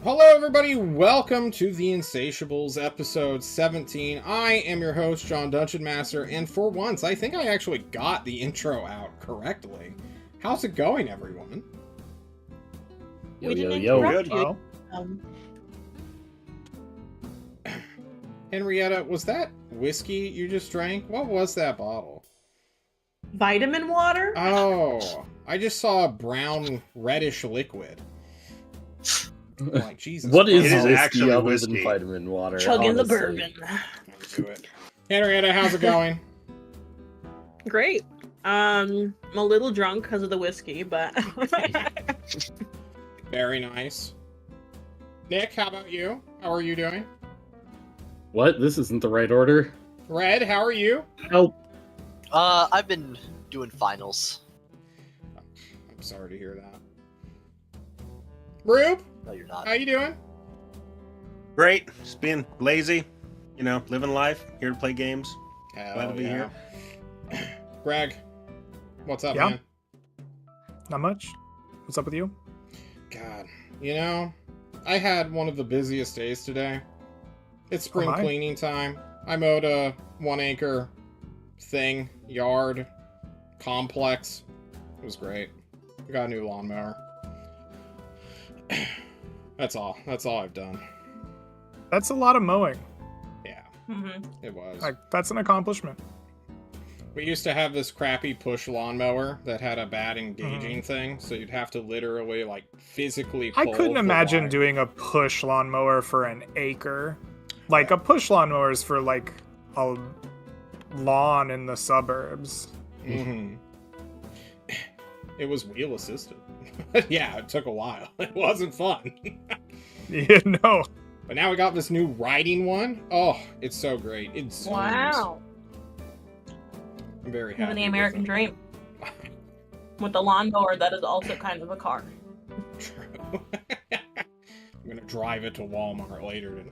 Hello, everybody. Welcome to the Insatiables, episode 17. I am your host, John Dungeon Master, and for once, I think I actually got the intro out correctly. How's it going, everyone? We didn't interrupt you. Henrietta, was that whiskey you just drank? What was that bottle? Vitamin water? Oh, I just saw a brown, reddish liquid. Like, Jesus. What is Christ. whiskey other whiskey. than vitamin water? Chugging the honestly? bourbon. Do it. Henrietta, how's it going? Great. I'm a little drunk because of the whiskey, but Very nice. Nick, how about you? How are you doing? What? This isn't the right order? Red, how are you? Help. I've been doing finals. I'm sorry to hear that. Rube, No, you're not. how you doing? Great. Just being lazy, living life. Here to play games. Glad to be here. Greg, what's up, Yeah. man? Not much. What's up with you? God, I had one of the busiest days today. It's spring my. cleaning time. I mowed a 1 acre thing, yard, complex. It was great. I got a new lawnmower. That's all I've done. That's a lot of mowing. Yeah, Mhm. it was. Like, that's an accomplishment. We used to have this crappy push lawnmower that had a bad engaging thing, so you'd have to literally, physically I pull couldn't the imagine wire. doing a push lawnmower for an acre. Like, a push lawnmower is for, like, a lawn in the suburbs. Mhm. It was wheel assisted. Yeah, it took a while. It wasn't fun. You know. But now we got this new riding one. Oh, it's so great. It's Wow. I'm very happy. Living the with American it. dream. With the lawnmower that is also kind of a car. True. I'm gonna drive it to Walmart later.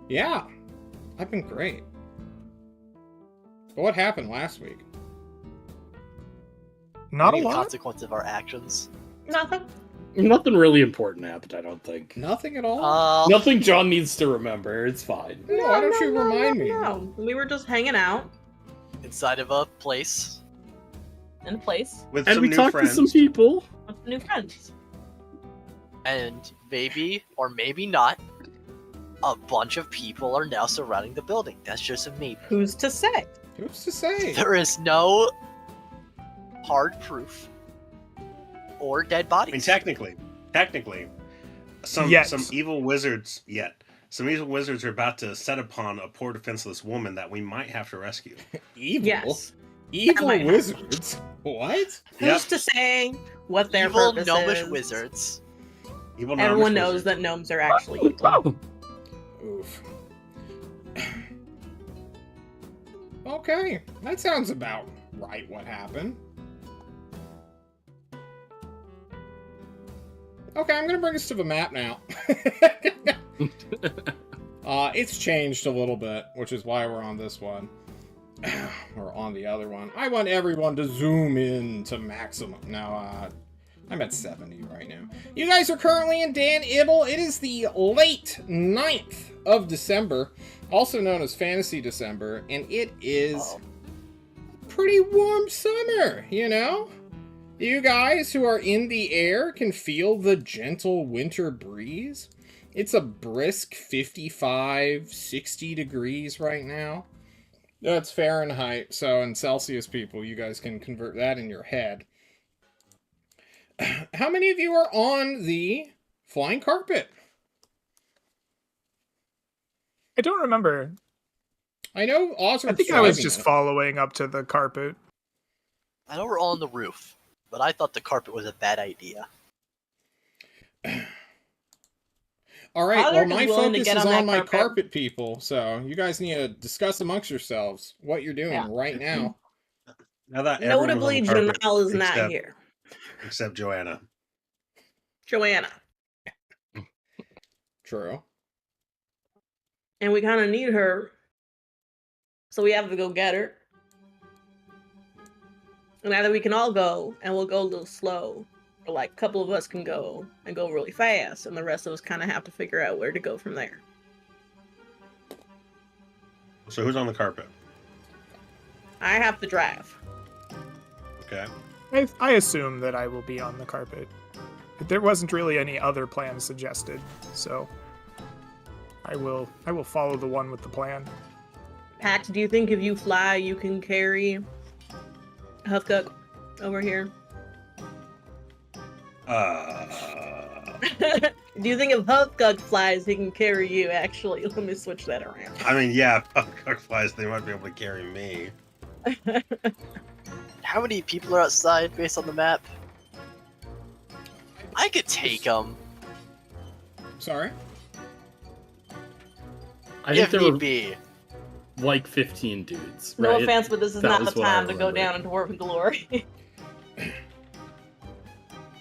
Yeah, I've been great. But what happened last week? Not a Any lot. consequence of our actions. Nothing. Nothing really important happened, I don't think. Nothing at all. Nothing John needs to remember. It's fine. No, why don't you remind me? No, we were just hanging out Inside of a place. in a place With And some we new talked friends. to some people. with new friends. And maybe, or maybe not, a bunch of people are now surrounding the building. That's just a maybe. Who's to say? Who's to say? There is no hard proof or dead I mean, bodies. technically, some Yet. evil wizards Some evil wizards are about to set upon a poor defenseless woman that we might have to rescue. Evil? Yes. Evil That might wizards? What? Who's to say what their Evil purpose gnomish is? wizards. Evil Everyone gnomish knows wizards. that gnomes are actually evil. Oof. Okay, that sounds about right what happened. Okay, I'm gonna bring us to the map now. It's changed a little bit, which is why we're on this one. Or on the other one. I want everyone to zoom in to maximum. Now, I'm at 70 right now. You guys are currently in Dan Ibble. It is the late 9th of December, also known as Fantasy December, and it is pretty warm summer, You guys who are in the air can feel the gentle winter breeze. It's a brisk 55, 60 degrees right now. That's Fahrenheit, so in Celsius, people, you guys can convert that in your head. How many of you are on the flying carpet? I don't remember. I know Oswald's I think I was driving just it. following up to the carpet. I know we're all on the roof, but I thought the carpet was a bad idea. All right, well, Others my willing to focus get is on that on my carpet. carpet, people, so you guys need to discuss amongst yourselves what you're doing right now. Now that everyone was on Notably, the carpet, Janelle is not except- here. Except Joanna. Joanna. True. And we kind of need her. So we have to go get her. And either we can all go, and we'll go a little slow, Or, like, a couple of us can go and go really fast, and the rest of us kind of have to figure out where to go from there. So who's on the carpet? I have to drive. Okay. I assume that I will be on the carpet. There wasn't really any other plan suggested, so I will follow the one with the plan. Pax, do you think if you fly, you can carry Huffcook over here? Do you think if Huffcook flies, he can carry you? Actually, let me switch that around. I mean, yeah, if Huffcook flies, they might be able to carry me. How many people are outside based on the map? I could take them. Sorry? I think If there need were be. like 15 dudes. No right? offense, but this is That not the was what I time to go remember. down into Dwarven Glory.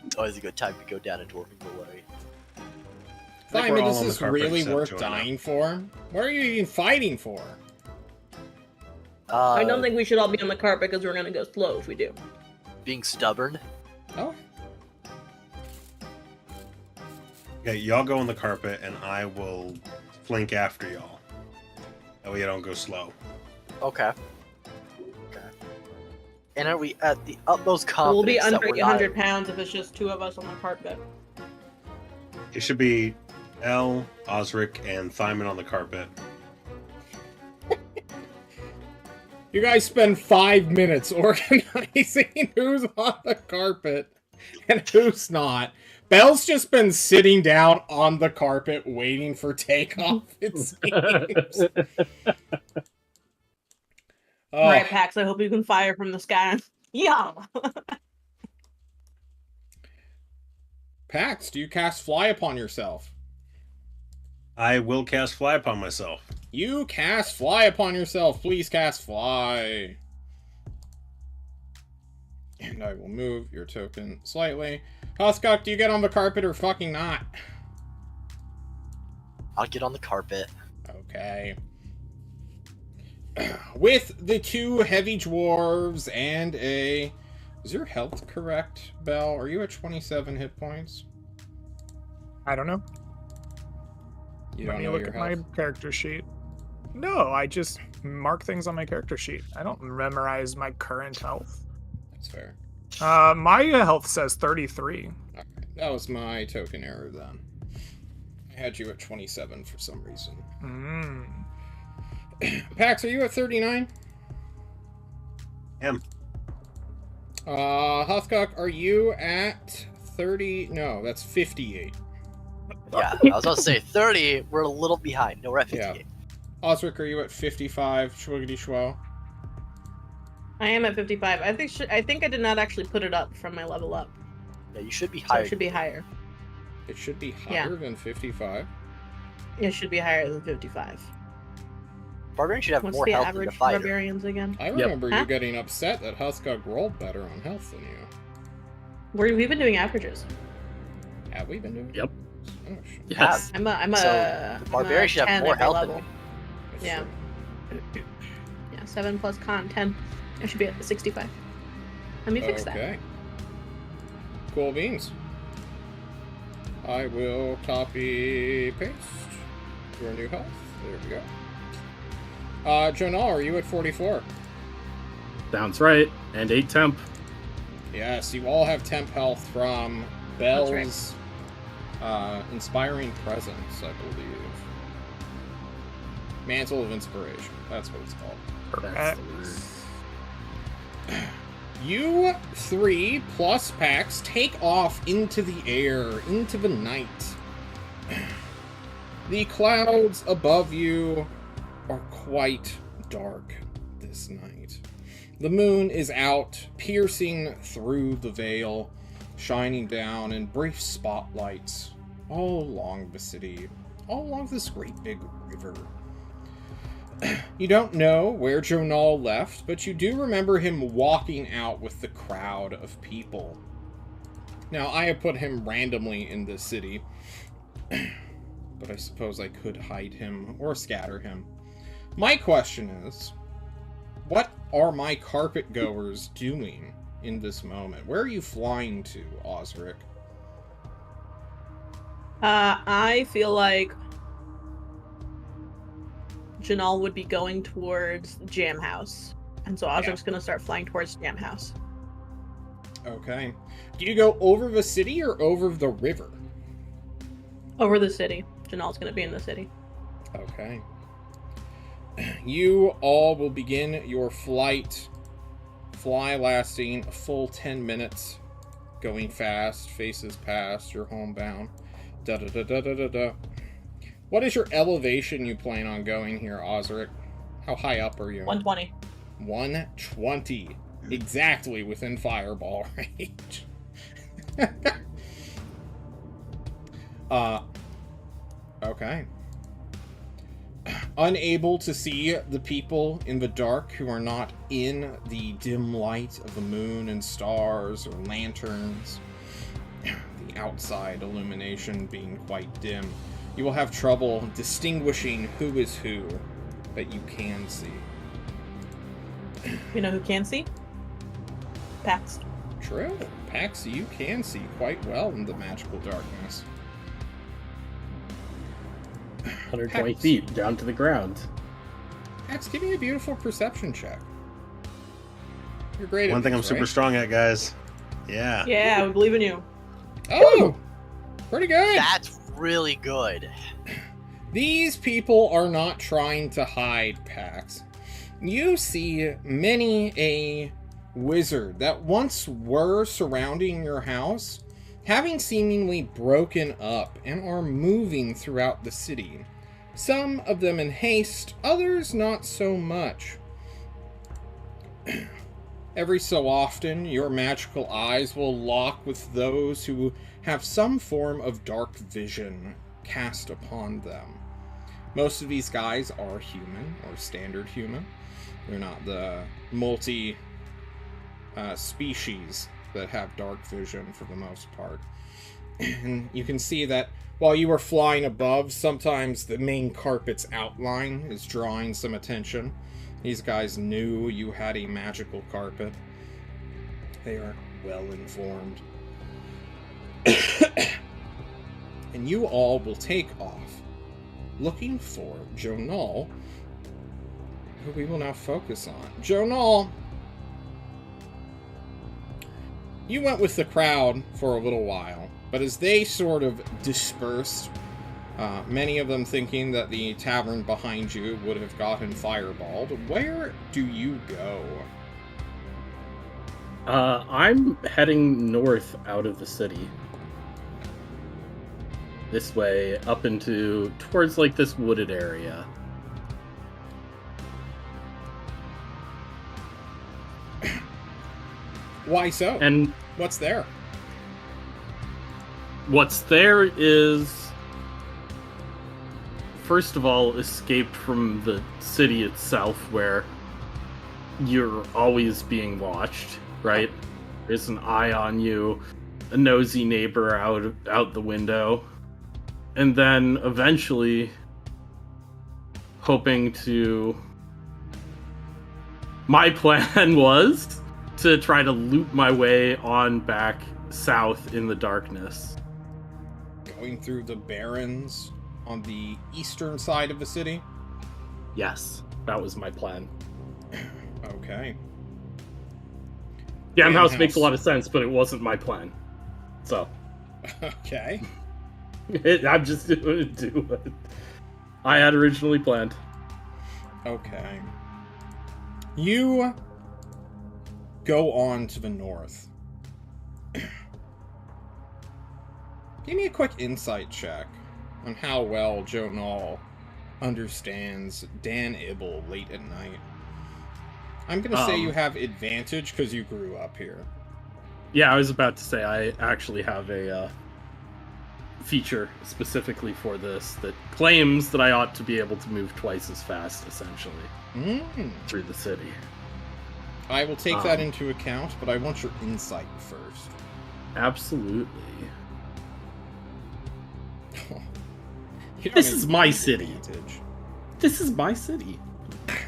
It's always a good time to go down into Dwarven Glory. I think we're Simon, all is on the this carpet really except worth Joanna. dying for? What are you even fighting for? I don't think we should all be on the carpet because we're gonna go slow if we do. Being stubborn. Oh, Okay, y'all go on the carpet, and I will flank after y'all. That way I don't go slow. Okay. Okay. And are we at the utmost So confidence we'll be that under we're 800 not... pounds if it's just two of us on the carpet. It should be Elle, Osric, and Thyman on the carpet. you guys spend 5 minutes organizing who's on the carpet and who's not. Belle's just been sitting down on the carpet waiting for takeoff, it seems. Oh, Alright, Pax, I hope you can fire from the sky. Yeah! Pax, do you cast Fly upon yourself? I will cast Fly upon myself. You cast Fly upon yourself. Please cast Fly. And I will move your token slightly. Huskuk, do you get on the carpet or fucking not? I'll get on the carpet. Okay. With the two heavy dwarves and a... Is your health correct, Belle? Are you at 27 hit points? I don't know. You Let don't me know look your at health? my character sheet. No, I just mark things on my character sheet. I don't memorize my current health. That's fair. My health says 33. Okay. That was my token error then. I had you at 27 for some reason. Pax, are you at 39? Am. Huskuk, are you at 30? No, that's 58. Yeah, I was about to say 30, we're a little behind. No, we're at 58. Yeah. Osric, are you at 55? Schwiggity schwo. I am at 55. I think I did not actually put it up from my level up. Yeah, you should be So higher. it should be higher. It should be Yeah. higher than 55. It should be higher than 55. Barbarian should have What's more the health than the average fighter. barbarians again? I remember Huh? you getting upset that Huskuk rolled better on health than you. We've been doing averages. Have we been doing? Yep. Oh, shit. Yes. I'm a So, the barbarian should have 10 more every health than level. That's Yeah. true. Yeah, 7 plus con, 10. I should be at 65. Let me fix that. Okay. Cool beans. I will copy paste your new health. There we go. Jonal, are you at 44? Sounds right. And 8 temp. Yes, you all have temp health from That's Belle's Inspiring Presence, I believe. Mantle of Inspiration. That's what it's called. That's the word. You three plus Pax take off into the air, into the night. The clouds above you are quite dark this night. The moon is out, piercing through the veil, shining down in brief spotlights all along the city, all along this great big river. You don't know where Jonal left, but you do remember him walking out with the crowd of people. Now, I have put him randomly in this city, but I suppose I could hide him or scatter him. My question is, what are my carpet goers doing in this moment. Where are you flying to, Osric? I feel like Janal would be going towards Jam House. And so Osric's gonna start flying towards Jam House. Okay. Do you go over the city or over the river? Over the city. Janal's gonna be in the city. Okay. You all will begin your flight. Fly lasting a full 10 minutes. Going fast, faces past, you're homebound. Da-da-da-da-da-da-da. What is your elevation you plan on going here, Osric? How high up are you? 120. 120. Exactly within fireball range. Okay. Unable to see the people in the dark who are not in the dim light of the moon and stars or lanterns, the outside illumination being quite dim, you will have trouble distinguishing who is who, but you can see. You know who can see? Pax. True. Pax, you can see quite well in the magical darkness. 120 Pax. feet down to the ground. Pax, give me a beautiful perception check. You're great at One thing I'm these, super right? strong at, guys. Yeah. Yeah, we believe in you. Oh! Pretty good! That's really good. These people are not trying to hide, Pax. You see many a wizard that once were surrounding your house, having seemingly broken up and are moving throughout the city. Some of them in haste, others not so much. Every so often, your magical eyes will lock with those who have some form of dark vision cast upon them. Most of these guys are human, or standard human. They're not the species that have dark vision for the most part. And you can see that while you are flying above, sometimes the main carpet's outline is drawing some attention. These guys knew you had a magical carpet. They are well informed. And you all will take off, looking for Jonal, who we will now focus on. Jonal, you went with the crowd for a little while, but as they sort of dispersed, many of them thinking that the tavern behind you would have gotten fireballed, where do you go? I'm heading north out of the city. This way, up towards like this wooded area. Why so? And What's there? what's there is, first of all, escaped from the city itself where you're always being watched, right? There's an eye on you, a nosy neighbor out the window. And then eventually hoping to... My plan was to try to loop my way on back south in the darkness. Going through the barrens on the eastern side of the city? Yes, that was my plan. Okay. Jam House House. makes a lot of sense, but it wasn't my plan. So, Okay. I'm just going to do what I had originally planned. Okay. You go on to the north. Give me a quick insight check on how well Jonal understands Dan Ibble late at night. I'm going to say you have advantage because you grew up here. Yeah, I was about to say I actually have a feature specifically for this that claims that I ought to be able to move twice as fast, essentially, through the city. I will take that into account, but I want your insight first. Absolutely. You don't This even is my need city. advantage. This is my city.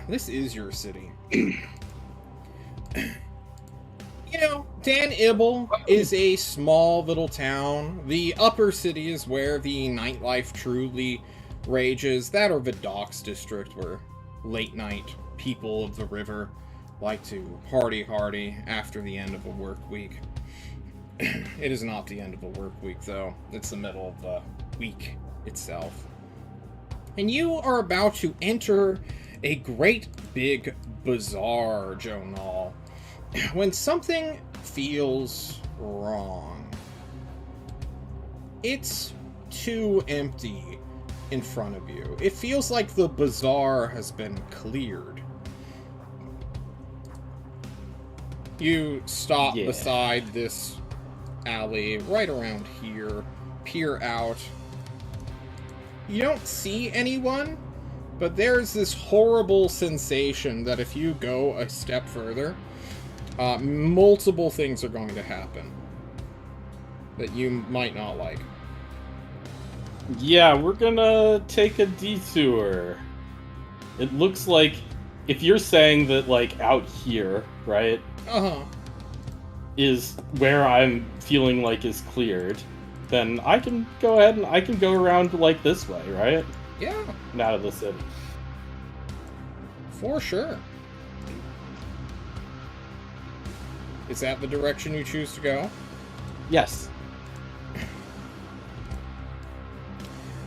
This is your city. Dan Ibble is a small little town. The upper city is where the nightlife truly rages. That or the Docks district, where late night people of the river like to party hardy after the end of a work week. It is not the end of a work week, though. It's the middle of the week itself. And you are about to enter a great big bazaar, Jonal, when something feels wrong. It's too empty in front of you. It feels like the bazaar has been cleared. You stop beside this alley right around here, peer out. You don't see anyone, but there's this horrible sensation that if you go a step further, multiple things are going to happen that you might not like. Yeah, we're gonna take a detour. It looks like, if you're saying that, like, out here, right? Uh-huh. Is where I'm feeling like is cleared, then I can go ahead and I can go around, like, this way, right? Yeah. And out of the city. For sure. Is that the direction you choose to go? Yes.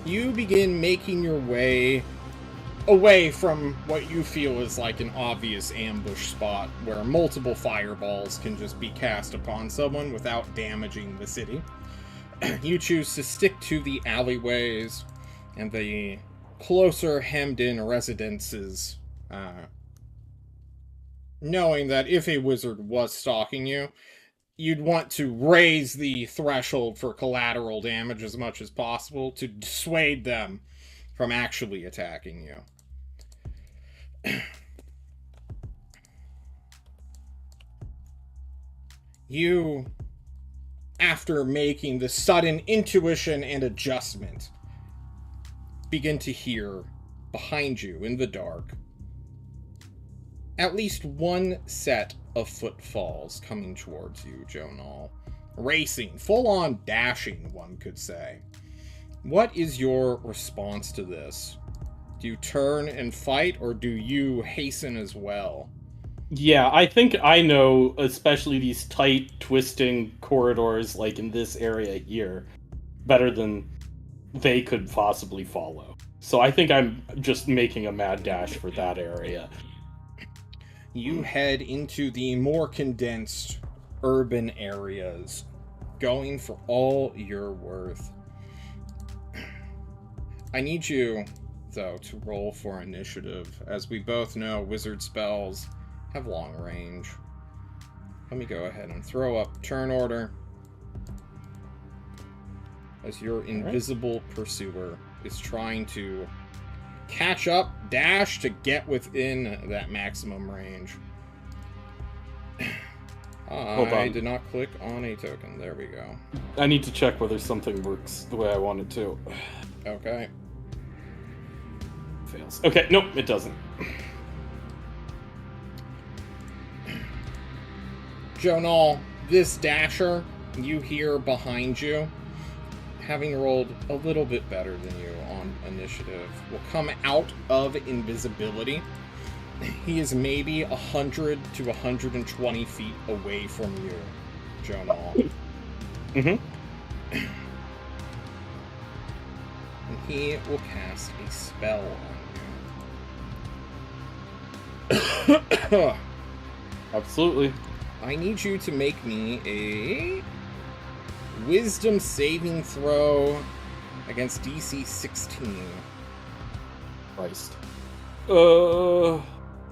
You begin making your way away from what you feel is like an obvious ambush spot where multiple fireballs can just be cast upon someone without damaging the city. You choose to stick to the alleyways and the closer hemmed-in residences, knowing that if a wizard was stalking you, you'd want to raise the threshold for collateral damage as much as possible to dissuade them from actually attacking you. You, after making the sudden intuition and adjustment, begin to hear behind you in the dark at least one set of footfalls coming towards you, Jonal. Racing, full-on dashing, one could say. What is your response to this? Do you turn and fight, or do you hasten as well? Yeah, I think I know, especially these tight, twisting corridors, like in this area here, better than they could possibly follow. So I think I'm just making a mad dash for that area. You head into the more condensed urban areas, going for all you're worth. I need you, though, to roll for initiative. As we both know, wizard spells have long range. Let me go ahead and throw up turn order as your invisible pursuer is trying to catch up, dash to get within that maximum range. I did not click on a token. There we go. I need to check whether something works the way I want it to. Okay. Fails. Okay, nope, it doesn't. Jonal, this dasher you hear behind you, having rolled a little bit better than you on initiative, will come out of invisibility. He is maybe 100 to 120 feet away from you, Jonal. Mm-hmm. And he will cast a spell on you. Absolutely. I need you to make me a wisdom saving throw against DC 16. Christ. You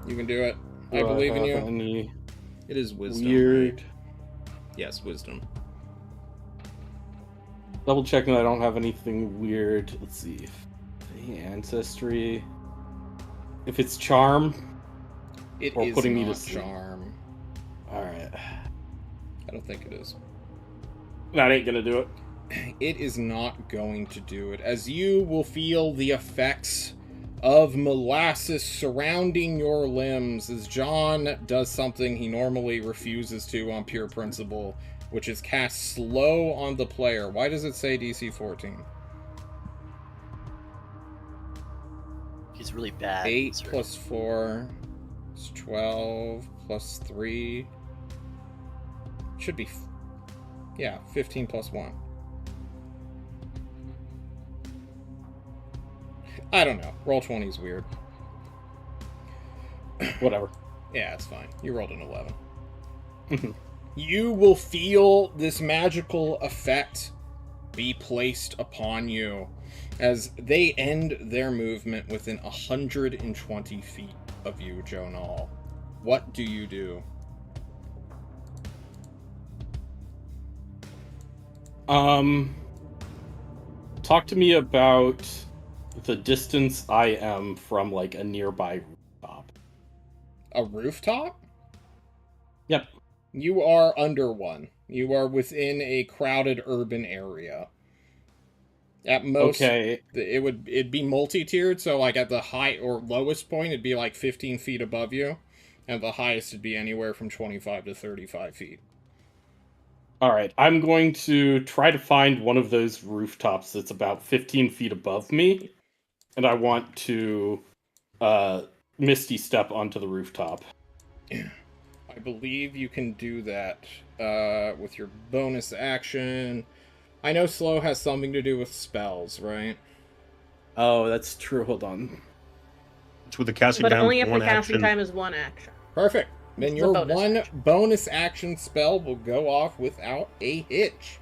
can do it. I believe in you. It is wisdom. Weird. Right? Yes, wisdom. Double checking that I don't have anything weird. Let's see. The ancestry. If it's charm. It or is putting not me to sleep. charm. Alright. I don't think it is. That ain't gonna do it. It is not going to do it, as you will feel the effects of molasses surrounding your limbs as John does something he normally refuses to on pure principle, which is cast slow on the player. Why does it say DC 14? He's really bad. 8 plus 4 is 12 plus 3. Should be, yeah, 15 plus 1. I don't know. Roll 20 is weird. Whatever. Yeah, it's fine. You rolled an 11. You will feel this magical effect be placed upon you as they end their movement within 120 feet of you, Jonal. What do you do? Talk to me about the distance I am from, like, a nearby rooftop. A rooftop? Yep. You are under one. You are within a crowded urban area. At most, Okay. it'd be multi-tiered, so like at the high or lowest point, it'd be like 15 feet above you, and the highest would be anywhere from 25 to 35 feet. Alright, I'm going to try to find one of those rooftops that's about 15 feet above me, and I want to Misty Step onto the rooftop. I believe you can do that with your bonus action. I know slow has something to do with spells, right? Oh, that's true. Hold on. It's with the casting But time. only if the one casting action. time is one action. Perfect. Then It's your the bonus one action. bonus action spell will go off without a hitch.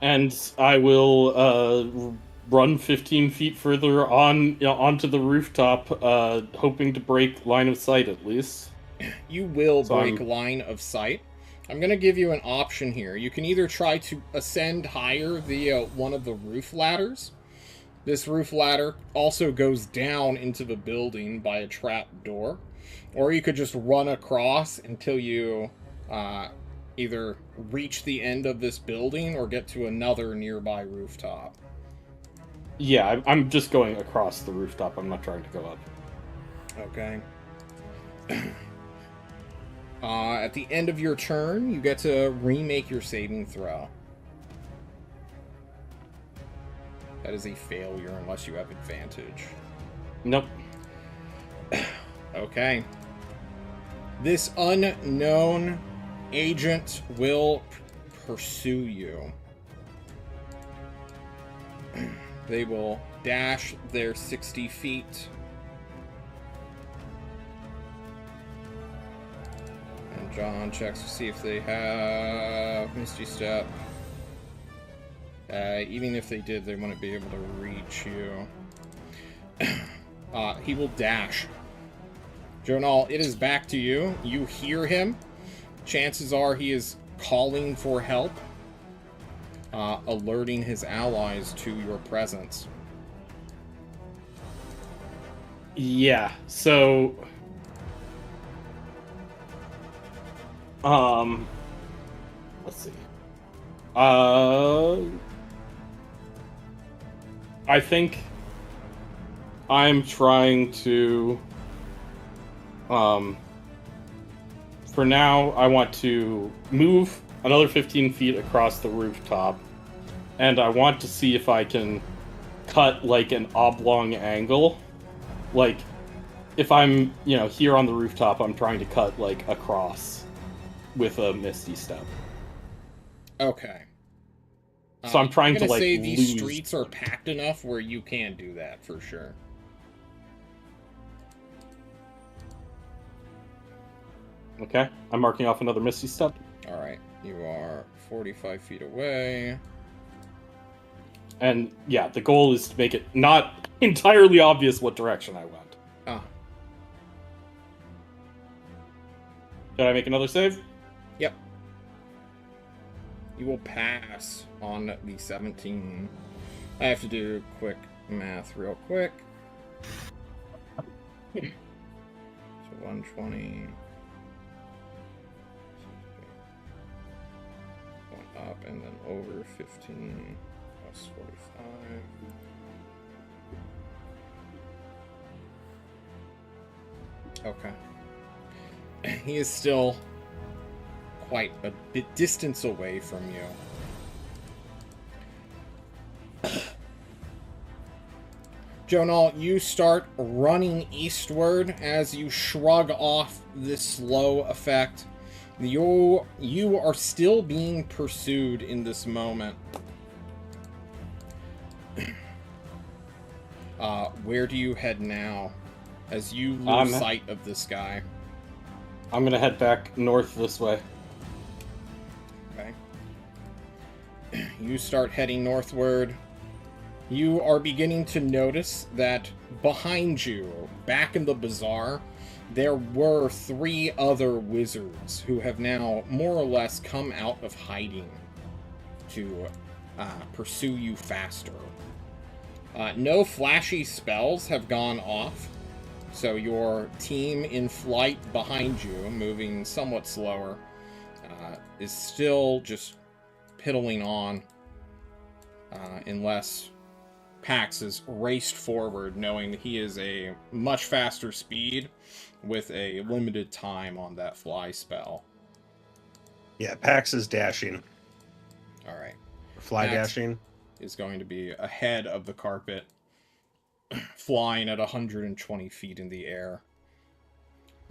And I will run 15 feet further onto the rooftop, hoping to break line of sight at least. You will So break line of sight. I'm going to give you an option here. You can either try to ascend higher via one of the roof ladders. This roof ladder also goes down into the building by a trap door. Or you could just run across until you either reach the end of this building or get to another nearby rooftop. Yeah, I'm just going across the rooftop. I'm not trying to go up. Okay. At the end of your turn, you get to remake your saving throw. That is a failure unless you have advantage. Nope. Okay. This unknown agent will pursue you. They will dash their 60 feet. And John checks to see if they have Misty Step. Even if they did, they wouldn't be able to reach you. He will dash. Jonal, it is back to you. You hear him. Chances are he is calling for help, alerting his allies to your presence. Yeah, so... Let's see. I think I'm trying to... For now, I want to move another 15 feet across the rooftop, and I want to see if I can cut, like, an oblong angle. Like, if I'm, here on the rooftop, I'm trying to cut, like, across with a Misty Step. Okay. So I'm trying to, like, say these lose... streets are packed enough where you can do that, for sure. Okay, I'm marking off another Misty Step. Alright, you are 45 feet away. And, yeah, the goal is to make it not entirely obvious what direction I went. Ah. Did I make another save? Yep. You will pass on the 17. I have to do quick math real quick. So 120. Going up and then over 15 plus 45. Okay. He is still quite a bit distance away from you. Jonal, you start running eastward as you shrug off this slow effect. You are still being pursued in this moment. Where do you head now as you lose sight of this guy? I'm gonna head back north this way. Okay. You start heading northward. You are beginning to notice that behind you, back in the bazaar, there were 3 other wizards who have now more or less come out of hiding to pursue you faster. No flashy spells have gone off, so your team in flight behind you, moving somewhat slower, is still just piddling on, unless Pax is raced forward, knowing that he is a much faster speed with a limited time on that fly spell. Yeah, Pax is dashing. All right. Fly Pax dashing is going to be ahead of the carpet, flying at 120 feet in the air.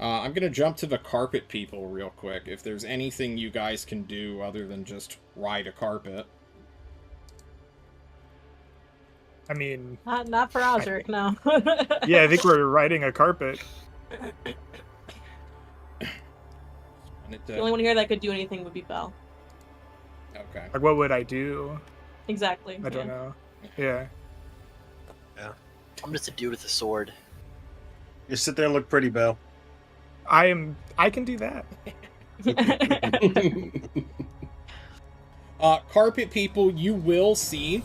I'm going to jump to the carpet people real quick. If there's anything you guys can do other than just ride a carpet. I mean, Not for Osric, no. yeah, I think we're riding a carpet. The only one here that could do anything would be Belle. Okay. Like, what would I do? Exactly. I don't know. Yeah. I'm just a dude with a sword. You sit there and look pretty, Belle. I can do that. Carpet people, you will see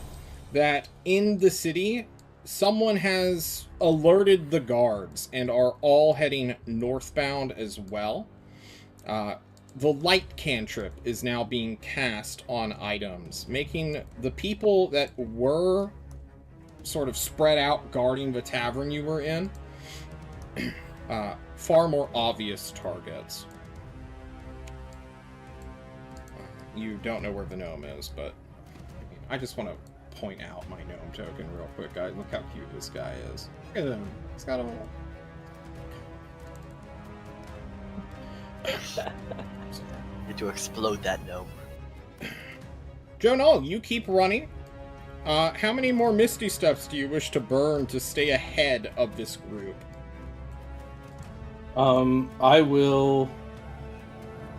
that in the city, someone has alerted the guards and are all heading northbound as well. The light cantrip is now being cast on items, making the people that were sort of spread out guarding the tavern you were in far more obvious targets. You don't know where the gnome is, but I just want to point out my gnome token real quick, guys. Look how cute this guy is. Look at him. He's got a little... Need to explode that gnome. Jonal, you keep running. How many more Misty Steps do you wish to burn to stay ahead of this group? I will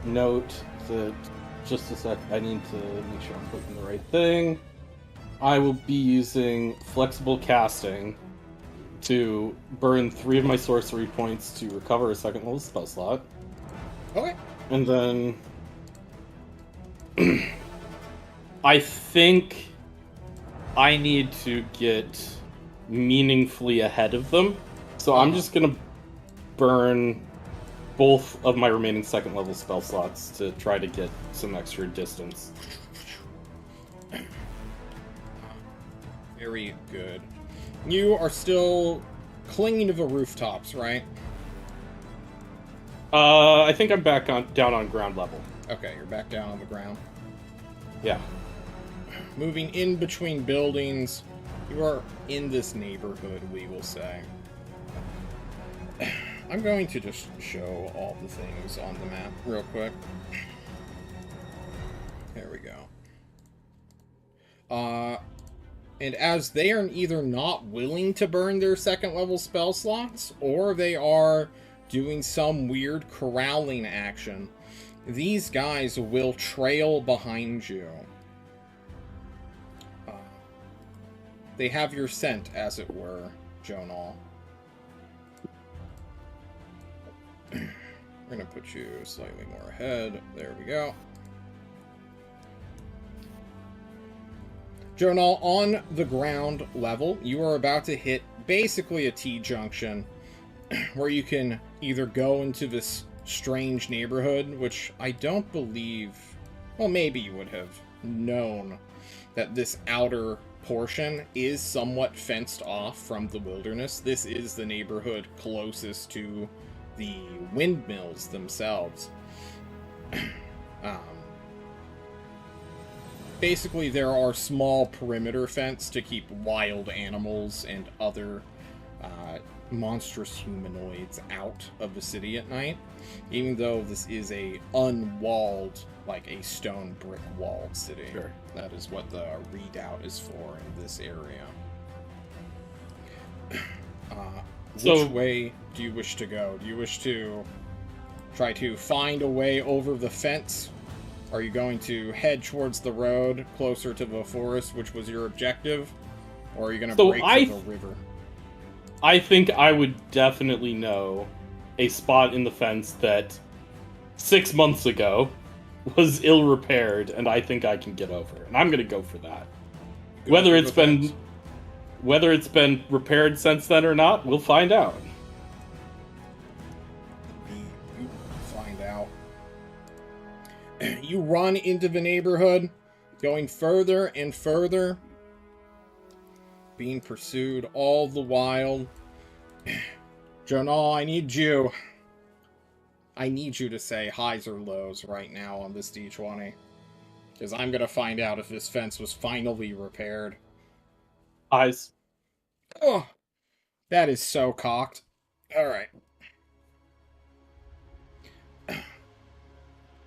note that, just a sec, I need to make sure I'm clicking the right thing. I will be using flexible casting to burn 3 of my sorcery points to recover a 2nd level spell slot. Okay. And then I think I need to get meaningfully ahead of them. So I'm just gonna burn both of my remaining 2nd level spell slots to try to get some extra distance. Very good. You are still clinging to the rooftops, right? I think I'm back down on ground level. Okay, you're back down on the ground. Yeah. Moving in between buildings. You are in this neighborhood, we will say. I'm going to just show all the things on the map real quick. There we go. And as they are either not willing to burn their 2nd level spell slots, or they are doing some weird corralling action, these guys will trail behind you. They have your scent, as it were, Jonal. We're gonna put you slightly more ahead. There we go. Jonal, on the ground level, you are about to hit basically a T-junction where you can either go into this strange neighborhood, which I don't believe... Well, maybe you would have known that this outer portion is somewhat fenced off from the wilderness. This is the neighborhood closest to the windmills themselves. Basically, there are small perimeter fence to keep wild animals and other monstrous humanoids out of the city at night, even though this is a unwalled, like a stone brick walled city. Sure. That is what the redoubt is for in this area. Which way do you wish to go? Do you wish to try to find a way over the fence? Are you going to head towards the road closer to the forest, which was your objective? Or are you going to break through the river? I think I would definitely know a spot in the fence that 6 months ago was ill-repaired, and I think I can get over. And I'm going to go for that. Whether it's been repaired since then or not, we'll find out. You find out. You run into the neighborhood, going further and further, being pursued all the while. Jonal, I need you to say highs or lows right now on this D20. Because I'm going to find out if this fence was finally repaired. Eyes. Oh, that is so cocked. Alright.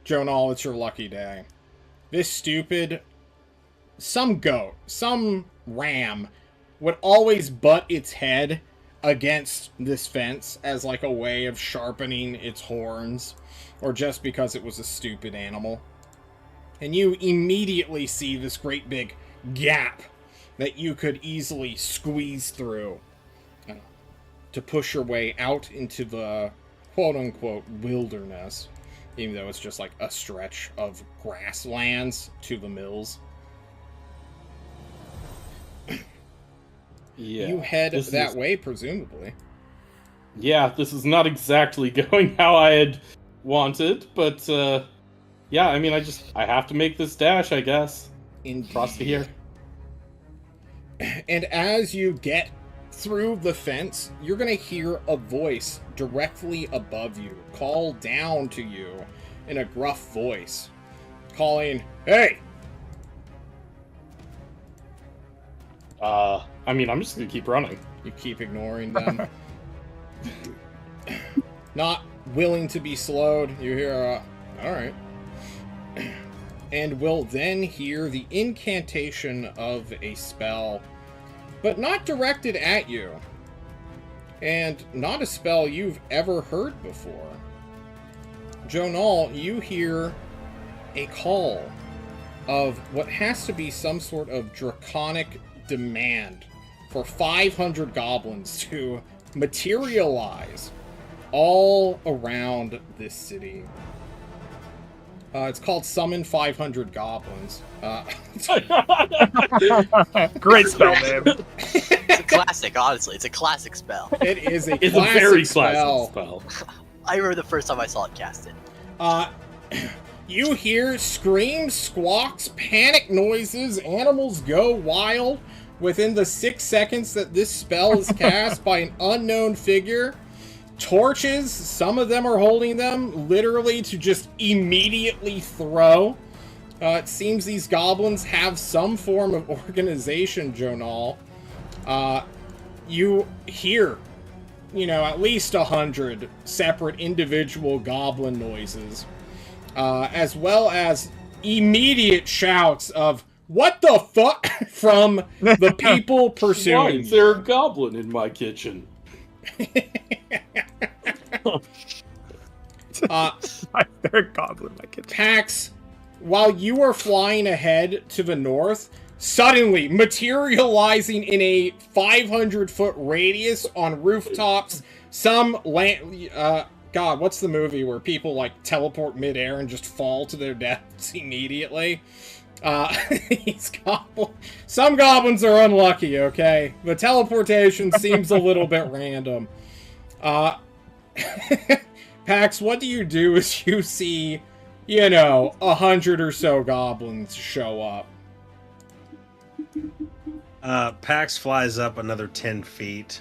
Jonal, it's your lucky day. This stupid... Some goat, some ram, would always butt its head against this fence as like a way of sharpening its horns, or just because it was a stupid animal. And you immediately see this great big gap that you could easily squeeze through to push your way out into the quote-unquote wilderness, even though it's just like a stretch of grasslands to the mills. Yeah. You head that way, presumably. Yeah, this is not exactly going how I had wanted, but yeah, I mean, I have to make this dash, I guess. Across to here. And as you get through the fence, you're going to hear a voice directly above you call down to you in a gruff voice, calling, "Hey!" I mean, I'm just gonna keep running. You keep ignoring them. Not willing to be slowed, you hear, alright. And will then hear the incantation of a spell, but not directed at you. And not a spell you've ever heard before. Jonal, you hear a call of what has to be some sort of draconic demand for 500 goblins to materialize all around this city. It's called Summon 500 Goblins. Great spell name. It's a classic, honestly. It's a classic spell. It is a It's classic a very spell. classic spell. I remember the first time I saw it casted. You hear screams, squawks, panic noises, animals go wild within the 6 seconds that this spell is cast by an unknown figure. Torches, some of them are holding them, literally to just immediately throw. It seems these goblins have some form of organization, Jonal. You hear, at least 100 separate individual goblin noises. As well as immediate shouts of, "What the fuck?" from the people Why pursuing is there a goblin in my kitchen? They're a goblin like it. Pax, while you are flying ahead to the north, suddenly materializing in a 500-foot radius on rooftops, some land... God, what's the movie where people, teleport midair and just fall to their deaths immediately? Some goblins are unlucky, okay? The teleportation seems a little bit random. Pax, what do you do as you see, 100 or so goblins show up? Pax flies up another 10 feet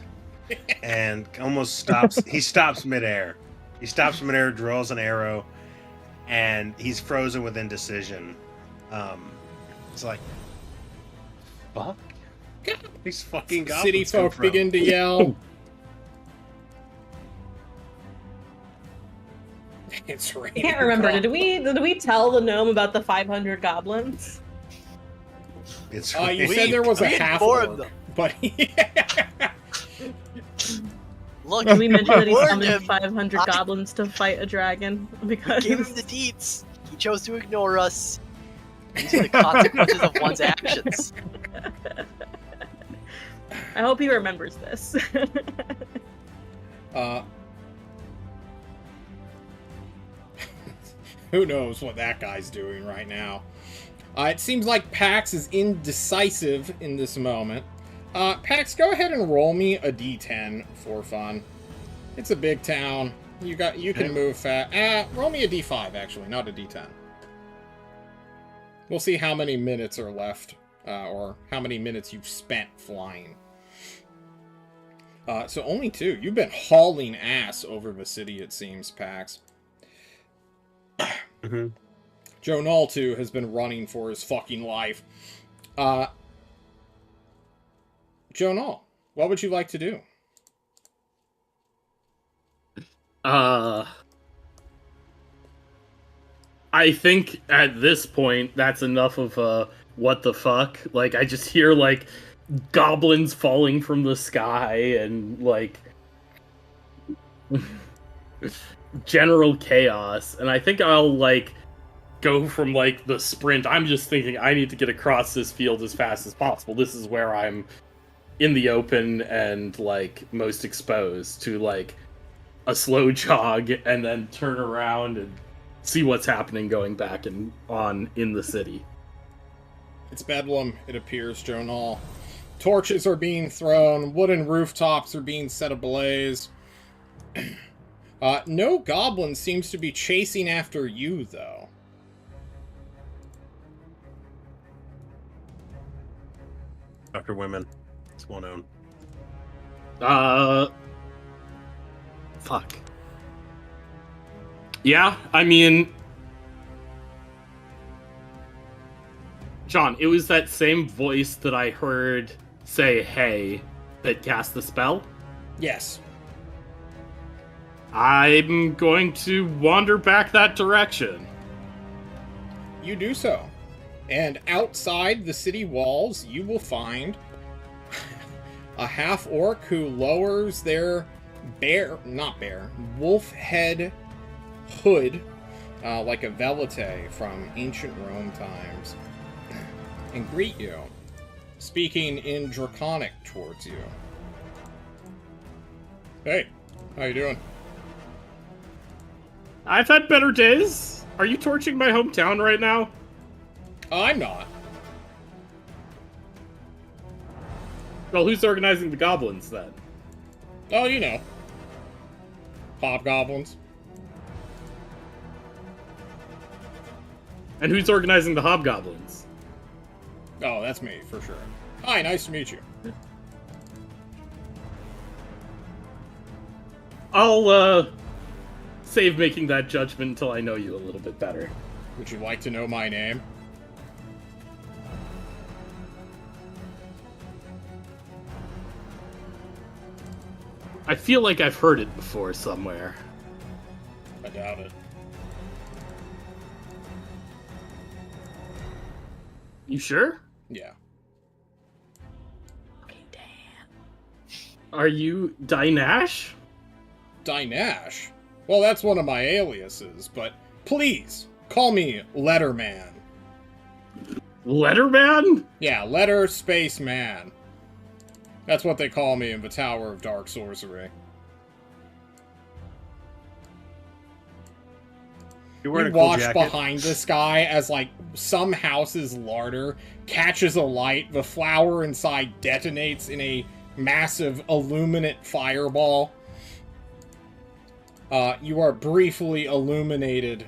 and almost stops. He stops midair. He stops him in air, draws an arrow, and he's frozen with indecision. It's like, fuck? These fucking goblins City come folk from? begin to yell. It's raining. I can't remember. Did we tell the gnome about the 500 goblins? It's You said there was a we half informed orc, them. but Look, Did we mention that he warned summoned him. 500 I- goblins to fight a dragon? Because Give him the deeds. He chose to ignore us. These are the consequences of one's actions. I hope he remembers this. Who knows what that guy's doing right now. It seems like Pax is indecisive in this moment. Pax, go ahead and roll me a d10 for fun. It's a big town. You can move fast. Roll me a d5 actually, not a d10. We'll see how many minutes are left, or how many minutes you've spent flying. So only 2. You've been hauling ass over the city, it seems, Pax. Mm-hmm. Joe Null, too, has been running for his fucking life. Joe Null, what would you like to do? I think at this point that's enough of a what the fuck. Like, I just hear like goblins falling from the sky and like general chaos, and I think I'll like go from like the sprint. I'm just thinking I need to get across this field as fast as possible. This is where I'm in the open and like most exposed, to like a slow jog and then turn around and see what's happening going back and on in the city. It's bedlam, it appears, Joe Null. Torches are being thrown, wooden rooftops are being set ablaze. No goblin seems to be chasing after you, though. After women. It's well known. Fuck. Yeah, I mean, John, it was that same voice that I heard say hey that cast the spell. Yes. I'm going to wander back that direction. You do so. And outside the city walls, you will find a half-orc who lowers their wolf head hood, like a velete from ancient Rome times, and greet you, speaking in Draconic towards you. Hey, how you doing? I've had better days. Are you torching my hometown right now? I'm not. Well, who's organizing the goblins then? Oh, you know. Hobgoblins. And who's organizing the hobgoblins? Oh, that's me, for sure. Hi, nice to meet you. I'll, save making that judgment until I know you a little bit better. Would you like to know my name? I feel like I've heard it before somewhere. I doubt it. You sure? Yeah. Are you Dynash? Dynash? Well, that's one of my aliases, but please, call me Letterman. Letterman? Yeah, Letter Space Man. That's what they call me in the Tower of Dark Sorcery. You're wearing You a cool watch jacket. behind this guy as, like, some house's larder catches a light, the flower inside detonates in a massive illuminate fireball. You are briefly illuminated,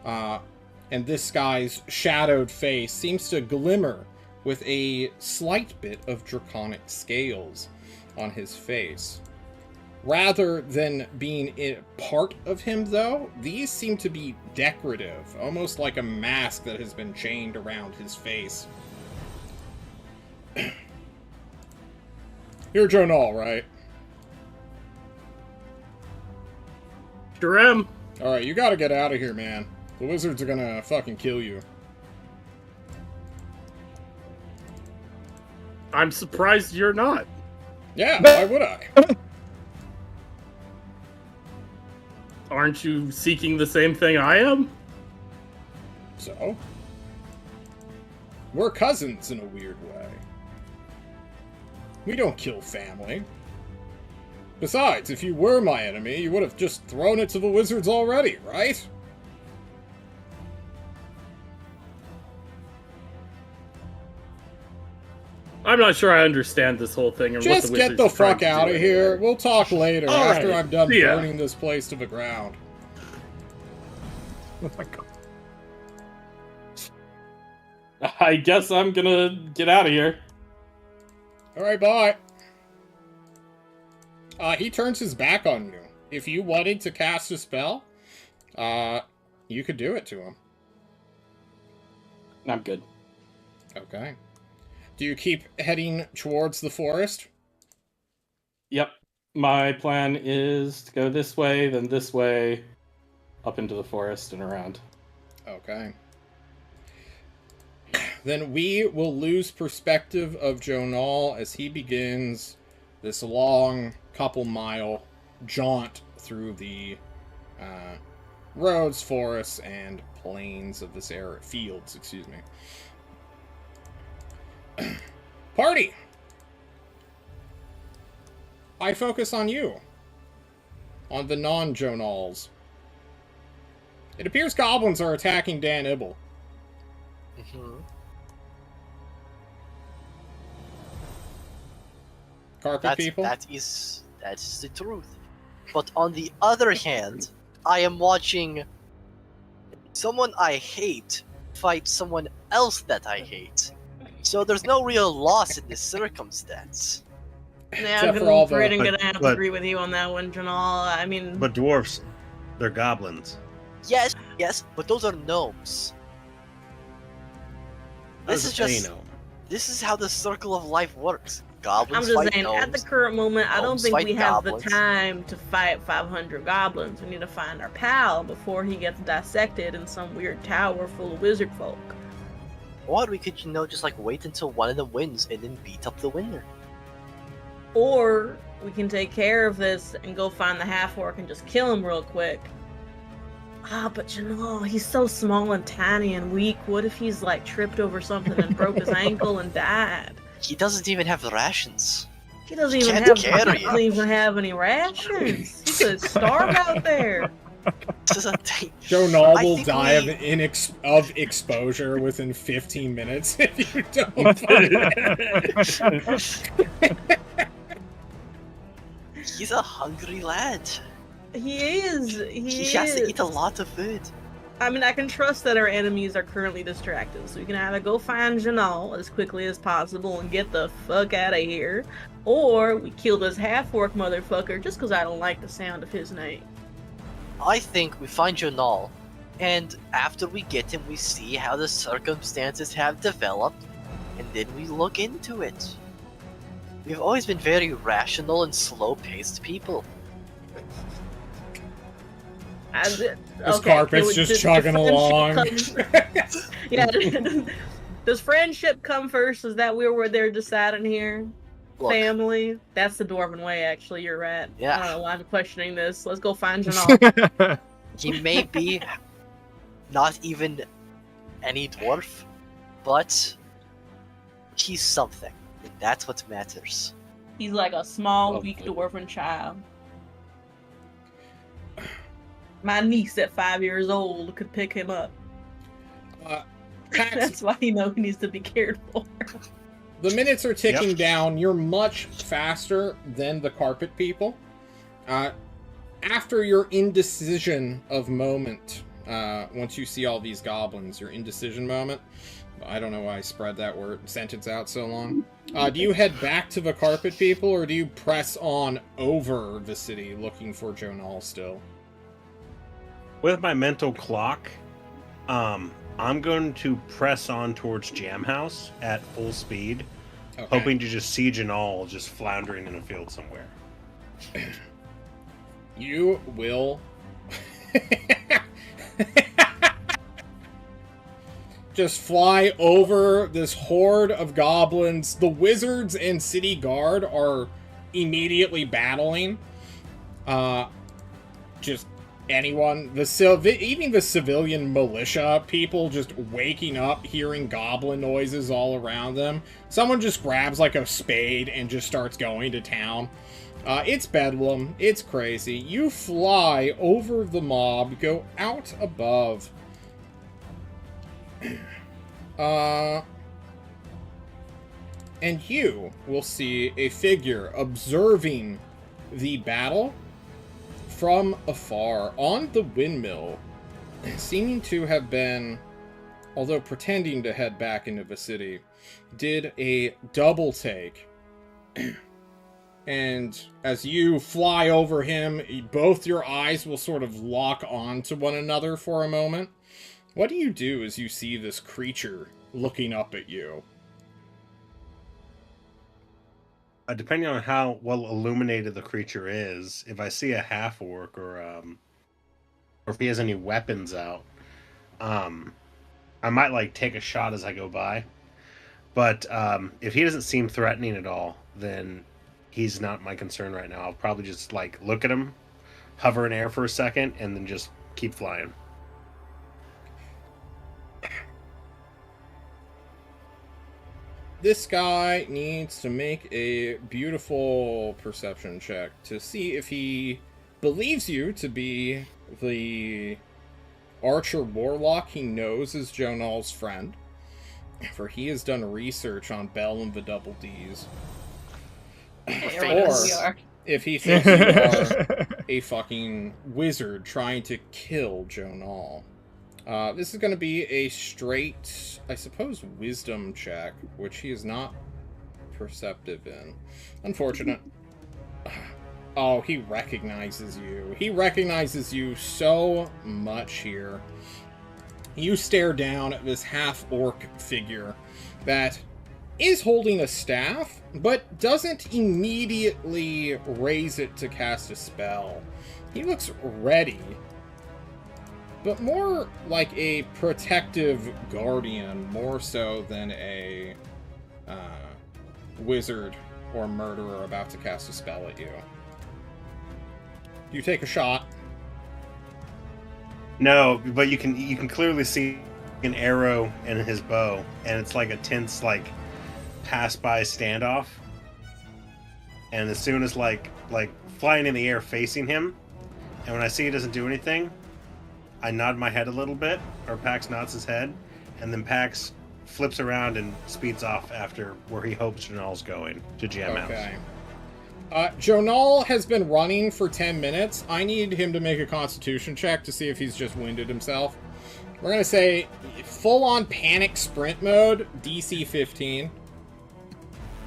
and this guy's shadowed face seems to glimmer with a slight bit of draconic scales on his face. Rather than being part of him, though, these seem to be decorative, almost like a mask that has been chained around his face. You're Jonal, right? Sure am. Alright, you gotta get out of here, man. The wizards are gonna fucking kill you. I'm surprised you're not. Yeah, why would I? Aren't you seeking the same thing I am? So? We're cousins in a weird way. We don't kill family. Besides, if you were my enemy, you would have just thrown it to the wizards already, right? I'm not sure I understand this whole thing. And Just what the get the Wizards are trying fuck to out do of here. anyway. We'll talk later All after right. I'm done See ya. burning this place to the ground. Oh my god. I guess I'm gonna get out of here. Alright, bye. He turns his back on you. If you wanted to cast a spell, you could do it to him. I'm good. Okay. Do you keep heading towards the forest? Yep. My plan is to go this way, then this way, up into the forest and around. Okay. Then we will lose perspective of Jonal as he begins this long couple-mile jaunt through the roads, forests, and plains of this area. Fields, excuse me. Party! I focus on you. On the non-Jonals. It appears goblins are attacking Dan Ibble. Mm-hmm. Carpet people? That is the truth. But on the other hand, I am watching someone I hate fight someone else that I hate. So there's no real loss in this circumstance. Yeah, Except I'm for all afraid the- I'm gonna have to but- agree with you on that one, Janal. I mean, But dwarfs, they're goblins. Yes, but those are gnomes. This is just this is how the circle of life works. I'm Goblins just fight saying, gnomes. at the current moment, I don't Gnomes think fight we have goblins. the time to fight 500 goblins. We need to find our pal before he gets dissected in some weird tower full of wizard folk. Or we could, just like wait until one of them wins and then beat up the winner. Or we can take care of this and go find the half-orc and just kill him real quick. But Janal, he's so small and tiny and weak. What if he's like tripped over something and broke his ankle and died? He doesn't even have rations. He doesn't He even can't have carry he doesn't even have any rations. He could starve out there. This is a thing. Jonal I will think die we- of exposure within 15 minutes if you don't. He's a hungry lad. He is. He has to eat a lot of food. I mean, I can trust that our enemies are currently distracted, so we can either go find Janal as quickly as possible and get the fuck out of here, or we kill this half-orc motherfucker just because I don't like the sound of his name. I think we find Jonal, and after we get him, we see how the circumstances have developed, and then we look into it. We've always been very rational and slow-paced people. This carpet's just chugging along. Yeah. Does friendship come first? Is that where they're deciding here? Look, Family? That's the Dwarven way, actually. You're right. Yeah. I don't know why I'm questioning this. Let's go find Janal. he may be not even any dwarf, but he's something. And that's what matters. He's like a small, Lovely. weak Dwarven child. My niece at 5 years old could pick him up. Pax, That's why he needs to be cared for. the minutes are ticking Yep. down. You're much faster than the carpet people. After your indecision of moment, once you see all these goblins, your indecision moment. I don't know why I spread that sentence out so long. Do you head back to the carpet people, or do you press on over the city looking for Jonal still? With my mental clock, I'm going to press on towards Jam House at full speed, hoping to just see Janal just floundering in a field somewhere. You will... just fly over this horde of goblins. The wizards and city guard are immediately battling. Just anyone, even the civilian militia people just waking up, hearing goblin noises all around them. Someone just grabs like a spade and just starts going to town. It's bedlam. It's crazy. You fly over the mob, go out above. And you will see a figure observing the battle from afar on the windmill, seeming to have been, although pretending to head back into the city, did a double take. And as you fly over him, both your eyes will sort of lock onto one another for a moment. What do you do as you see this creature looking up at you? Depending on how well illuminated the creature is, if I see a half-orc or if he has any weapons out, I might like take a shot as I go by. But if he doesn't seem threatening at all, then he's not my concern right now. I'll probably just like look at him, hover in air for a second, and then just keep flying. This guy needs to make a beautiful perception check to see if he believes you to be the archer warlock he knows is Jonal's friend, for he has done research on Bell and the Double D's. Or if he thinks you are a fucking wizard trying to kill Jonal. This is going to be a straight, I suppose, wisdom check, which he is not perceptive in. Unfortunate. Oh, he recognizes you. He recognizes you so much here. You stare down at this half-orc figure that is holding a staff, but doesn't immediately raise it to cast a spell. He looks ready, but more like a protective guardian, more so than a wizard or murderer about to cast a spell at you. You take a shot. No, but you can clearly see an arrow in his bow, and it's like a tense like pass-by standoff. And as soon as like flying in the air facing him, and when I see he doesn't do anything, I nod my head a little bit, or Pax nods his head, and then Pax flips around and speeds off after where he hopes Jonal's going, to Jam House. Okay. Jonal has been running for 10 minutes. I need him to make a constitution check to see if he's just winded himself. We're going to say full-on panic sprint mode, DC 15.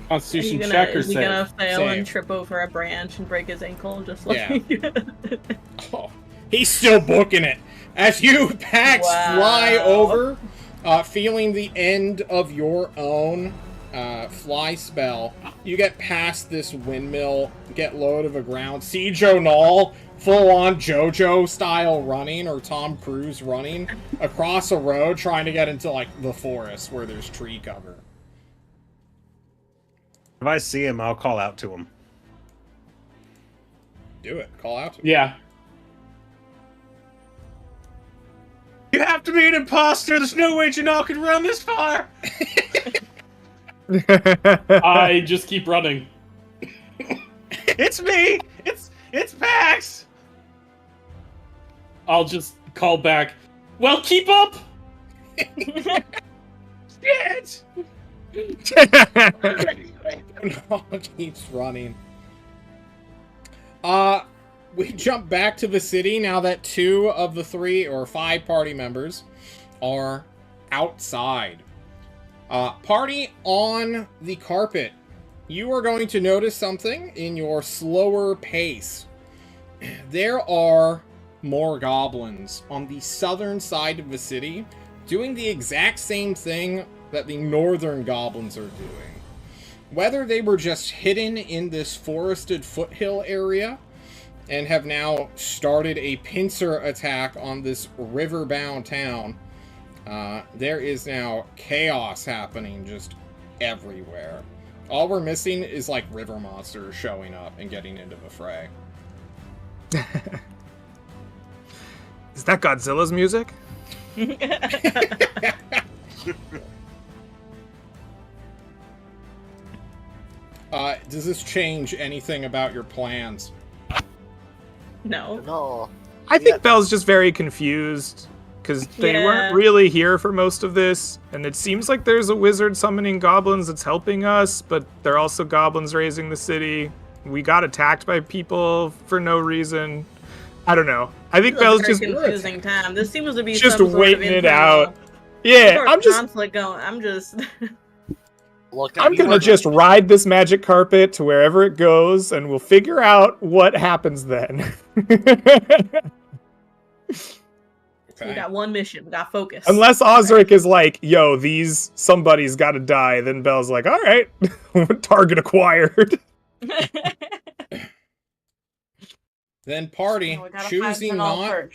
Constitution check or is he save? gonna fail Save. and trip over a branch and break his ankle just like Oh, he's still booking it. As you, Pax, fly over, feeling the end of your own fly spell, you get past this windmill, get low to the ground, see Jonal full-on JoJo style running, or Tom Cruise running, across a road trying to get into, like, the forest where there's tree cover. If I see him, I'll call out to him. Do it. Call out to him. Yeah. You have to be an imposter! There's no way Janal can run this far! I just keep running. It's me! It's Pax! I'll just call back. Well, keep up! Shit! Jonal keeps running. we jump back to the city now that 2 of the 3 or 5 party members are outside. Party on the carpet. You are going to notice something in your slower pace. There are more goblins on the southern side of the city doing the exact same thing that the northern goblins are doing. Whether they were just hidden in this forested foothill area and have now started a pincer attack on this river-bound town, there is now chaos happening just everywhere. All we're missing is, like, river monsters showing up and getting into the fray. Is that Godzilla's music? Does this change anything about your plans? No. No. I think Belle's just very confused because they weren't really here for most of this, and it seems like there's a wizard summoning goblins that's helping us, but they're also goblins raising the city. We got attacked by people for no reason. I don't know. I think Belle's just confusing time. This seems to be just some waiting sort of it out. Yeah, I'm just conflict going. I'm just. Look, I'm gonna just ride this magic carpet to wherever it goes, and we'll figure out what happens then. We got one mission. We got focus. Unless Osric is like, yo, somebody's gotta die, then Belle's like, alright, target acquired. Then party, choosing not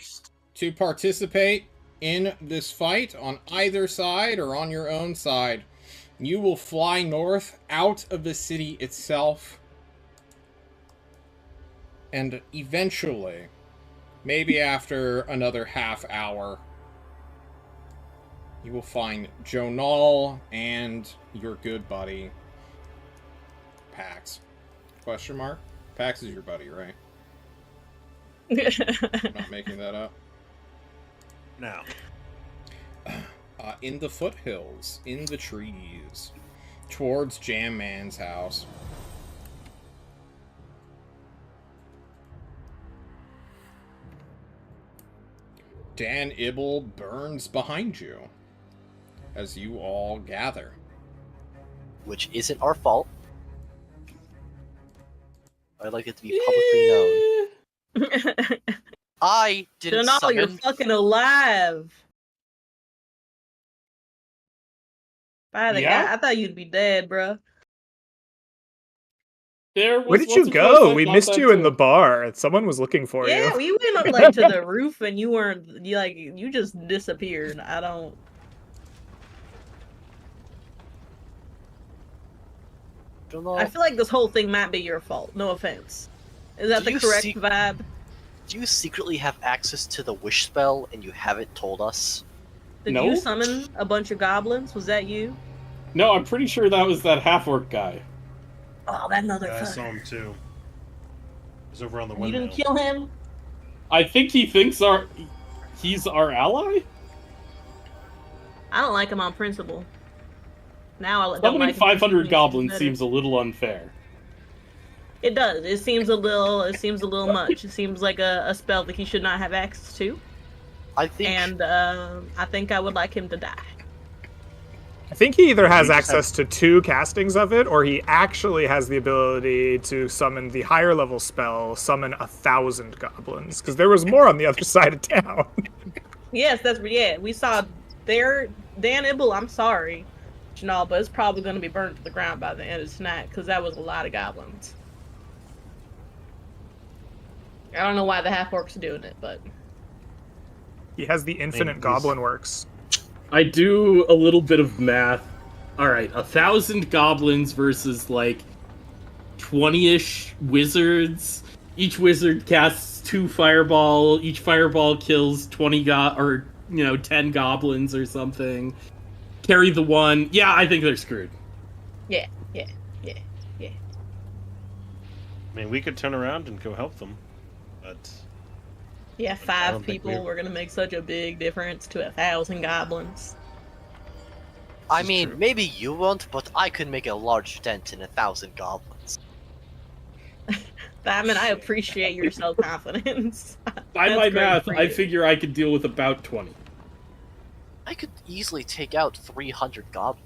to participate in this fight on either side or on your own side, you will fly north out of the city itself, and eventually, maybe after another half hour, you will find Jonal and your good buddy, Pax. Question mark? Pax is your buddy, right? I'm not making that up. No. In the foothills, in the trees, towards Jam Man's house. Dan Ibble burns behind you as you all gather. Which isn't our fault. I'd like it to be publicly known. I didn't Janelle, summon. you're fucking alive. By the Yeah? guy, I thought you'd be dead, bro. Where did you go? We missed you in the bar. Someone was looking for you. Yeah, we went up like to the roof, and you weren't. You just disappeared. I don't. Don't know. I feel like this whole thing might be your fault. No offense. Is that Do the you correct see- vibe? Do you secretly have access to the wish spell and you haven't told us? Did No. you summon a bunch of goblins? Was that you? No, I'm pretty sure that was that half-orc guy. Oh, that Yeah, I saw motherfucker. him too. He's over on the You window. didn't kill him? I think he thinks he's our ally? I don't like him on principle. Now I don't Summoning like him. 500 He's goblins better. seems a little unfair. It does. It seems a little much. It seems like a spell that he should not have access to. I think. And I think I would like him to die. I think he either has You just access to 2 castings of it, or he actually has the ability to summon the higher level spell, summon 1,000 goblins, because there was more on the other side of town. Yes, we saw there. Dan Ibble, I'm sorry, Janal, but it's probably going to be burnt to the ground by the end of tonight, because that was a lot of goblins. I don't know why the half-orcs are doing it, but... He has the infinite he's- goblin works. I do a little bit of math. Alright, 1,000 goblins versus like 20-ish wizards. Each wizard casts 2 fireball. Each fireball kills 20 10 goblins or something. Carry the one. Yeah, I think they're screwed. Yeah. I mean, we could turn around and go help them, but Yeah, I 5 don't think people we- were going to make such a big difference to 1,000 goblins. I is mean, true. maybe you won't, but I could make a large dent in 1,000 goblins. Diamond, I appreciate your self-confidence. By That's my great math, for I you. figure I could deal with about 20. I could easily take out 300 goblins.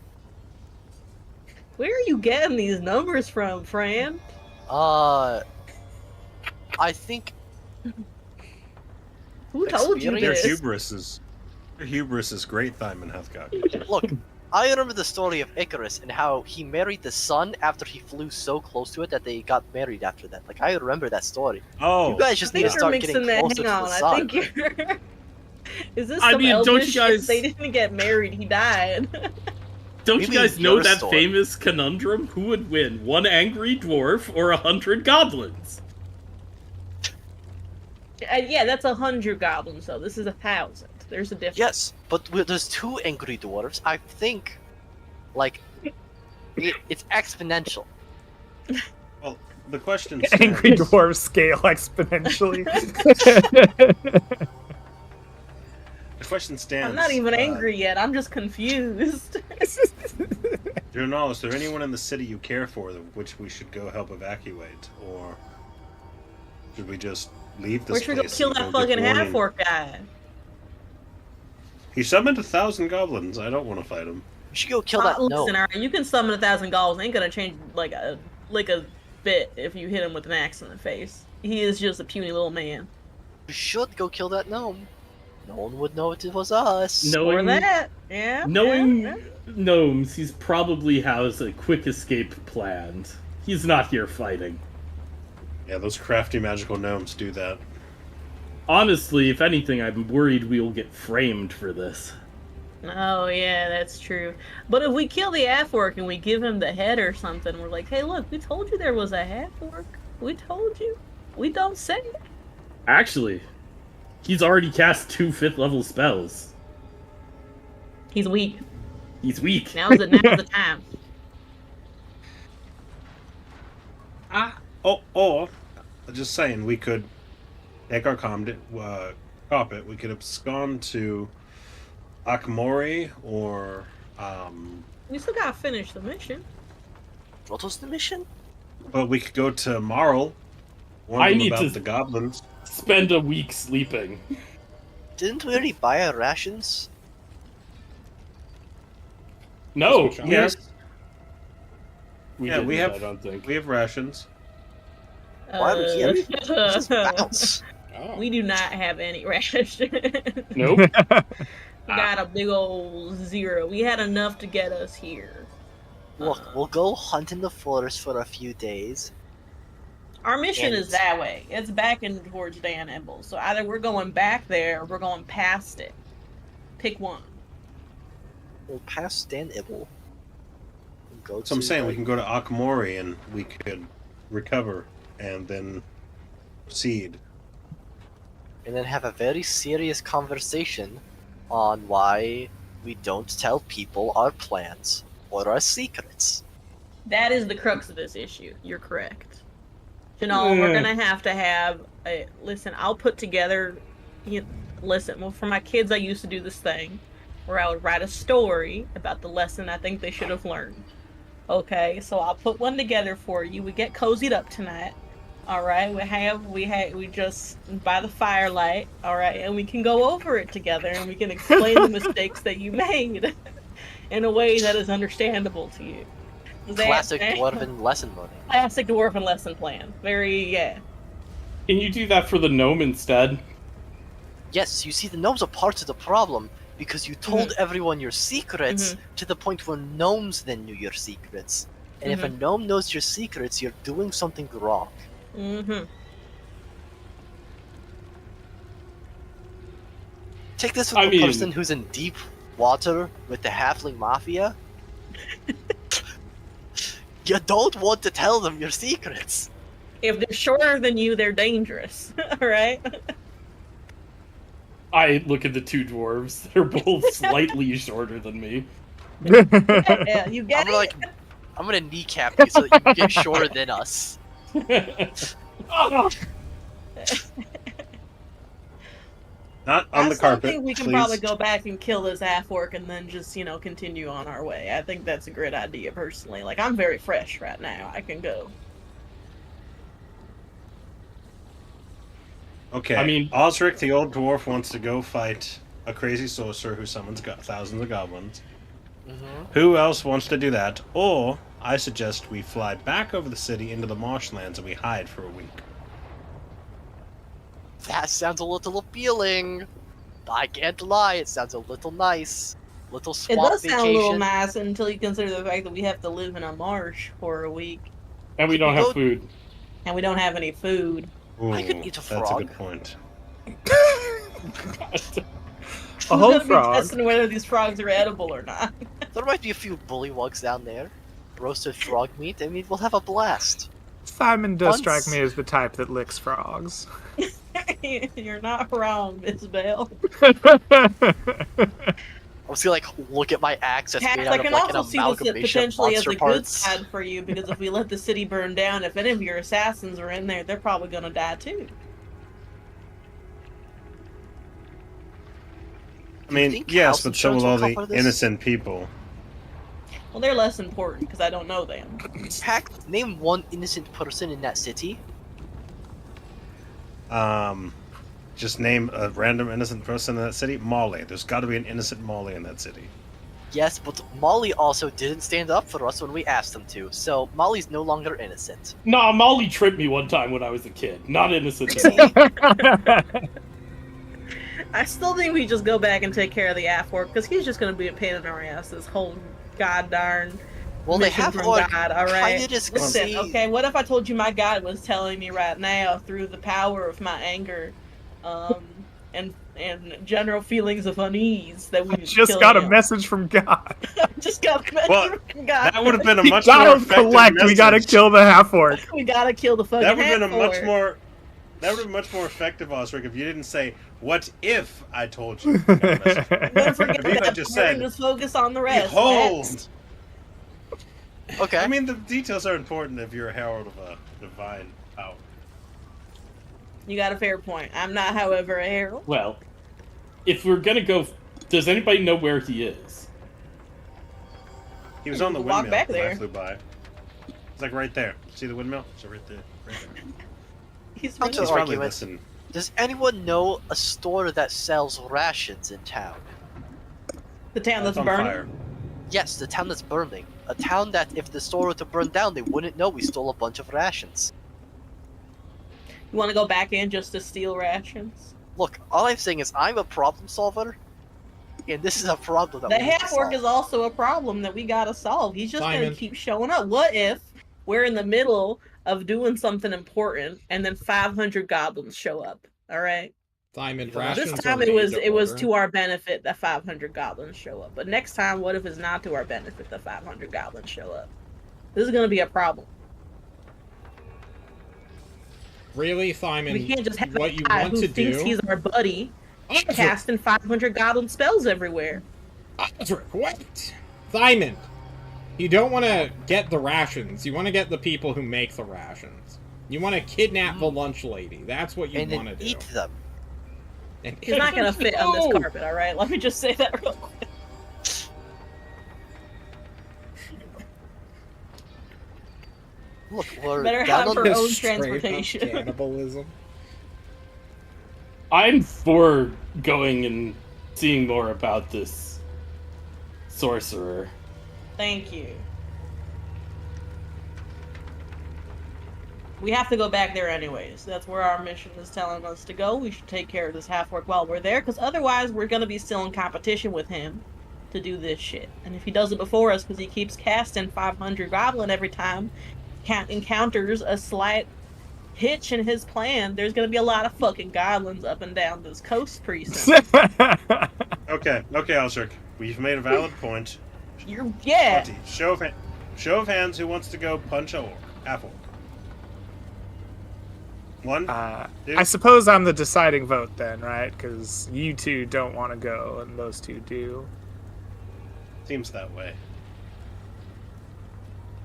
Where are you getting these numbers from, Fran? I think Who told you Experience? this? Your hubris is great, Diamond Heathcock. Look, I remember the story of Icarus and how he married the sun after he flew so close to it that they got married after that. Like, I remember that story. Oh, You guys I just think need to you're start mixing getting that. closer Hang to the on, I sun. think you're. Is this I some mean, don't elvish you guys- shit? They didn't get married. He died. Don't Maybe you guys know your that story. famous conundrum? Who would win, one angry dwarf or 100 goblins? Yeah, that's 100 goblins, though. This is 1,000. There's a difference. Yes, but there's 2 angry dwarves. I think, like, it's exponential. well, the question Angry stands. dwarf scale exponentially. The question stands. I'm not even angry yet. I'm just confused. Journal, is there anyone in the city you care for, which we should go help evacuate, or should we just leave this Where should we go place? kill and that go get fucking warning? half-orc guy? He summoned 1,000 goblins. I don't want to fight him. We should go kill that Listen, gnome. alright, you can summon 1,000 goblins. Ain't gonna change like a bit if you hit him with an axe in the face. He is just a puny little man. We should go kill that gnome. No one would know it was us. Or Knowing that, yeah. knowing yeah. gnomes, he's probably has a quick escape planned. He's not here fighting. Yeah, those crafty magical gnomes do that. Honestly, if anything, I'm worried we'll get framed for this. Oh yeah, that's true. But if we kill the half-orc and we give him the head or something, we're like, hey, look, we told you there was a half-orc. We told you. We don't say it. Actually, he's already cast 2 5th-level spells. He's weak. He's weak. Now's the time. Or, just saying, we could take our carpet. We could abscond to Akmori or We still gotta finish the mission. What was the mission? but we could go to Marl. Warn I them need about to- the goblins. Spend a week sleeping. Didn't we already buy our rations? No, Yes, we Yeah, didn't, we have- I don't think. we have rations. Why would he just bounce? Oh. We do not have any rations. Nope. We got a big old 0. We had enough to get us here. Look, we'll go hunt in the forest for a few days. Our mission is And- that way. It's back in towards Dan Emble. So either we're going back there or we're going past it. Pick one. We'll pass Stan Ibble. And go So I'm to, saying we like, can go to Akmori and we could recover and then proceed. and then have a very serious conversation on why we don't tell people our plans or our secrets. That is the crux of this issue. You're correct. Janelle, we're gonna have to have a listen. I'll put together. Listen, well, for my kids, I used to do this thing where I would write a story about the lesson I think they should have learned. Okay, so I'll put one together for you. We get cozied up tonight. All right, we just by the firelight. All right, and we can go over it together, and we can explain the mistakes that you made in a way that is understandable to you. Classic dwarven lesson learning. Classic dwarven lesson plan. Very, yeah. Can you do that for the gnome instead? Yes, you see, the gnomes are part of the problem because you told everyone your secrets to the point where gnomes then knew your secrets. And if a gnome knows your secrets, you're doing something wrong. Mm-hmm. Take this with I the mean- person who's in deep water with the halfling mafia. You don't want to tell them your secrets. If they're shorter than you, they're dangerous. Alright? I look at the 2 dwarves. They're both slightly shorter than me. Yeah, you get it? I'm gonna kneecap you so that you get shorter than us. Not on I the still carpet, think we can please. probably go back and kill this half-orc and then just, continue on our way. I think that's a great idea, personally. Like, I'm very fresh right now. I can go. Okay. I mean- Osric, the old dwarf, wants to go fight a crazy sorcerer who summons thousands of goblins. Who else wants to do that? Or I suggest we fly back over the city into the marshlands and we hide for a week. That sounds a little appealing. I can't lie, it sounds a little nice. Little It swamp does vacation. sound a little nice until you consider the fact that we have to live in a marsh for a week And we don't Go- have food. and we don't have any food. Ooh, I could eat a That's a frog. good point. Who's A whole gonna be frog. testing whether these frogs are edible or not? There might be a few bullywugs down there. Roasted frog meat. I mean, we'll have a blast. Simon does Once- strike me as the type that licks frogs. You're not wrong, Miss Bell. I was gonna like look at my axe that's Cass, made I out of can like an also see this amalgamation of potentially as monster a good parts. side for you, because if we let the city burn down, if any of your assassins are in there, they're probably gonna die too. I Do you mean, think yes, house but so insurance will all will the cover this? innocent people. Well, they're less important because I don't know them. Pack, name one innocent person in that city. Just name a random innocent person in that city. Molly. There's got to be an innocent Molly in that city. Yes, but Molly also didn't stand up for us when we asked him to, so Molly's no longer innocent. Nah, Molly tripped me one time when I was a kid. Not innocent. I still think we just go back and take care of the Afwork because he's just gonna be a pain in our ass this whole god darn Well, they mission have from like God. All right, kinda just listen. see- Okay, what if I told you my God was telling me right now through the power of my anger, and general feelings of unease that we Just got a message from God. Just got a message Well, from God. That would have been a We much more gotta effective collect. message. We gotta kill the half orc. We gotta kill the fucking. That would have been a much Half-orc. more. That would have been much more effective, Osric, if you didn't say, "What if I told you?" kind of message. Don't forget If you had that just part said, and just focus on the rest. Behold. Next. Okay. I mean, the details are important if you're a herald of a divine power. You got a fair point. I'm not, however, a herald. Well, if we're gonna go, does anybody know where he is? He was on the You can walk windmill back when I there. flew by. It's like right there. See the windmill? It's right there. Right there. He's Not really to He's argue probably it. listening. Does anyone know a store that sells rations in town? the town that's on burning. fire. Yes, the town that's burning. A town that if the store were to burn down, they wouldn't know we stole a bunch of rations. You want to go back in just to steal rations? Look, all I'm saying is I'm a problem solver, and this is a problem that The we need to half orc solve. is also a problem that we gotta solve. He's just Simon. gonna keep showing up. What if we're in the middle of doing something important and then 500 goblins show up? All right. Simon, This rations This are time made it was order. to our benefit that 500 goblins show up. But next time, what if it's not to our benefit that 500 goblins show up? This is gonna be a problem. Really, Simon? We can't just have what a you guy want who to thinks do? he's our buddy Osric, casting 500 goblin spells everywhere. Osric, wait! Simon, you don't want to get the rations. You want to get the people who make the rations. You want to kidnap the lunch lady. That's what you and want to then do. eat them. And He's not gonna fit on this No! carpet, alright? Let me just say that real quick. Look, we're Better down have on her the own Straight up transportation. Cannibalism. I'm for going and seeing more about this sorcerer. Thank you. We have to go back there anyways. That's where our mission is telling us to go. We should take care of this half-orc while we're there, because otherwise we're going to be still in competition with him to do this shit. And if he does it before us, because he keeps casting 500 goblin every time, encounters a slight hitch in his plan, there's going to be a lot of fucking goblins up and down this coast precinct. Okay, Osric. We've made a valid point. Yeah. Monty, show of hands who wants to go punch a orc. Half orc. One? Two? I suppose I'm the deciding vote then, right? Because you two don't want to go, and those two do. Seems that way.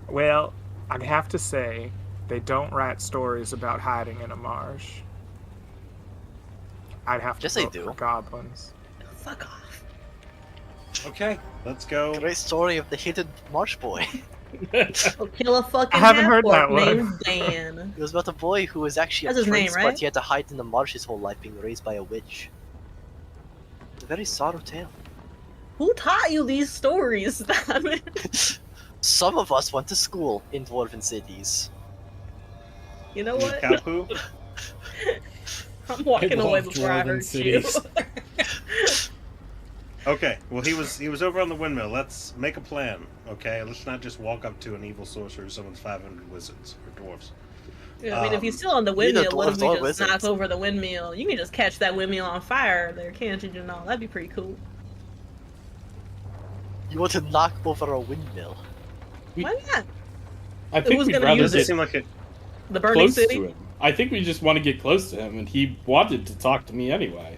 Well, I'd have to say, they don't write stories about hiding in a marsh. I'd have to Yes, they vote do. for goblins. Fuck off. Okay, let's go. great story of the hidden marsh boy. We'll kill a fucking I haven't heard half-orc that one. named Dan. It was about a boy who was actually That's a his name, prince, right? but he had to hide in the marsh his whole life, being raised by a witch. It's a very sorrow tale. Who taught you these stories? Some of us went to school in dwarven cities. You know what? Cow poo? I'm walking I away love before I dwarven hurt cities. you. Okay, well he was over on the windmill. Let's make a plan. Okay, let's not just walk up to an evil sorcerer who summons 500 wizards or dwarves. Yeah, I mean, if he's still on the Neither windmill, what if dwarves we or just wizards. knock over the windmill? You can just catch that windmill on fire there, can't you, Janelle? That'd be pretty cool. You want to knock over a windmill? Why not? I think Who's we'd gonna rather use Does it get seem like it? The burning close city? to him. I think we just want to get close to him, and he wanted to talk to me anyway.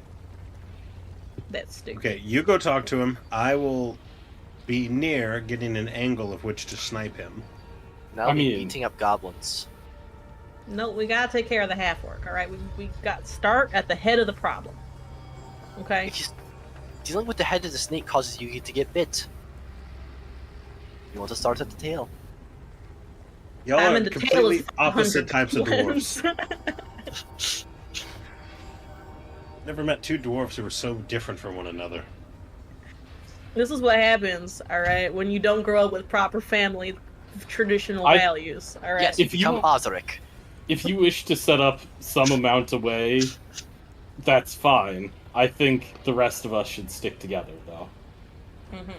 That's stupid. Okay, you go talk to him. I will be near getting an angle of which to snipe him. Now I we're mean- beating up goblins. No, we gotta take care of the half-orc, alright? We got start at the head of the problem. Okay? If you, dealing with the head of the snake causes you to get bit. You want to start at the tail. Y'all I are mean, the tail completely is opposite 100 types of dwarves. twins. Never met two dwarves who were so different from one another. This is what happens, alright? When you don't grow up with proper family traditional I- values, alright? Yes, you If you- become Osric. If you wish to set up some amount away, that's fine. I think the rest of us should stick together, though. Mhm.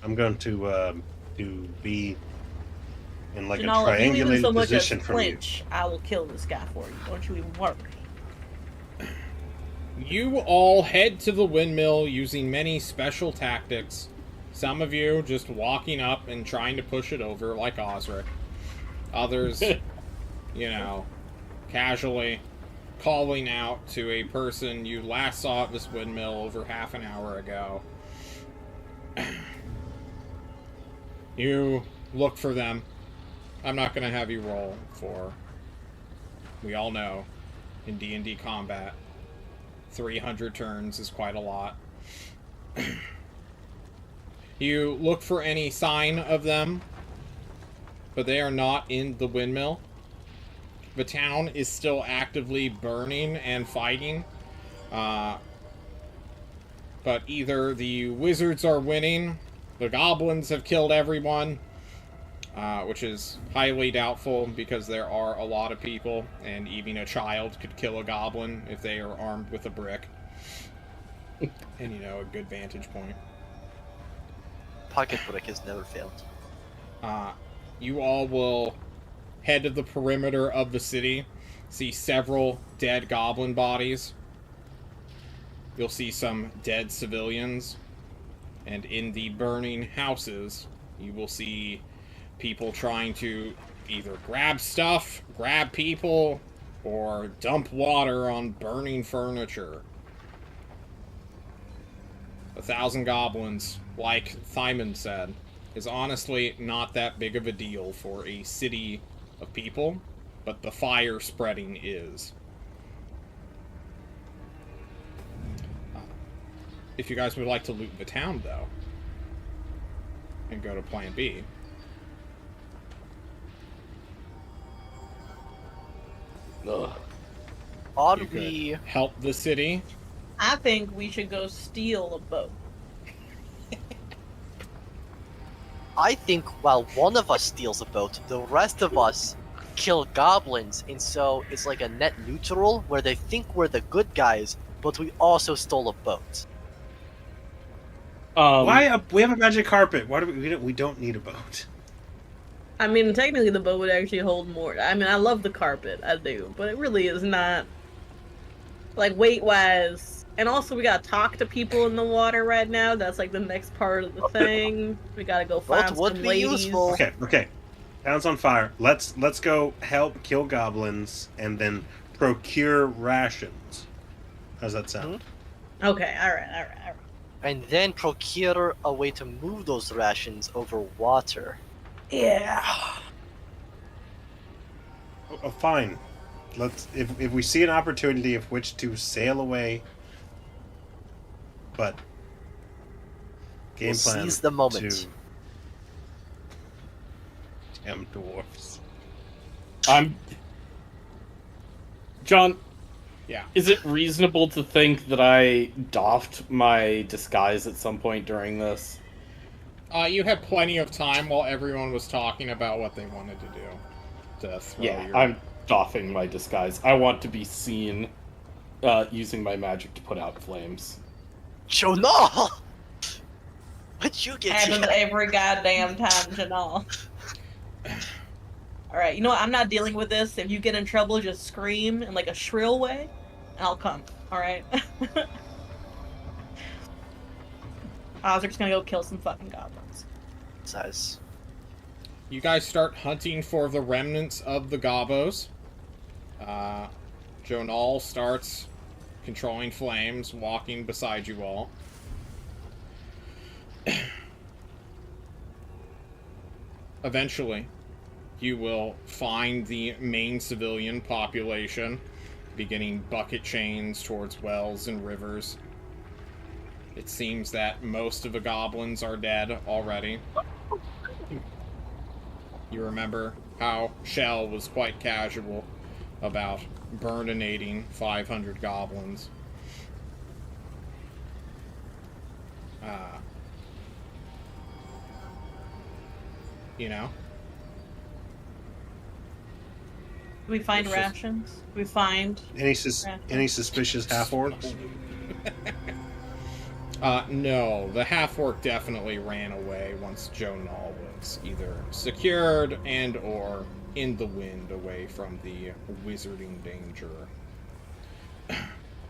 I'm going to be in like Janelle, a if you even triangulated so much as position from you. flinch, I will kill this guy for you. Don't you even worry. You all head to the windmill using many special tactics. Some of you just walking up and trying to push it over like Osric. Others, you know, casually calling out to a person you last saw at this windmill over half an hour ago. You look for them. I'm not going to have you roll for... We all know, in D&D combat, 300 turns is quite a lot. You look for any sign of them, but they are not in the windmill. The town is still actively burning and fighting. But either the wizards are winning, the goblins have killed everyone, which is highly doubtful because there are a lot of people, and even a child could kill a goblin if they are armed with a brick. And, you know, a good vantage point. Pocket brick has never failed. You all will head to the perimeter of the city, see several dead goblin bodies. You'll see some dead civilians. And in the burning houses, you will see people trying to either grab stuff, grab people, or dump water on burning furniture. 1,000 goblins, like Thyman said, is honestly not that big of a deal for a city of people, but the fire spreading is. If you guys would like to loot the town, though, and go to Plan B. Ugh. Are You could we... help the city. I think we should go steal a boat. I think while one of us steals a boat, the rest of us kill goblins, and so it's like a net neutral where they think we're the good guys, but we also stole a boat. Why? We have a magic carpet. Why do we don't need a boat? I mean, technically the boat would actually hold more. I mean, I love the carpet, I do, but it really is not, like, weight-wise. And also, we gotta talk to people in the water right now. That's, like, the next part of the thing. We gotta go find Boat would some be ladies. useful. Okay. Town's on fire. Let's go help kill goblins and then procure rations. How's that sound? Okay, alright. And then procure a way to move those rations over water. Yeah. Oh, fine. Let's if we see an opportunity of which to sail away, but game We'll plan seize the moment. Damn dwarfs. John, Yeah. is it reasonable to think that I doffed my disguise at some point during this? You had plenty of time while everyone was talking about what they wanted to do to throw Yeah, your. I'm doffing my disguise. I want to be seen using my magic to put out flames. Jonal! What'd you get Happens here? every goddamn time, Janal. Alright, you know what? I'm not dealing with this. If you get in trouble, just scream in like a shrill way, and I'll come. Alright? Ozrick's gonna go kill some fucking goblins. Says. You guys start hunting for the remnants of the gobos. Jonal starts controlling flames, walking beside you all. Eventually, you will find the main civilian population beginning bucket chains towards wells and rivers. It seems that most of the goblins are dead already. You remember how Shell was quite casual about burninating 500 goblins. You know? We find It's just- rations. We find. Any suspicious half orcs? No, the half-orc definitely ran away once Jonal was either secured and or in the wind away from the wizarding danger.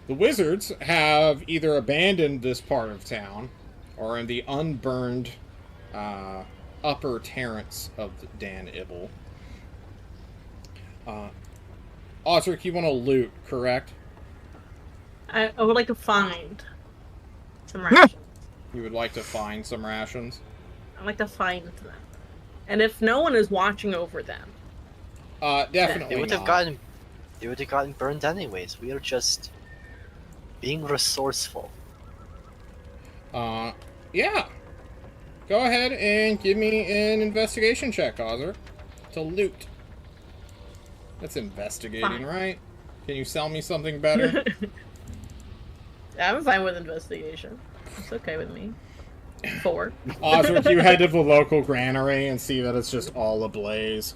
The wizards have either abandoned this part of town or in the unburned upper terrace of Dan Ibble. Osric, you want to loot, correct? I would like to find some rations. You would like to find some rations? I'd like to find them. And if no one is watching over them, Definitely They would have not. gotten burned anyways. We are just being resourceful. Yeah. Go ahead and give me an investigation check, Ozer. To loot. That's investigating, Fine. right? Can you sell me something better? I'm fine with investigation. It's okay with me. 4. Osric, you head to the local granary and see that it's just all ablaze.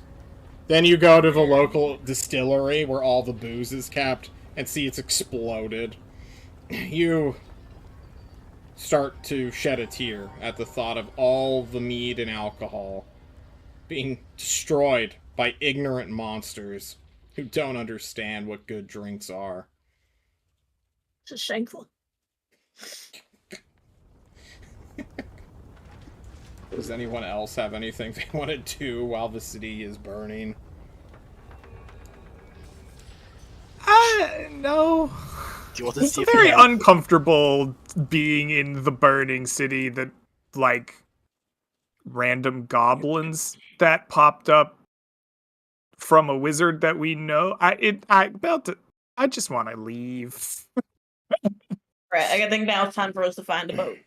Then you go to the local distillery where all the booze is kept and see it's exploded. You start to shed a tear at the thought of all the mead and alcohol being destroyed by ignorant monsters who don't understand what good drinks are. It's just shameful. Does anyone else have anything they want to do while the city is burning? No. Do you want to It's see if we very have... uncomfortable being in the burning city that, like, random goblins that popped up from a wizard that we know. I just want to leave. Right, I think now it's time for us to find a boat.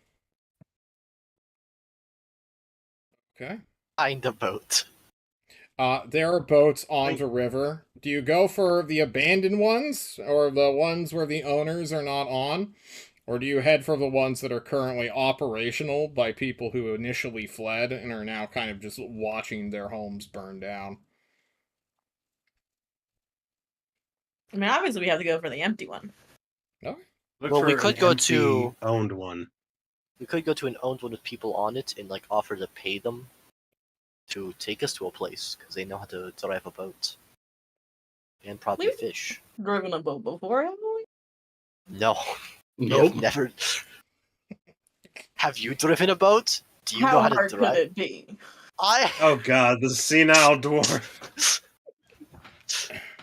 Okay. Find a boat. There are boats on the river. Do you go for the abandoned ones, or the ones where the owners are not on? Or do you head for the ones that are currently operational by people who initially fled and are now kind of just watching their homes burn down? I mean, obviously we have to go for the empty one. Okay. Well, we could go to... owned one. We could go to an owned one with people on it and like offer to pay them to take us to a place because they know how to drive a boat and probably We've- fish. Driven a boat before, haven't we? No, Nope. I've never. Have you driven a boat? Do you know How how to hard could drive? it be? Oh god, the senile dwarf.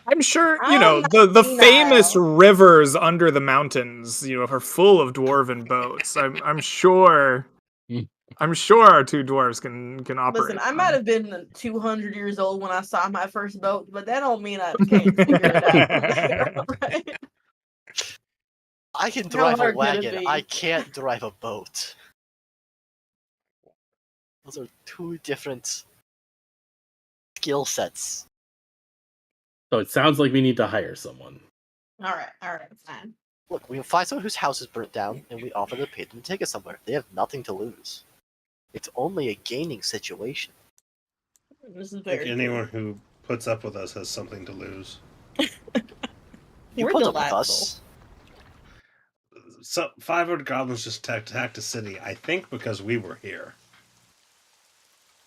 I'm sure, I'm you know, not the senile. famous rivers under the mountains, you know, are full of dwarven boats. I'm sure. I'm sure our two dwarves can operate. Listen, I might have been 200 years old when I saw my first boat, but that don't mean I can't figure it out. Right? I can How drive a hard could it wagon. be? I can't drive a boat. Those are two different skill sets. So it sounds like we need to hire someone. All right, fine. Look, we find someone whose house is burnt down, and we offer to pay them to take us somewhere. They have nothing to lose. It's only a gaining situation. This is I think very anyone who puts up with us has something to lose. You We're put up delightful. with us. So 500 goblins just attacked the city, I think because we were here.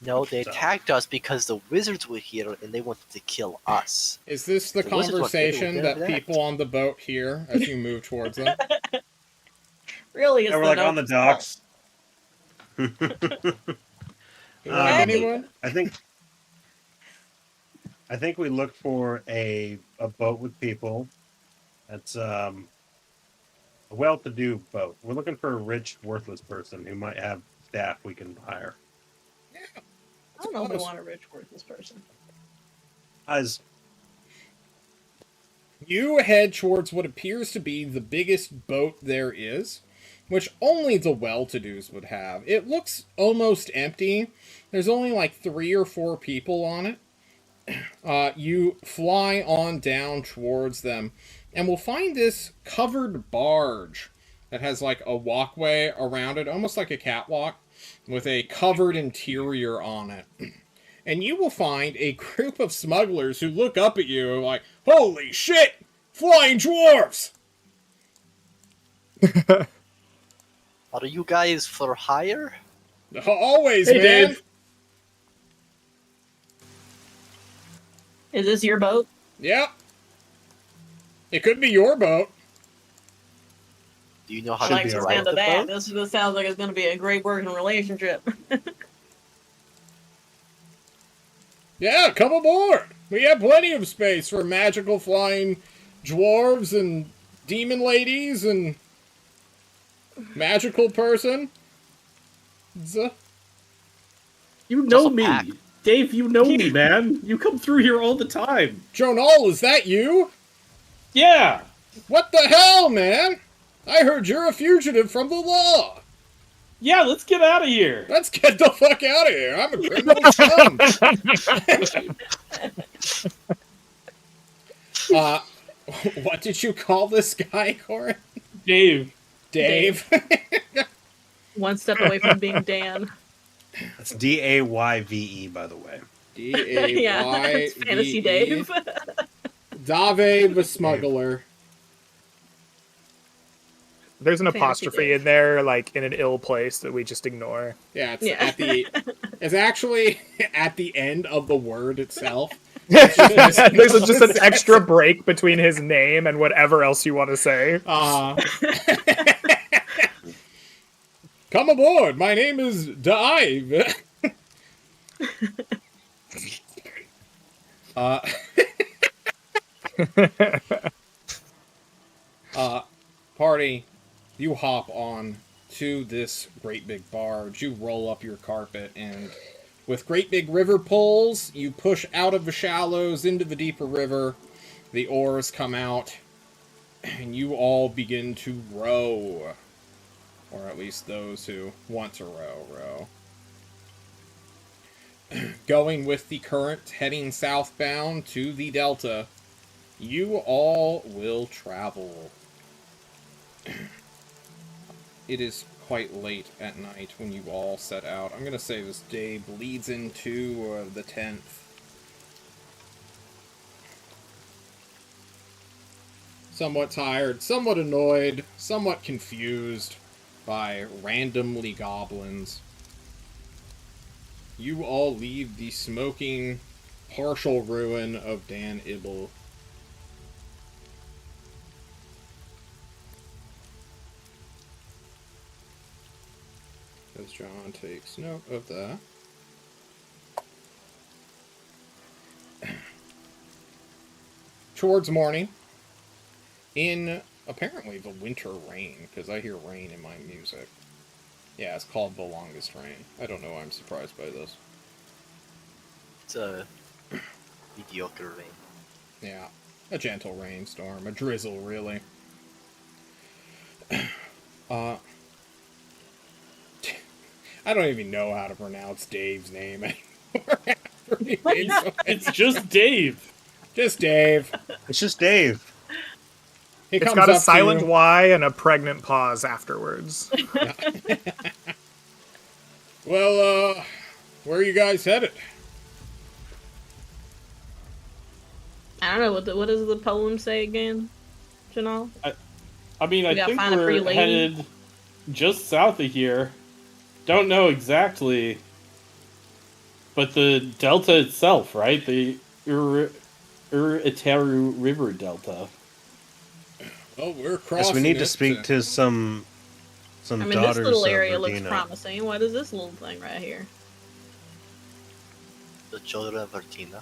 No, they So- attacked us because the wizards were here and they wanted to kill us. Is this the The wizards want conversation people that to react. people on the boat hear as you move towards them? Really, it's And we're the like on the notes. docks. Anyone? I think we look for a boat with people. That's a well-to-do boat. We're looking for a rich, worthless person who might have staff we can hire. I don't know if we want a rich, worthless person. As You head towards what appears to be the biggest boat there is, which only the well-to-dos would have. It looks almost empty. There's only like 3 or 4 people on it. You fly on down towards them, and will find this covered barge that has like a walkway around it, almost like a catwalk, with a covered interior on it. And you will find a group of smugglers who look up at you like, holy shit! Flying dwarves! Are you guys for hire? Always, Hey, man! Dave. Is this your boat? Yep. It could be your boat. Do you know how I to like be to alright stand to the that. boat? This sounds like it's going to be a great working relationship. Yeah, come aboard! We have plenty of space for magical flying dwarves and demon ladies and magical person. You know also me. pack. Dave, you know me, man. You come through here all the time. Jonal, is that you? Yeah. What the hell, man? I heard you're a fugitive from the law. Yeah, let's get out of here. Let's get the fuck out of here. I'm a criminal scum. What did you call this guy, Corin? Dave. Dave. One step away from being Dan. That's Dayve, by the way. D-A-Y-V-E. Yeah, it's Fantasy Dave. Dave the smuggler. There's an Fantasy apostrophe Dave. in there, like in an ill place that we just ignore. Yeah, it's Yeah. it's actually at the end of the word itself. There's just an extra break between his name and whatever else you want to say. Come aboard. My name is Dave. Party, you hop on to this great big barge. You roll up your carpet, and with great big river pulls, you push out of the shallows into the deeper river. The oars come out, and you all begin to row. Or at least those who want to row. Going with the current, heading southbound to the delta, you all will travel. It is quite late at night when you all set out. I'm going to say this day bleeds into the 10th. Somewhat tired, somewhat annoyed, somewhat confused by randomly goblins. You all leave the smoking, partial ruin of Dan Ibel. As John takes note of that. Towards morning, in apparently the winter rain, because I hear rain in my music. Yeah, it's called The Longest Rain. I don't know why I'm surprised by this. It's a mediocre rain. Yeah, a gentle rainstorm, a drizzle, really. I don't even know how to pronounce Dave's name anymore. He made so- It's just Dave. Just Dave. It's just Dave. He It's comes got a up silent to you. Y and a pregnant pause afterwards. Well, where are you guys headed? I don't know what does the poem say again, Janelle? I mean, We I gotta think find a pretty we're lady. headed just south of here. Don't know exactly, but the delta itself, right? The Uritaru River Delta. Well, we're Yes, crossing. we need to it speak to some I mean, this daughters little of area looks Verdina. promising. What is this little thing right here? The children of Vertina.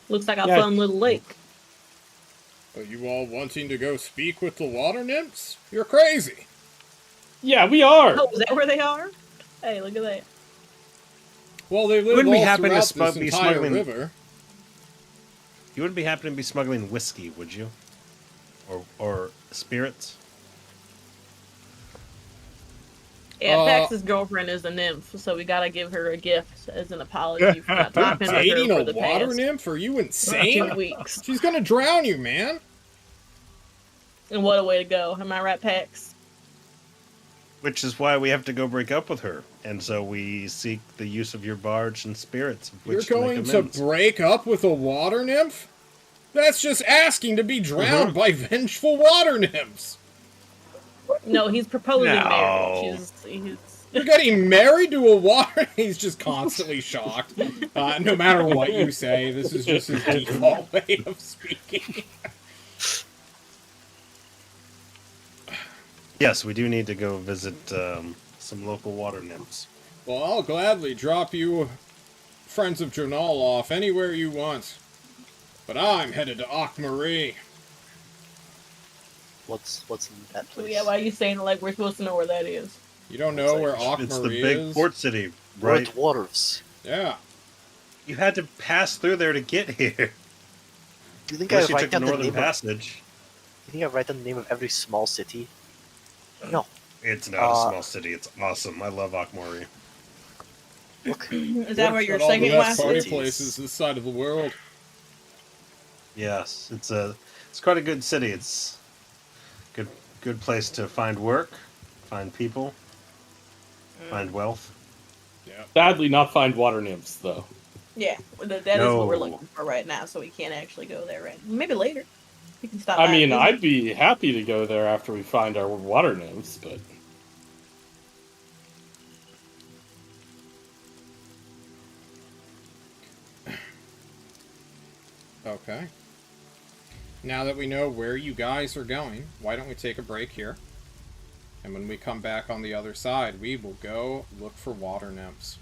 Looks like a Yeah. fun little lake. Are you all wanting to go speak with the water nymphs? You're crazy. Yeah, we are. Oh, is that where they are? Hey, look at that. Well, they live Wouldn't we all happen to throughout this be entire smuggling- river. You wouldn't be happening to be smuggling whiskey, would you? Or spirits? Yeah, Pax's girlfriend is a nymph, so we gotta give her a gift as an apology for not talking to her Dating for a the water past nymph? Are you 2 insane? weeks. She's gonna drown you, man. And what a way to go. Am I right, Pax? Which is why we have to go break up with her. And so we seek the use of your barge and spirits. of You're which to make going to amends. break up with a water nymph? That's just asking to be drowned Mhm. by vengeful water nymphs. No, he's proposing No. marriage. You're getting married to a water. He's just constantly shocked. No matter what you say, this is just his default way of speaking. Yes, we do need to go visit some local water nymphs. Well, I'll gladly drop you, friends of Jonal, off anywhere you want. But I'm headed to Akmarie. What's in that So place? yeah, why are you saying it like we're supposed to know where that is? You don't know where It's the Akmarie big is? port city, We're right? dwarves. Yeah. You had to pass through there to get here. Do you think Unless I you write took the down the Northern name? Passage. Do you think I write down the name of every small city? No. It's not a small city. It's awesome. I love Akmori. Look. Is that where your Got all the second best last party is? cities. places this side of the world. Yes, it's quite a good city. It's good place to find work, find people, find wealth. Yeah. Sadly, not find water nymphs though. Yeah, that is what we're No. looking for right now, so we can't actually go there right. Maybe later. We can stop. I by mean, and I'd be happy to go there after we find our water nymphs, but Okay. Now that we know where you guys are going, why don't we take a break here? And when we come back on the other side, we will go look for water nymphs.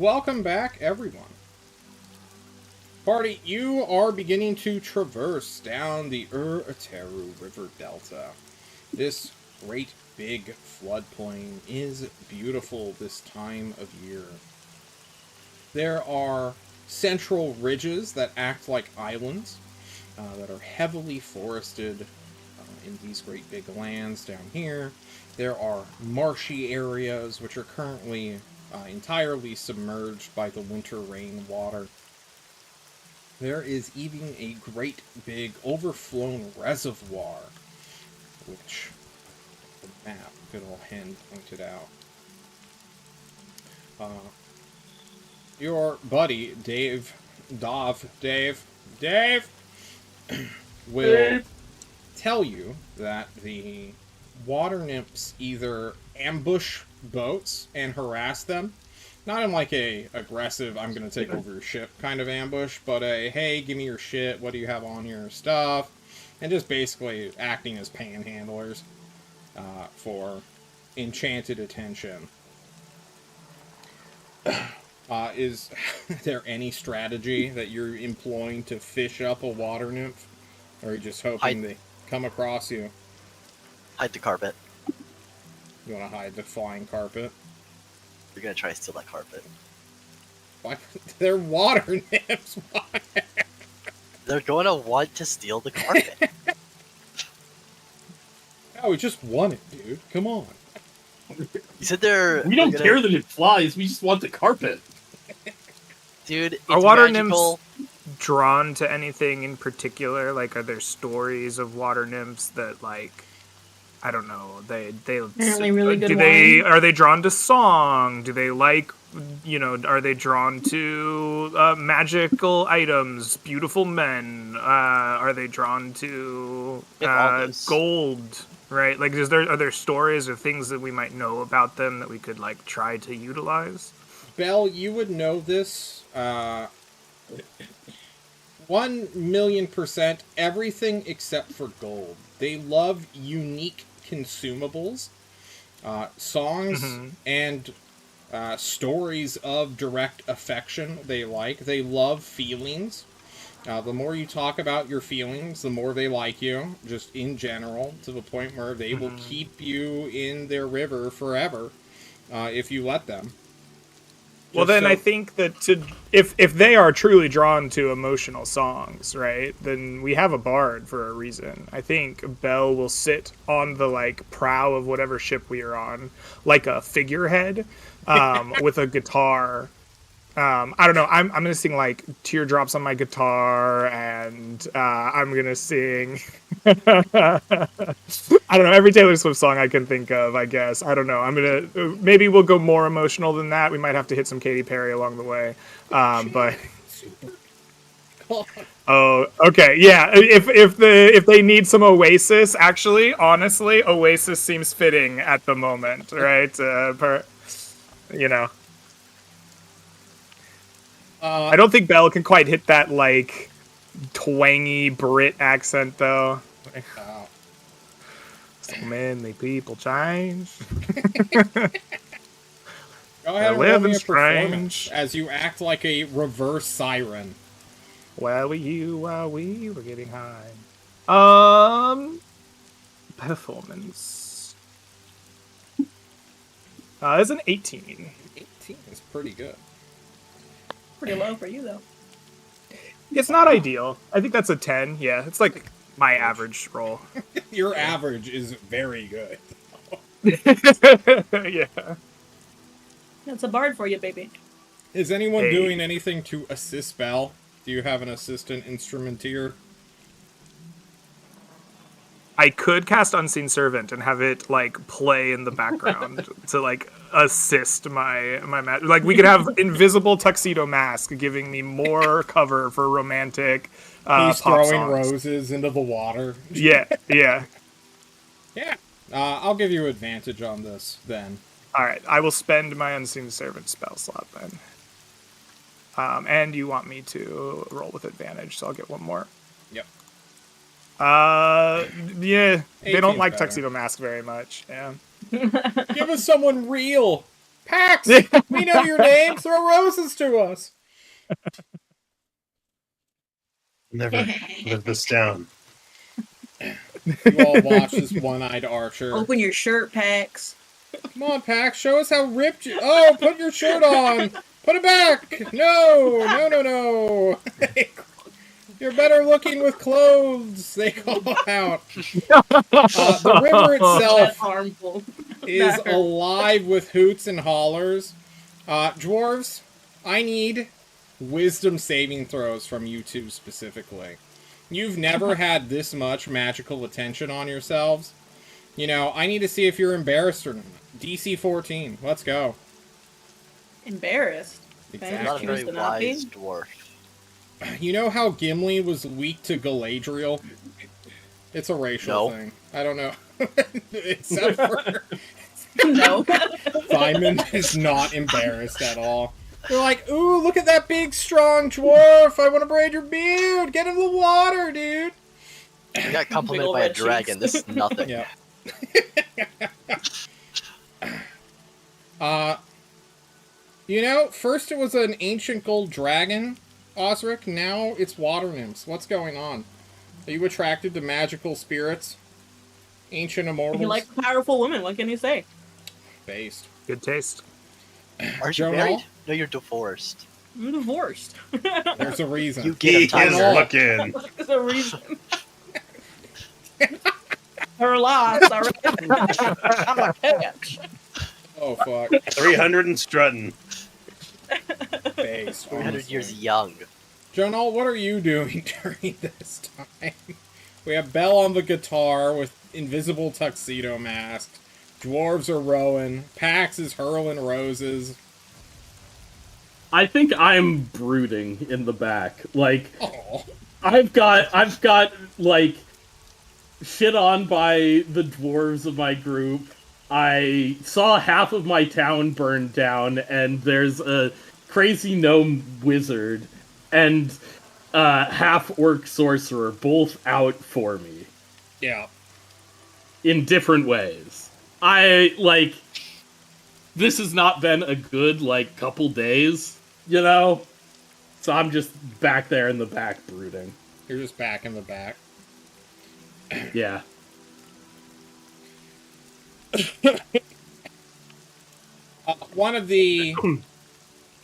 welcome back, everyone. Party, you are beginning to traverse down the Ur-Ateru River Delta. This great big floodplain is beautiful this time of year. There are central ridges that act like islands that are heavily forested in these great big lands down here. There are marshy areas which are currently entirely submerged by the winter rain water. There is even a great big overflown reservoir, which the map, good old hen pointed out. Your buddy, Dave, will tell you that the water nymphs either ambush boats and harass them, not in like a aggressive, I'm gonna take over your ship kind of ambush, but a, hey, give me your shit, what do you have on your stuff, and just basically acting as panhandlers for enchanted attention. Is there any strategy that you're employing to fish up a water nymph? Or are you just hoping they come across you? Hide the carpet. You want to hide the flying carpet? You're gonna try to steal that carpet. Why? They're water nymphs. Why? They're going to want to steal the carpet. No, we just want it, dude. Come on. You said they're... We don't gonna... care that it flies, we just want the carpet. Dude, it's Are water magical. nymphs drawn to anything in particular? Like, are there stories of water nymphs that, like, I don't know, they Apparently really good are they drawn to song? Do they like, you know, are they drawn to magical items, beautiful men? Are they drawn to gold? Right? Like, are there stories or things that we might know about them that we could, like, try to utilize? Belle, you would know this. 1,000,000% everything except for gold. They love unique consumables, songs, and stories of direct affection they like. They love feelings. The more you talk about your feelings, the more they like you, just in general, to the point where they will keep you in their river forever if you let them. Well, then I think that if they are truly drawn to emotional songs, right, then we have a bard for a reason. I think Belle will sit on the, like, prow of whatever ship we are on, like a figurehead, with a guitar. I don't know. I'm gonna sing like "Teardrops on My Guitar," and I'm gonna sing. I don't know, every Taylor Swift song I can think of. I guess I don't know. Maybe we'll go more emotional than that. We might have to hit some Katy Perry along the way. But oh, okay, yeah. If they need some Oasis, actually, honestly, Oasis seems fitting at the moment, right? You know. I don't think Belle can quite hit that, like, twangy Brit accent, though. So many people change. Go ahead and roll me a strange. performance as you act like a reverse siren. While we were getting high. Performance. It's an 18. 18 is pretty good. Pretty low for you, though. It's not ideal. I think that's a 10. Yeah, it's like my average roll. Your average is very good. Yeah. That's a bard for you, baby. Is anyone doing anything to assist Belle? Do you have an assistant instrumentier? I could cast Unseen Servant and have it, like, play in the background to, like, assist my like, we could have Invisible Tuxedo Mask giving me more cover for romantic He's pop throwing songs. roses into the water. Yeah. Yeah. I'll give you advantage on this, then. Alright, I will spend my Unseen Servant spell slot, then. And you want me to roll with advantage, so I'll get one more. Yep. Yeah, they don't like better. Tuxedo Mask very much. Yeah. Give us someone real. Pax, we know your name. Throw roses to us. Never live this down. You all watch this one-eyed archer. Open your shirt, Pax. Come on, Pax, show us how ripped you... Oh, put your shirt on! Put it back! No! No, no, no! You're better looking with clothes, they call out. The river itself harmful. is alive with hoots and hollers. Dwarves, I need wisdom saving throws from you two specifically. You've never had this much magical attention on yourselves. You know, I need to see if you're embarrassed or not. DC 14, let's go. Embarrassed? Exactly. Not a very Choose to not be? wise dwarf. You know how Gimli was weak to Galadriel? It's a racial No. thing. I don't know. Except for... No. Simon is not embarrassed at all. They're like, ooh, look at that big, strong dwarf. I want to braid your beard. Get in the water, dude. You got complimented Big by a red dragon. cheeks. This is nothing. Yeah. You know, first it was an ancient gold dragon, Osric. Now it's water nymphs. What's going on? Are you attracted to magical spirits? Ancient immortals? You like powerful women, what can you say? Based. Good taste. Are you Jonah? married? No, you're divorced. I'm divorced. There's a reason. You He get a is tiger. looking. There's a reason. Her loss. I'm a catch. Oh, fuck. 300 and strutting. Based. 300 honestly. years young. Jonal, what are you doing during this time? We have Belle on the guitar with invisible tuxedo mask. Dwarves are rowing. Pax is hurling roses. I think I'm brooding in the back. Like, Oh, I've got like shit on by the dwarves of my group. I saw half of my town burned down, and there's a crazy gnome wizard and half orc sorcerer both out for me yeah. in different ways. I like this has not been a good like couple days, you know? So I'm just back there in the back brooding. You're just back in the back. Yeah. One of the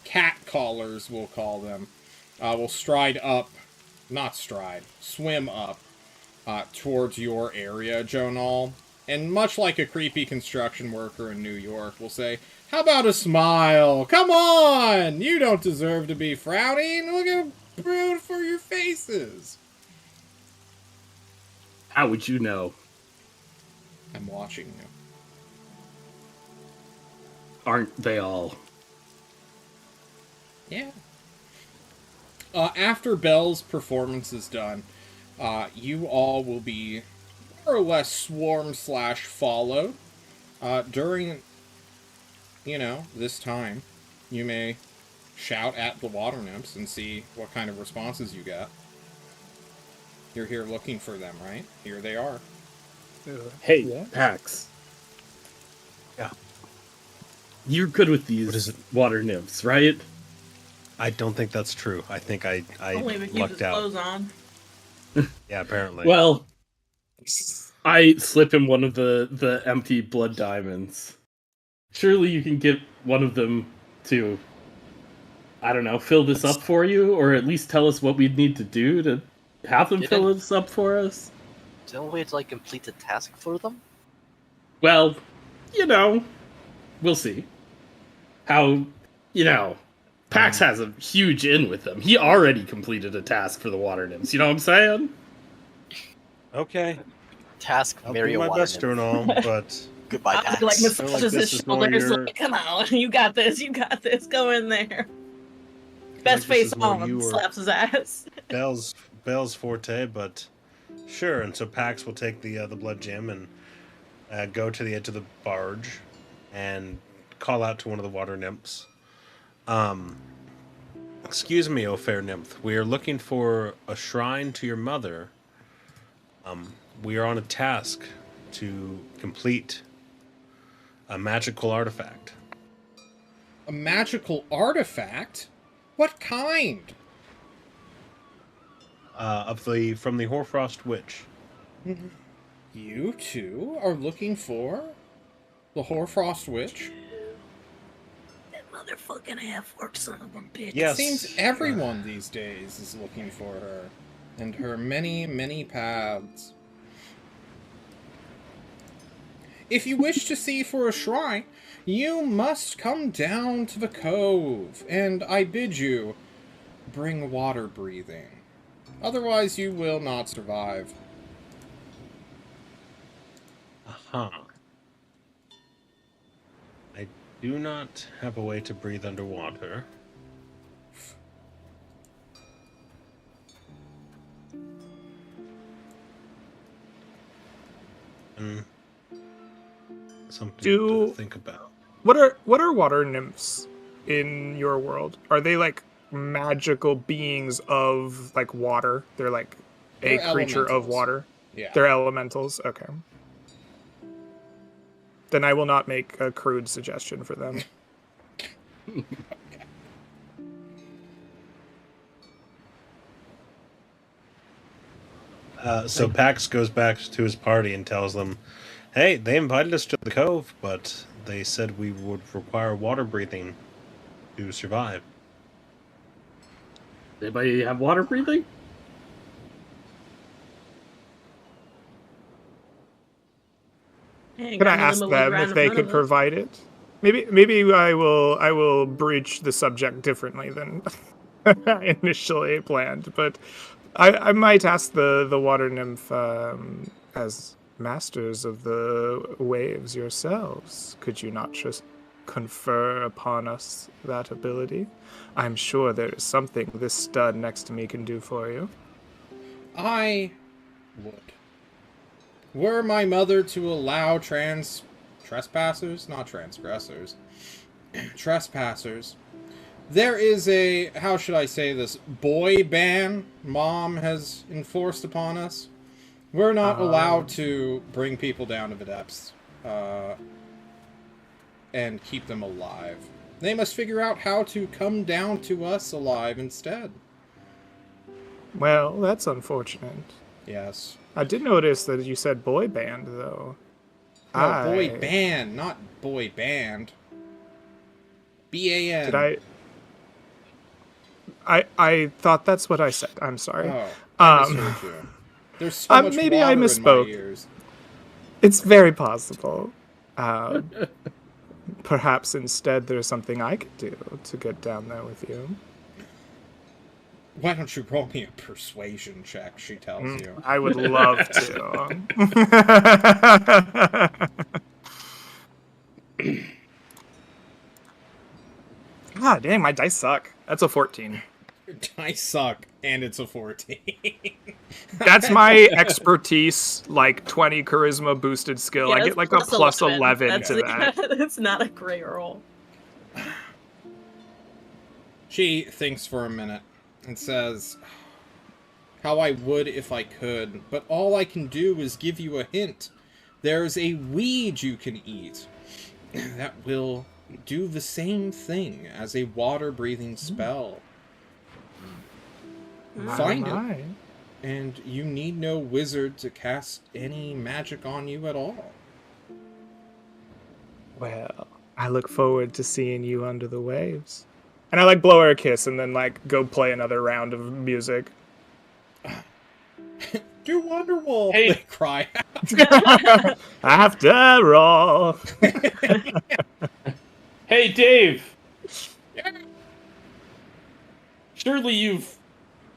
cat callers, we'll call them, will stride up, not stride, swim up towards your area, Jonal. And much like a creepy construction worker in New York, will say, how about a smile? Come on! You don't deserve to be frowning. Look at brood for your faces. How would you know? I'm watching you. Aren't they all? Yeah. After Belle's performance is done, you all will be more or less swarm/followed. During, you know, this time, you may shout at the water nymphs and see what kind of responses you get. You're here looking for them, right? Here they are. Hey, Yeah. Pax. Yeah. You're good with What these is it? water nymphs, right? I don't think that's true. I think I Only if he keeps his lucked out. clothes on. Yeah, apparently. Well, I slip him one of the empty blood diamonds. Surely you can get one of them to, I don't know, fill this up for you, or at least tell us what we'd need to do to have them fill this up for us? Don't we have to like complete the task for them? Well, you know, we'll see. How, you know, Pax has a huge in with them. He already completed a task for the water nymphs, you know what I'm saying? okay. Task I'll marry do a my water best to nymph. and all, but Goodbye, I Pax. like feel like massages this his is more shoulders. your- Like, come on, you got this. You got this. Go in there. like Best this face is more on. you or- Slaps his ass. Bell's forte, but sure. And so Pax will take the blood gem and go to the edge of the barge and call out to one of the water nymphs. Excuse me, O fair nymph. We are looking for a shrine to your mother. We are on a task to complete a magical artifact. A magical artifact? What kind? From the Hoarfrost Witch. You two are looking for the Hoarfrost Witch? That motherfucking half-orc son of a bitch. Yes. It seems everyone these days is looking for her, and her many, many paths. If you wish to see for a shrine, you must come down to the cove, and I bid you bring water breathing. Otherwise, you will not survive. Uh-huh. I do not have a way to breathe underwater. Something to think about. What are water nymphs in your world? Are they like magical beings of like water? They're like a They're creature of elementals. water. Yeah. They're elementals. Okay. Then I will not make a crude suggestion for them. So Pax goes back to his party and tells them, hey, they invited us to the cove, but they said we would require water breathing to survive. Anybody have water breathing? Can I ask them if they could provide it? Maybe I will breach the subject differently than initially planned, but I might ask the water nymph as masters of the waves yourselves. Could you not just confer upon us that ability? I'm sure there is something this stud next to me can do for you. I would. Were my mother to allow trespassers, not transgressors, trespassers, there is a, how should I say this, boy ban Mom has enforced upon us. We're not allowed to bring people down to the depths and keep them alive. They must figure out how to come down to us alive instead. Well, that's unfortunate. Yes. I did notice that you said boy band, though. No, boy band, not boy band. B-A-N. Did I thought that's what I said. I'm sorry. Oh, I misheard you. There's so much maybe water I in my misspoke. ears. It's very possible. Perhaps instead there's something I could do to get down there with you. Why don't you roll me a persuasion check, she tells you. I would love to. God dang, my dice suck. That's a 14. I suck, and it's a 14. That's my expertise, like 20 charisma boosted skill. I Yeah, get like a plus 11 That's to that. That's not a great roll. She thinks for a minute and says, how I would if I could, but all I can do is give you a hint. There's a weed you can eat that will do the same thing as a water-breathing spell. Find it, and you need no wizard to cast any magic on you at all. Well, I look forward to seeing you under the waves. And I like blow her a kiss and then like go play another round of music. Do Wonderwall! Hey. They cry out. After all. Hey, Dave! Surely you've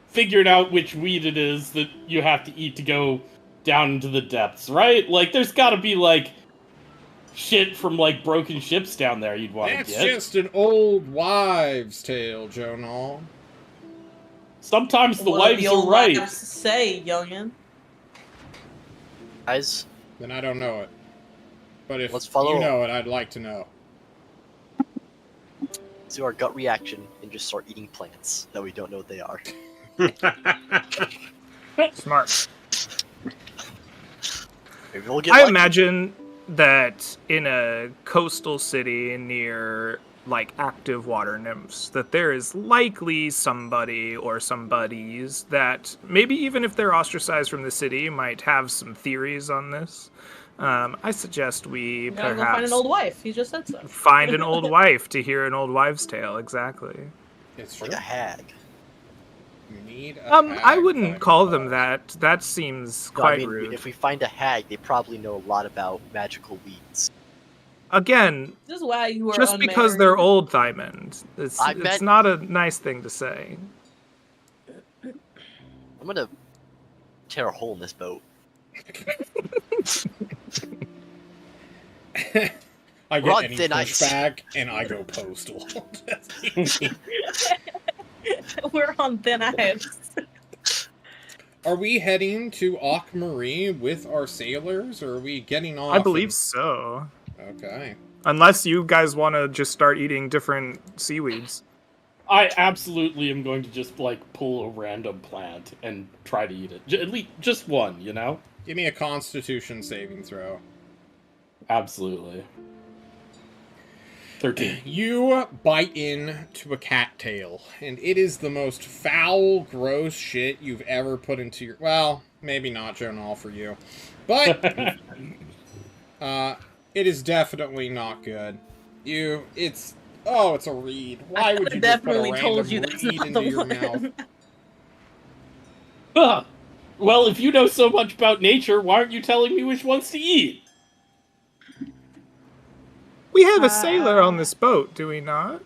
figured out which weed it is that you have to eat to go down into the depths, right? Like, there's gotta be, like, shit from, like, broken ships down there you'd want to That's get. just an old wives' tale, Jonal. Sometimes the What do wives the are old right. wives say, youngin'? Guys, Then I don't know it. But if Let's follow- you know it, I'd like to know. do our gut reaction and just start eating plants that we don't know what they are. Smart. Maybe we'll get I lucky. imagine that in a coastal city near like active water nymphs, that there is likely somebody or somebodies that maybe even if they're ostracized from the city might have some theories on this. I suggest we Gotta go perhaps find an old wife. He just said so. find an old wife to hear an old wife tale. Exactly. It's true. Like a hag. You need a I hag wouldn't type call of them boss. that. That seems No, quite I mean, rude. if we find a hag, they probably know a lot about magical weeds. Again, This is why you are just because they're unmarried. old Thymond, it's I it's meant- not a nice thing to say. I'm gonna tear a hole in this boat. I get Run any thin ice. pushback, and I go postal. We're on thin ice. Are we heading to Akmarie with our sailors, or are we getting off? I believe so. Okay. Unless you guys want to just start eating different seaweeds. I absolutely am going to just like pull a random plant and try to eat it. At least just one, you know? Give me a Constitution saving throw. Absolutely. 13. You bite into a cattail, and it is the most foul, gross shit you've ever put into your... Well, maybe not, Jonal, for you. But, it is definitely not good. It's... Oh, it's a reed. Why would you just put a definitely random told you that's reed not into the your one. mouth? Ah, well, if you know so much about nature, why aren't you telling me which ones to eat? We have a sailor on this boat, do we not?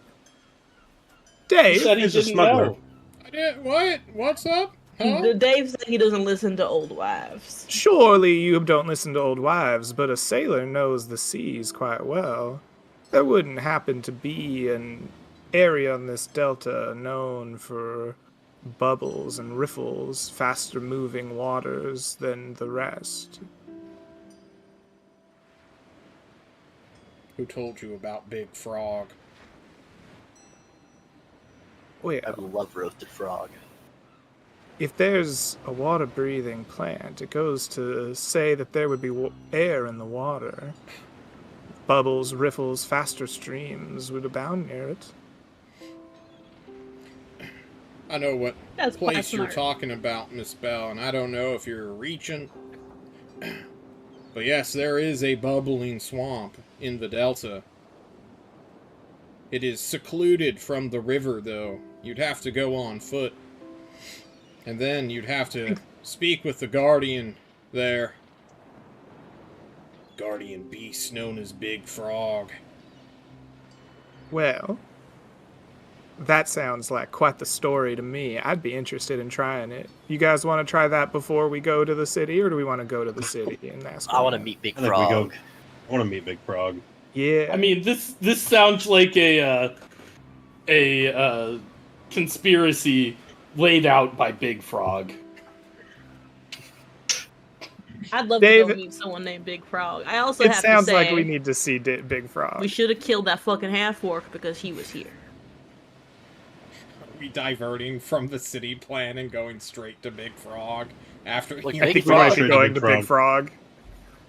He Dave? said he He's a didn't smuggler. know. I did... What? What's up? Huh? Dave said he doesn't listen to old wives. Surely you don't listen to old wives, but a sailor knows the seas quite well. There wouldn't happen to be an area on this delta known for bubbles and riffles, faster moving waters than the rest. Who told you about Big Frog? I Well, love roasted frog. if there's a water-breathing plant, it goes to say that there would be air in the water. Bubbles, riffles, faster streams would abound near it. I know what That's quite place you're smart. talking about, Miss Bell, and I don't know if you're reaching. But yes, there is a bubbling swamp in the delta. It is secluded from the river, though. You'd have to go on foot. And then you'd have to speak with the guardian there. Guardian beast known as Big Frog. Well, that sounds like quite the story to me. I'd be interested in trying it. You guys want to try that before we go to the city, or do we want to go to the city and ask? I want to around? meet Big I think we Frog. go. I want to meet Big Frog. Yeah. I mean, this sounds like a conspiracy laid out by Big Frog. I'd love to Dave, go meet someone named Big Frog. I also it have sounds to say, like we need to see Big Frog. we should have killed that fucking half-orc because he was here. Are we diverting from the city plan and going straight to Big Frog after Like, hearing I think Big we might Frog. be going to Big Frog.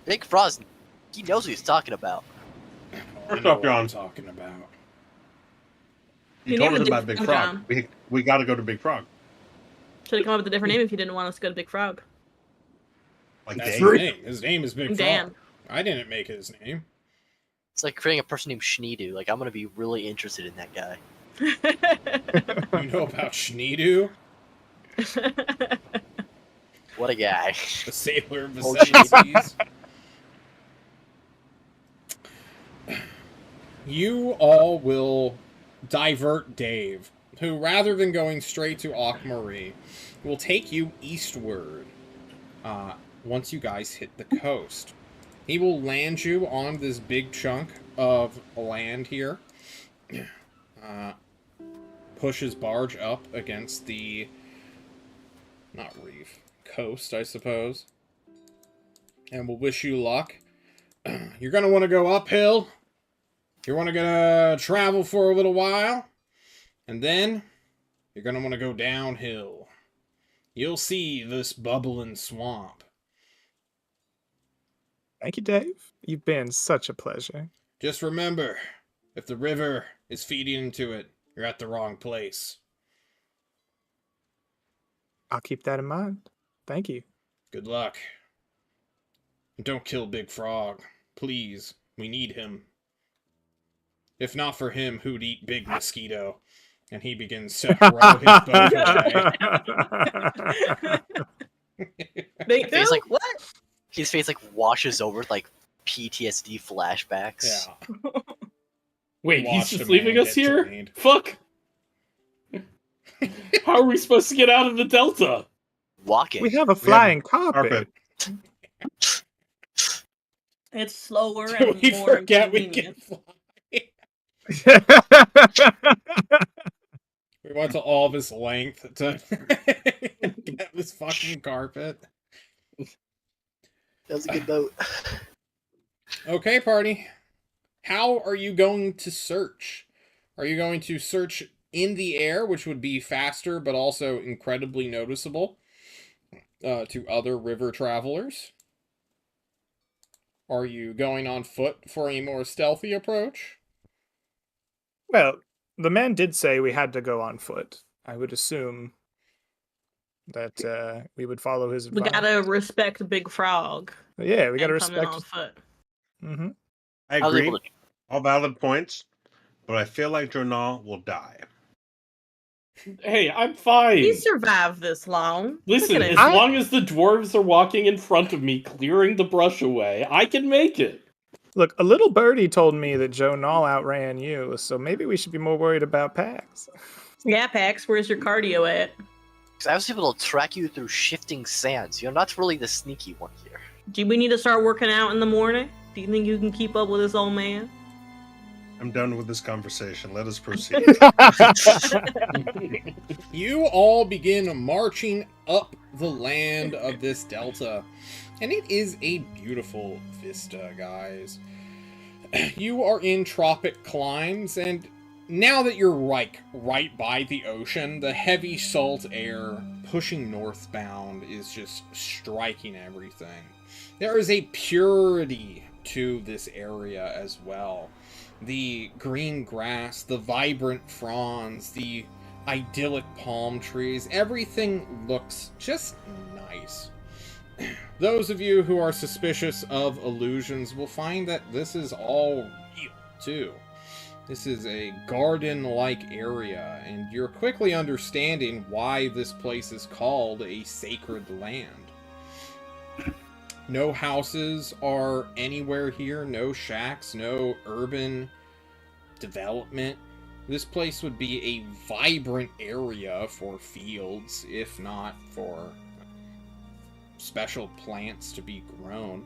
Big Frog, he knows what he's talking about. I First know off, what I'm John. talking about. You You told never us did about Big come Frog. down. We got to go to Big Frog. Should have come up with a different name if you didn't want us to go to Big Frog. Like That's Dave. his name. His name is Big Dan. Frog. I didn't make his name. It's like creating a person named Schneedu. Like, I'm gonna be really interested in that guy. You know about Schneedu? What a guy. The sailor of the Oh, seven seas? You all will divert Dave, who, rather than going straight to Akmarie, will take you eastward once you guys hit the coast. He will land you on this big chunk of land here. Push his barge up against the... not reef. Coast, I suppose. And we'll wish you luck. You're going to want to go uphill. You're going to travel for a little while. And then you're going to want to go downhill. You'll see this bubbling swamp. Thank you, Dave. You've been such a pleasure. Just remember, if the river is feeding into it, you're at the wrong place. I'll keep that in mind. Thank you. Good luck. And don't kill Big Frog. Please. We need him. If not for him, who'd eat Big Mosquito? And he begins to row his boat away. Big Face Phil? like- What? His face like washes over with like PTSD flashbacks. Yeah. Wait, Watched he's a just leaving man us get here? drained. Fuck! How are we supposed to get out of the Delta? Walking. We have a flying carpet. carpet. It's slower Do and we more forget we can inconvenient. fly? We went to all this length to get this fucking carpet. That was a good note. Okay, party. How are you going to search? Are you going to search in the air, which would be faster but also incredibly noticeable to other river travelers? Are you going on foot for a more stealthy approach? Well, the man did say we had to go on foot. I would assume that we would follow his We advice. gotta respect Big Frog. Yeah, we gotta and come in respect. on foot. Mm-hmm. I I was agree. able to- All valid points, but I feel like Jonal will die. Hey, I'm fine. He survived this long. Listen, Look at as him. long as the dwarves are walking in front of me, clearing the brush away, I can make it. Look, a little birdie told me that Joe Nall outran you, so maybe we should be more worried about Pax. Yeah, Pax, where's your cardio at? 'Cause I was able to track you through shifting sands. You're not really the sneaky one here. Do we need to start working out in the morning? Do you think you can keep up with this old man? I'm done with this conversation. Let us proceed. You all begin marching up the land of this delta, and it is a beautiful vista, guys. You are in tropic climes, and now that you're right by the ocean, the heavy salt air pushing northbound is just striking everything. There is a purity to this area as well. The green grass, the vibrant fronds, the idyllic palm trees, everything looks just nice. Those of you who are suspicious of illusions will find that this is all real, too. This is a garden-like area, and you're quickly understanding why this place is called a sacred land. No houses are anywhere here, no shacks, no urban development. This place would be a vibrant area for fields, if not for special plants to be grown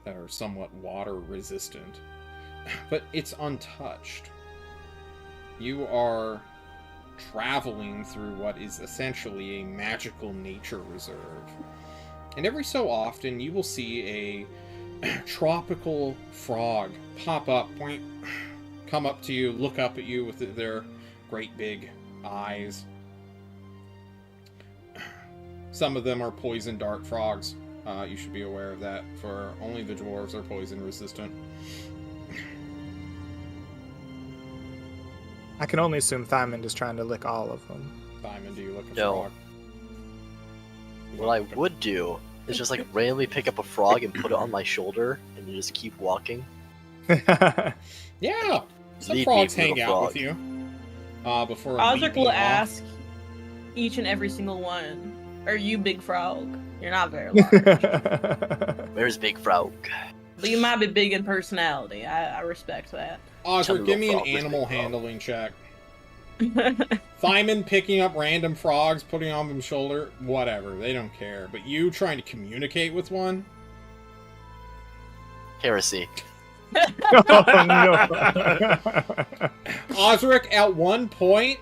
that are somewhat water resistant. But it's untouched. You are traveling through what is essentially a magical nature reserve. And every so often, you will see a tropical frog pop up, come up to you, look up at you with their great big eyes. Some of them are poison dart frogs. You should be aware of that, for only the dwarves are poison resistant. I can only assume Thymond is trying to lick all of them. Simon, do you look a No. frog? What I would do is just like randomly pick up a frog and put it on my shoulder and just keep walking. Yeah! Some Lead me, frogs little hang out frog. with you. Before Osric leaping will off. ask each and every single one, are you Big Frog? You're not very large. Where's Big Frog? But you might be big in personality. I respect that. Osric, Tell me give me an what frog is animal Big Frog. handling check. Thyman picking up random frogs, putting on them shoulder, whatever, they don't care. But you trying to communicate with one? Heresy. Oh no. Osric, at one point,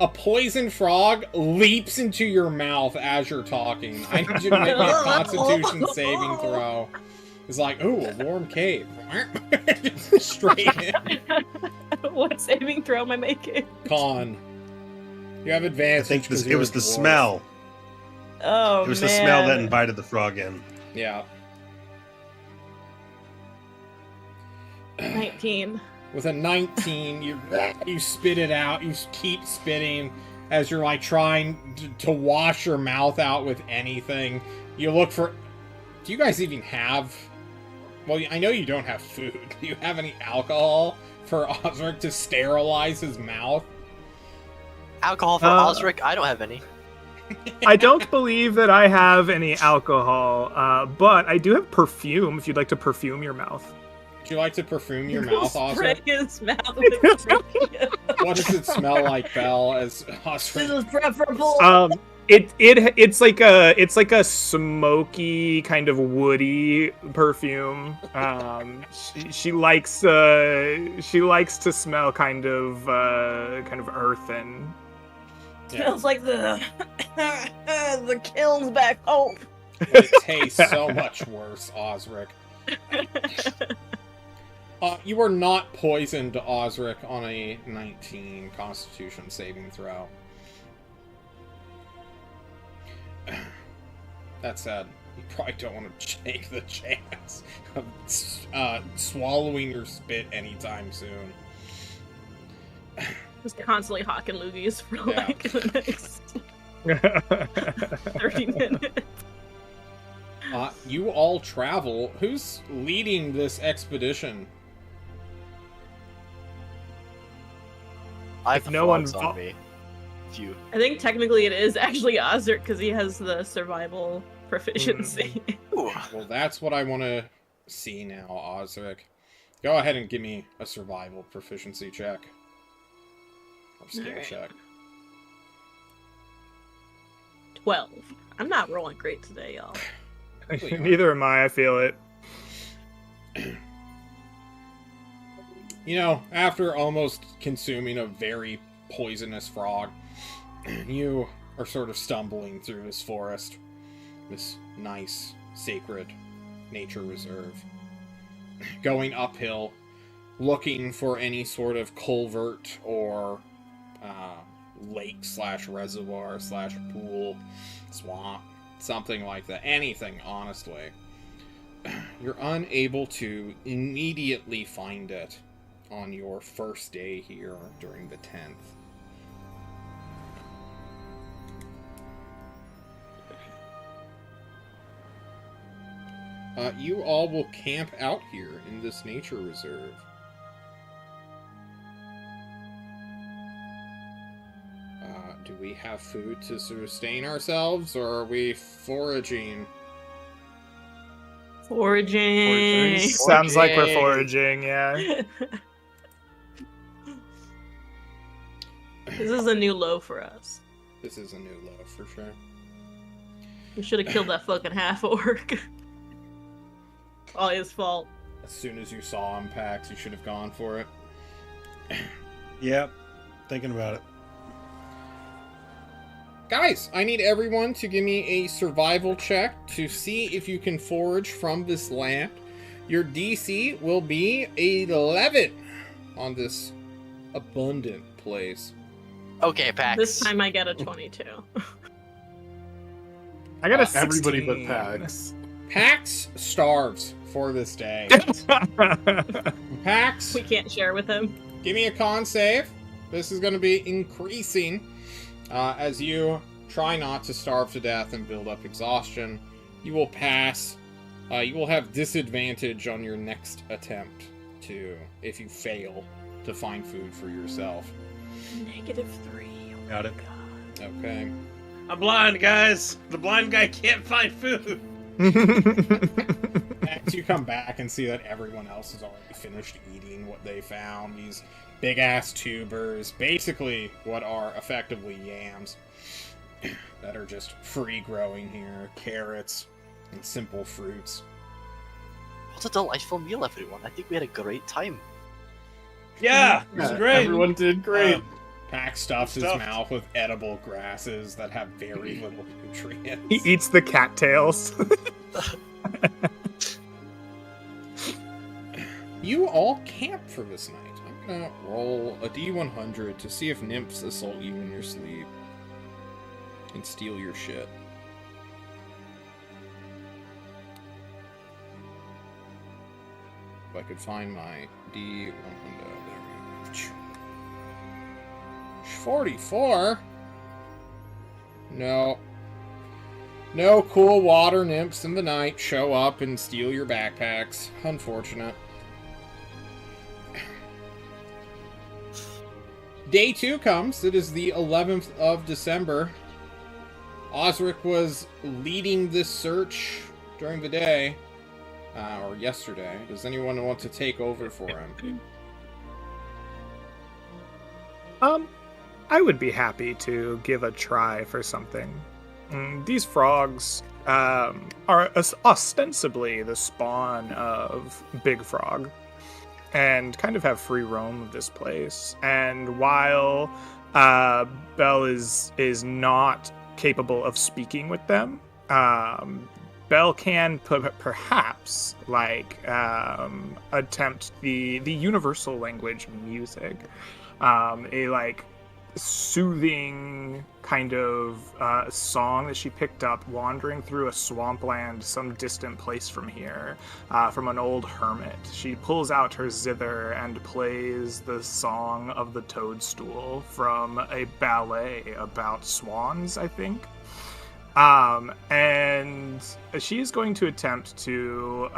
a poison frog leaps into your mouth as you're talking. I need you to make me a Constitution saving throw. It's like, ooh, a warm cave. Just straight in. What saving throw am I making? Con. You have I advantage. think 'cause it you're was a the dwarf. smell. Oh, It was man. the smell that invited the frog in. Yeah. 19. With a 19, you spit it out. You keep spitting as you're like trying to wash your mouth out with anything. You look for. Do you guys even have? Well, I know you don't have food. Do you have any alcohol for Osric to sterilize his mouth? Alcohol for Osric? I don't have any. I don't believe that I have any alcohol, but I do have perfume if you'd like to perfume your mouth. Would you like to perfume your Go mouth, spray Osric? his mouth with perfume. What does it smell like, Belle, as This Osric? is preferable. It's like a smoky kind of woody perfume. She likes to smell kind of earthen. Smells like the the kilns back home. But it tastes so much worse, Osric. You are not poisoned, Osric, on a 19 Constitution saving throw. That said, you probably don't want to take the chance of swallowing your spit anytime soon. Just constantly hawking loogies for Yeah. like the next 30 minutes. You all travel. Who's leading this expedition? I If have the no one frogs on me. If you I think technically it is actually Osric because he has the survival proficiency. Ooh. Well, that's what I want to see now, Osric. Go ahead and give me a survival proficiency check. Or skill Alright. check. 12. I'm not rolling great today, y'all. Neither am I feel it. You know, after almost consuming a very poisonous frog, you are sort of stumbling through this forest. This nice, sacred nature reserve. Going uphill, looking for any sort of culvert or lake/reservoir/pool, swamp, something like that. Anything, honestly. You're unable to immediately find it on your first day here during the 10th. You all will camp out here in this nature reserve. Do we have food to sustain ourselves, or are we foraging? Foraging. Sounds like we're foraging, yeah. This is a new low for us. This is a new low for sure. We should have killed that fucking half orc. All his fault. As soon as you saw him, Pax, you should have gone for it. Yep. Thinking about it. Guys, I need everyone to give me a survival check to see if you can forage from this land. Your DC will be 11 on this abundant place. Okay, Pax. This time I get a 22. I got a 16. Everybody but Pax. Pax starves for this day. Pax, We can't share with him. give me a con save. This is going to be increasing as you try not to starve to death and build up exhaustion. You will pass. You will have disadvantage on your next attempt if you fail to find food for yourself. -3. Oh Got it. my God. Okay. I'm blind, guys. The blind guy can't find food. Next, you come back and see that everyone else has already finished eating what they found. These big-ass tubers, basically what are effectively yams, that are just free-growing here. Carrots and simple fruits. What a delightful meal, everyone. I think we had a great time. Yeah, it was great. Everyone did great. Pack stuffs his Stuffed. mouth with edible grasses that have very little nutrients. He eats the cattails. You all camp for this night. I'm gonna roll a D100 to see if nymphs assault you in your sleep and steal your shit. If I could find my D1 window. There we go. 44? No. No cool water nymphs in the night show up and steal your backpacks. Unfortunate. Day 2 comes. It is the 11th of December. Osric was leading this search during the day. Or yesterday. Does anyone want to take over for him? I would be happy to give a try for something. These frogs are ostensibly the spawn of Big Frog, and kind of have free roam of this place. And while Belle is not capable of speaking with them, Belle can perhaps attempt the universal language music, a soothing kind of song that she picked up wandering through a swampland some distant place from here, from an old hermit. She pulls out her zither and plays the song of the toadstool from a ballet about swans, I think. And she is going to attempt to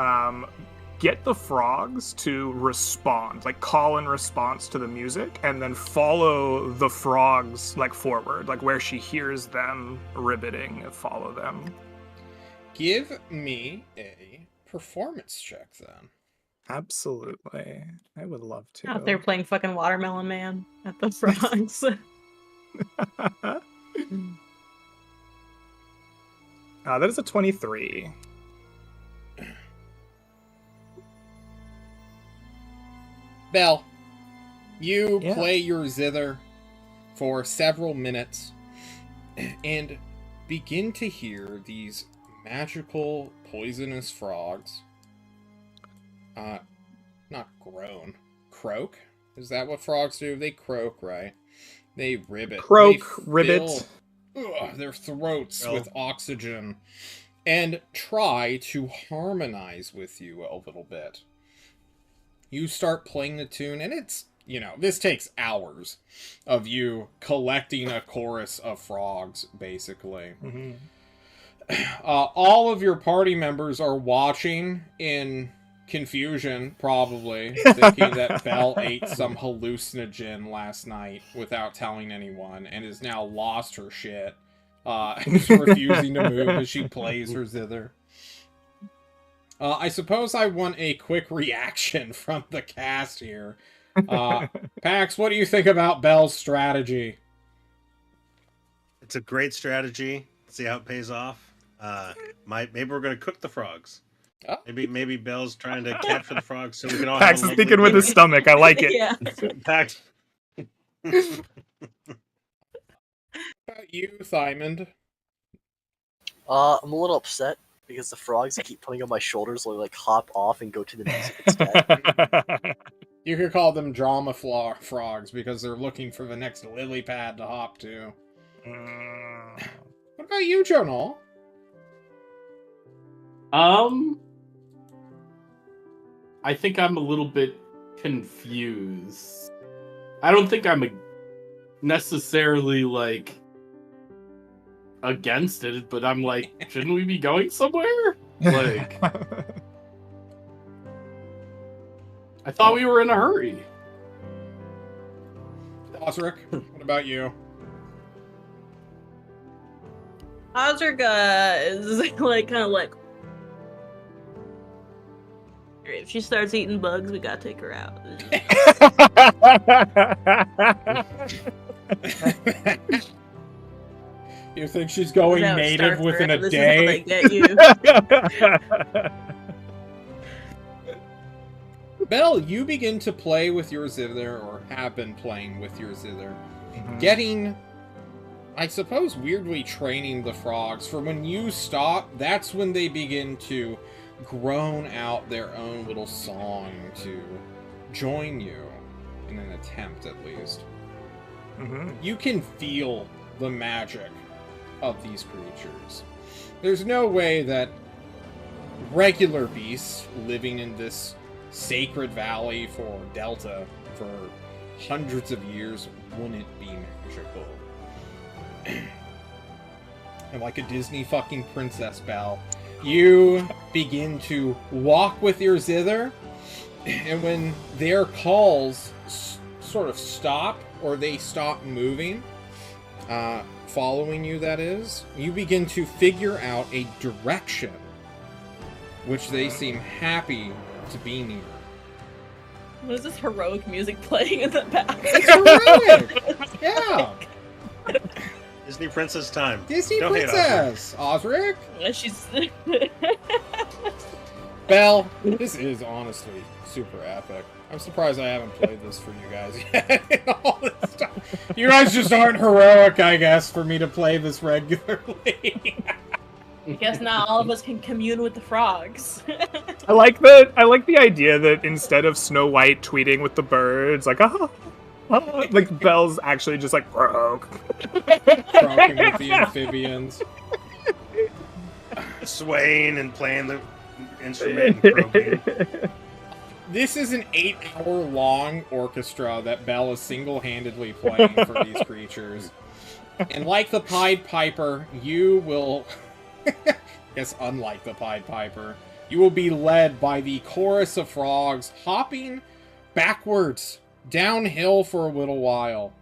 get the frogs to respond, call in response to the music, and then follow the frogs forward, where she hears them ribbiting, follow them. Give me a performance check then. Absolutely. I would love to. Out there playing fucking Watermelon Man at the frogs. That is a 23. Belle, you play your zither for several minutes and begin to hear these magical, poisonous frogs. Not groan. Croak? Is that what frogs do? They croak, right? They ribbit. Croak, they ribbit. Their throats with oxygen and try to harmonize with you a little bit. You start playing the tune, and it's, this takes hours of you collecting a chorus of frogs, basically. Mm-hmm. All of your party members are watching in confusion, probably, thinking that Belle ate some hallucinogen last night without telling anyone, and has now lost her shit. Is refusing to move as she plays her zither. I suppose I want a quick reaction from the cast here. Pax, what do you think about Belle's strategy? It's a great strategy. See how it pays off. Maybe we're gonna cook the frogs. Oh. Maybe Belle's trying to capture the frogs so we can all. Pax is thinking with his stomach. I like it. Yeah. Pax. About you, Thymond? I'm a little upset because the frogs I keep putting on my shoulders will hop off and go to the music instead. You could call them drama frogs because they're looking for the next lily pad to hop to. What about you, Jonal? I think I'm a little bit confused. I don't think I'm necessarily against it, but I'm shouldn't we be going somewhere? I thought we were in a hurry. Osric, what about you? Osric is if she starts eating bugs, we gotta take her out. You think she's going native within a this day? Is how they get you. Belle, you begin to play with your zither, or have been playing with your zither. Mm-hmm. Getting, I suppose, weirdly training the frogs. For when you stop, that's when they begin to groan out their own little song to join you, in an attempt at least. Mm-hmm. You can feel the magic of these creatures. There's no way that regular beasts living in this sacred valley for Delta for hundreds of years wouldn't be magical. And like a Disney fucking princess, Belle, you begin to walk with your zither, and when their calls sort of stop, or they stop moving, following you, that is, you begin to figure out a direction which they seem happy to be near. What is this heroic music playing in the back? It's heroic! Yeah! Disney princess time. Disney Don't hate princess! Osric! She's... Belle, this is honestly super epic. I'm surprised I haven't played this for you guys yet. All this stuff. You guys just aren't heroic, I guess, for me to play this regularly. I guess not all of us can commune with the frogs. I like the idea that instead of Snow White tweeting with the birds, like like Belle's actually just like croak. Croaking with the amphibians. Swaying and playing the instrument and croaking. This is an 8-hour-long orchestra that Belle is single-handedly playing for these creatures. And like the Pied Piper, you will... Yes, unlike the Pied Piper, you will be led by the chorus of frogs hopping backwards, downhill for a little while,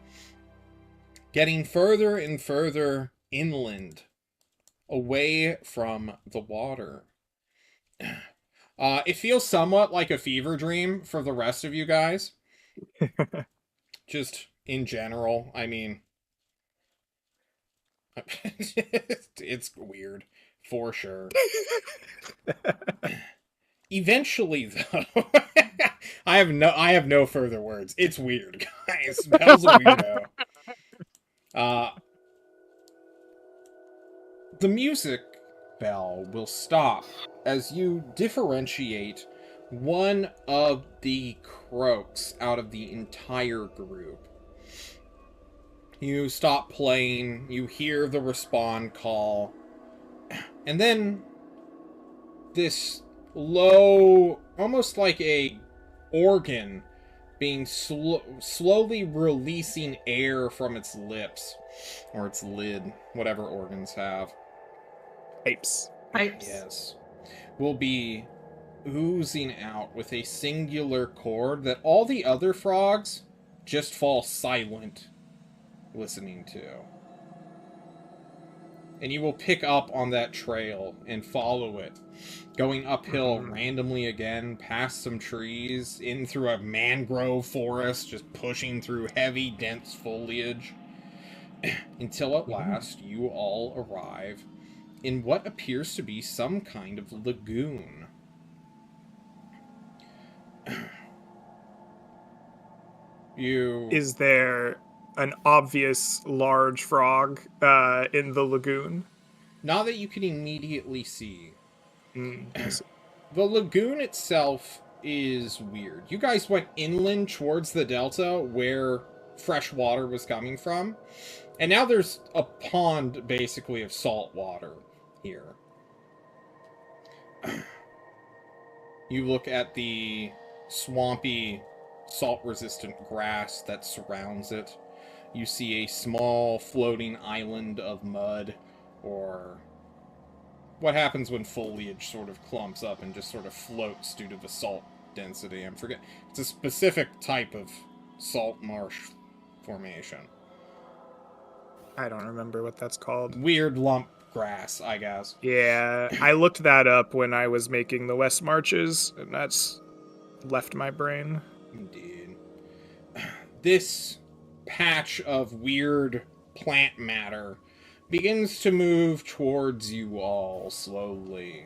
getting further and further inland, away from the water. It feels somewhat like a fever dream for the rest of you guys. Just in general, I mean... It's weird, for sure. Eventually, though, I have no further words. It's weird, guys. Belle's a weirdo. The music, Belle, will stop as you differentiate one of the croaks out of the entire group. You stop playing, you hear the respawn call, and then this low, almost like a organ being slowly releasing air from its lips, or its lid, whatever organs have. Pipes. Yes. Will be oozing out with a singular chord that all the other frogs just fall silent listening to. And you will pick up on that trail and follow it, going uphill randomly again, past some trees, in through a mangrove forest, just pushing through heavy, dense foliage, until at last you all arrive in what appears to be some kind of lagoon. Is there an obvious large frog in the lagoon? Not that you can immediately see. Mm. The lagoon itself is weird. You guys went inland towards the delta where fresh water was coming from, and now there's a pond basically of salt water here. You look at the swampy, salt-resistant grass that surrounds it. You see a small floating island of mud, or what happens when foliage sort of clumps up and just sort of floats due to the salt density. I forget. It's a specific type of salt marsh formation. I don't remember what that's called. Weird lump grass, I guess. Yeah, I looked that up when I was making the West Marches, and that's left my brain. Indeed. This patch of weird plant matter begins to move towards you all slowly.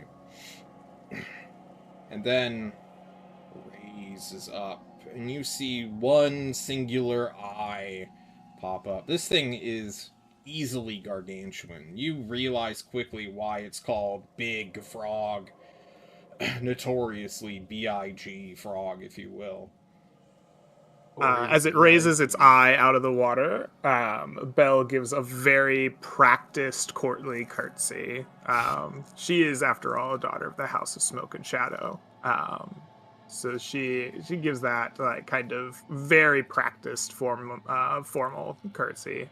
And then raises up, and you see one singular eye pop up. This thing is easily gargantuan. You realize quickly why it's called Big Frog. Notoriously B-I-G frog, if you will. As it raises its eye out of the water, Belle gives a very practiced courtly curtsy. She is, after all, a daughter of the House of Smoke and Shadow. So she gives that like kind of very practiced formal curtsy,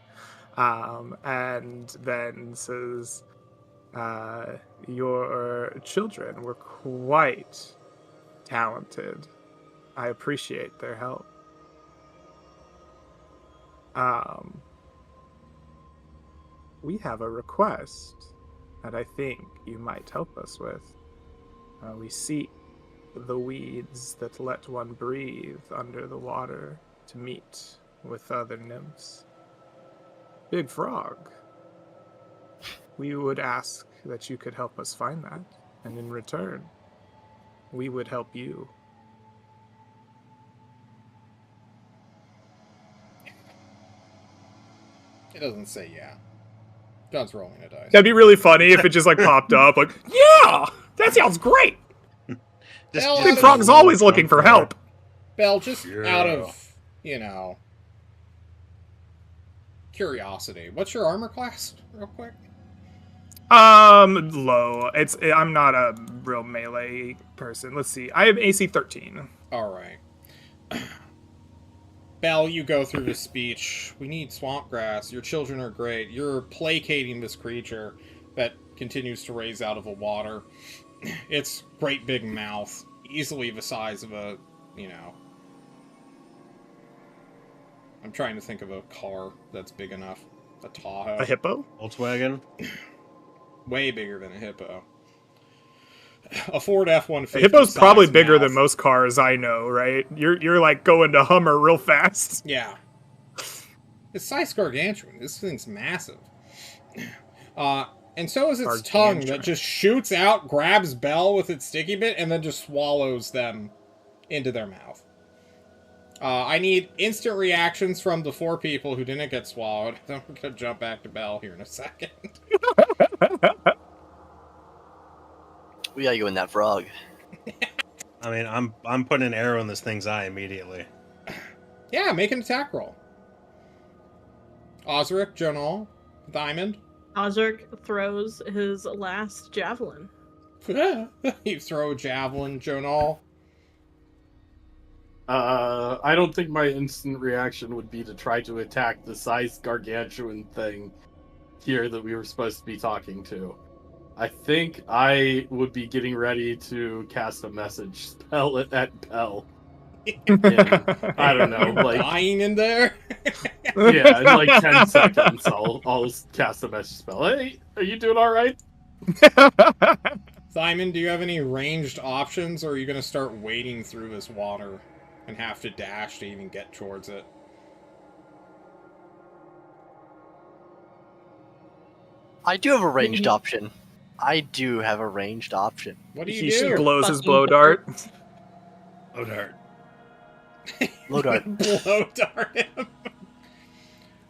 and then says, "Your children were quite talented. I appreciate their help. We have a request that I think you might help us with. We seek the weeds that let one breathe under the water to meet with other nymphs. Big Frog, we would ask that you could help us find that, and in return, we would help you." It doesn't say yeah. John's rolling a dice. That'd be really funny if it just like popped up like, yeah, that sounds great. Big Frog's always looking for help. Belle, just out of, curiosity, what's your armor class, real quick? Low. I'm not a real melee person. Let's see. I have AC 13. All right. Belle, you go through the speech. We need swamp grass. Your children are great. You're placating this creature that continues to raise out of the water. Its great big mouth, easily the size of a, I'm trying to think of a car that's big enough. A Tahoe. A hippo? Volkswagen? Way bigger than a hippo. A Ford F-150. A hippo's probably bigger mouth. than most cars I know, right? You're like going to Hummer real fast. Yeah. It's size gargantuan. This thing's massive. And so is its tongue that just shoots out, grabs Belle with its sticky bit, and then just swallows them into their mouth. I need instant reactions from the 4 people who didn't get swallowed. Then we're going to jump back to Belle here in a second. We got you in that frog. I mean, I'm putting an arrow in this thing's eye immediately. Yeah, make an attack roll. Osric, Jonal, Diamond. Osric throws his last javelin. You throw a javelin, Jonal. I don't think my instant reaction would be to try to attack the size gargantuan thing here that we were supposed to be talking to. I think I would be getting ready to cast a message spell at Belle. I don't know, like dying in there. Yeah, in like 10 seconds, I'll cast a message spell. Hey, are you doing all right? Simon, do you have any ranged options, or are you going to start wading through this water and have to dash to even get towards it? I do have a ranged option. What do you do? He glows his blow dart. Blow dart. Blow dart. Blow dart him.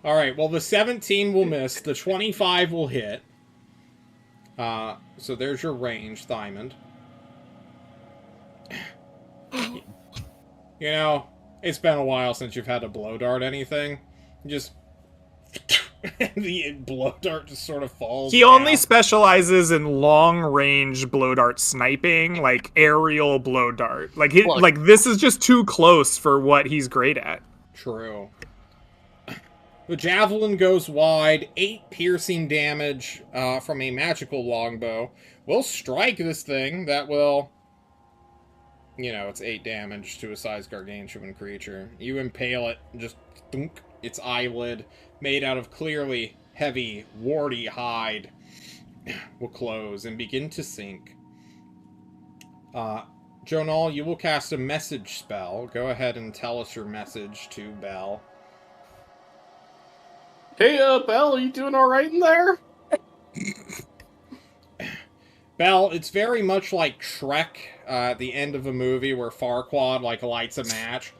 Alright, well the 17 will miss, the 25 will hit. So there's your range, Diamond. It's been a while since you've had to blow dart anything. Just the blow dart just sort of falls. He only specializes in long-range blow dart sniping, like aerial blow dart. Like this is just too close for what he's great at. True. The javelin goes wide, 8 piercing damage from a magical longbow. We'll strike this thing. That will, it's 8 damage to a size gargantuan creature. You impale it, just thunk, its eyelid, made out of clearly heavy, warty hide, will close and begin to sink. Jonal, you will cast a message spell. Go ahead and tell us your message to Belle. Hey, Belle, are you doing all right in there? Belle, it's very much like Shrek at the end of a movie where Farquaad lights a match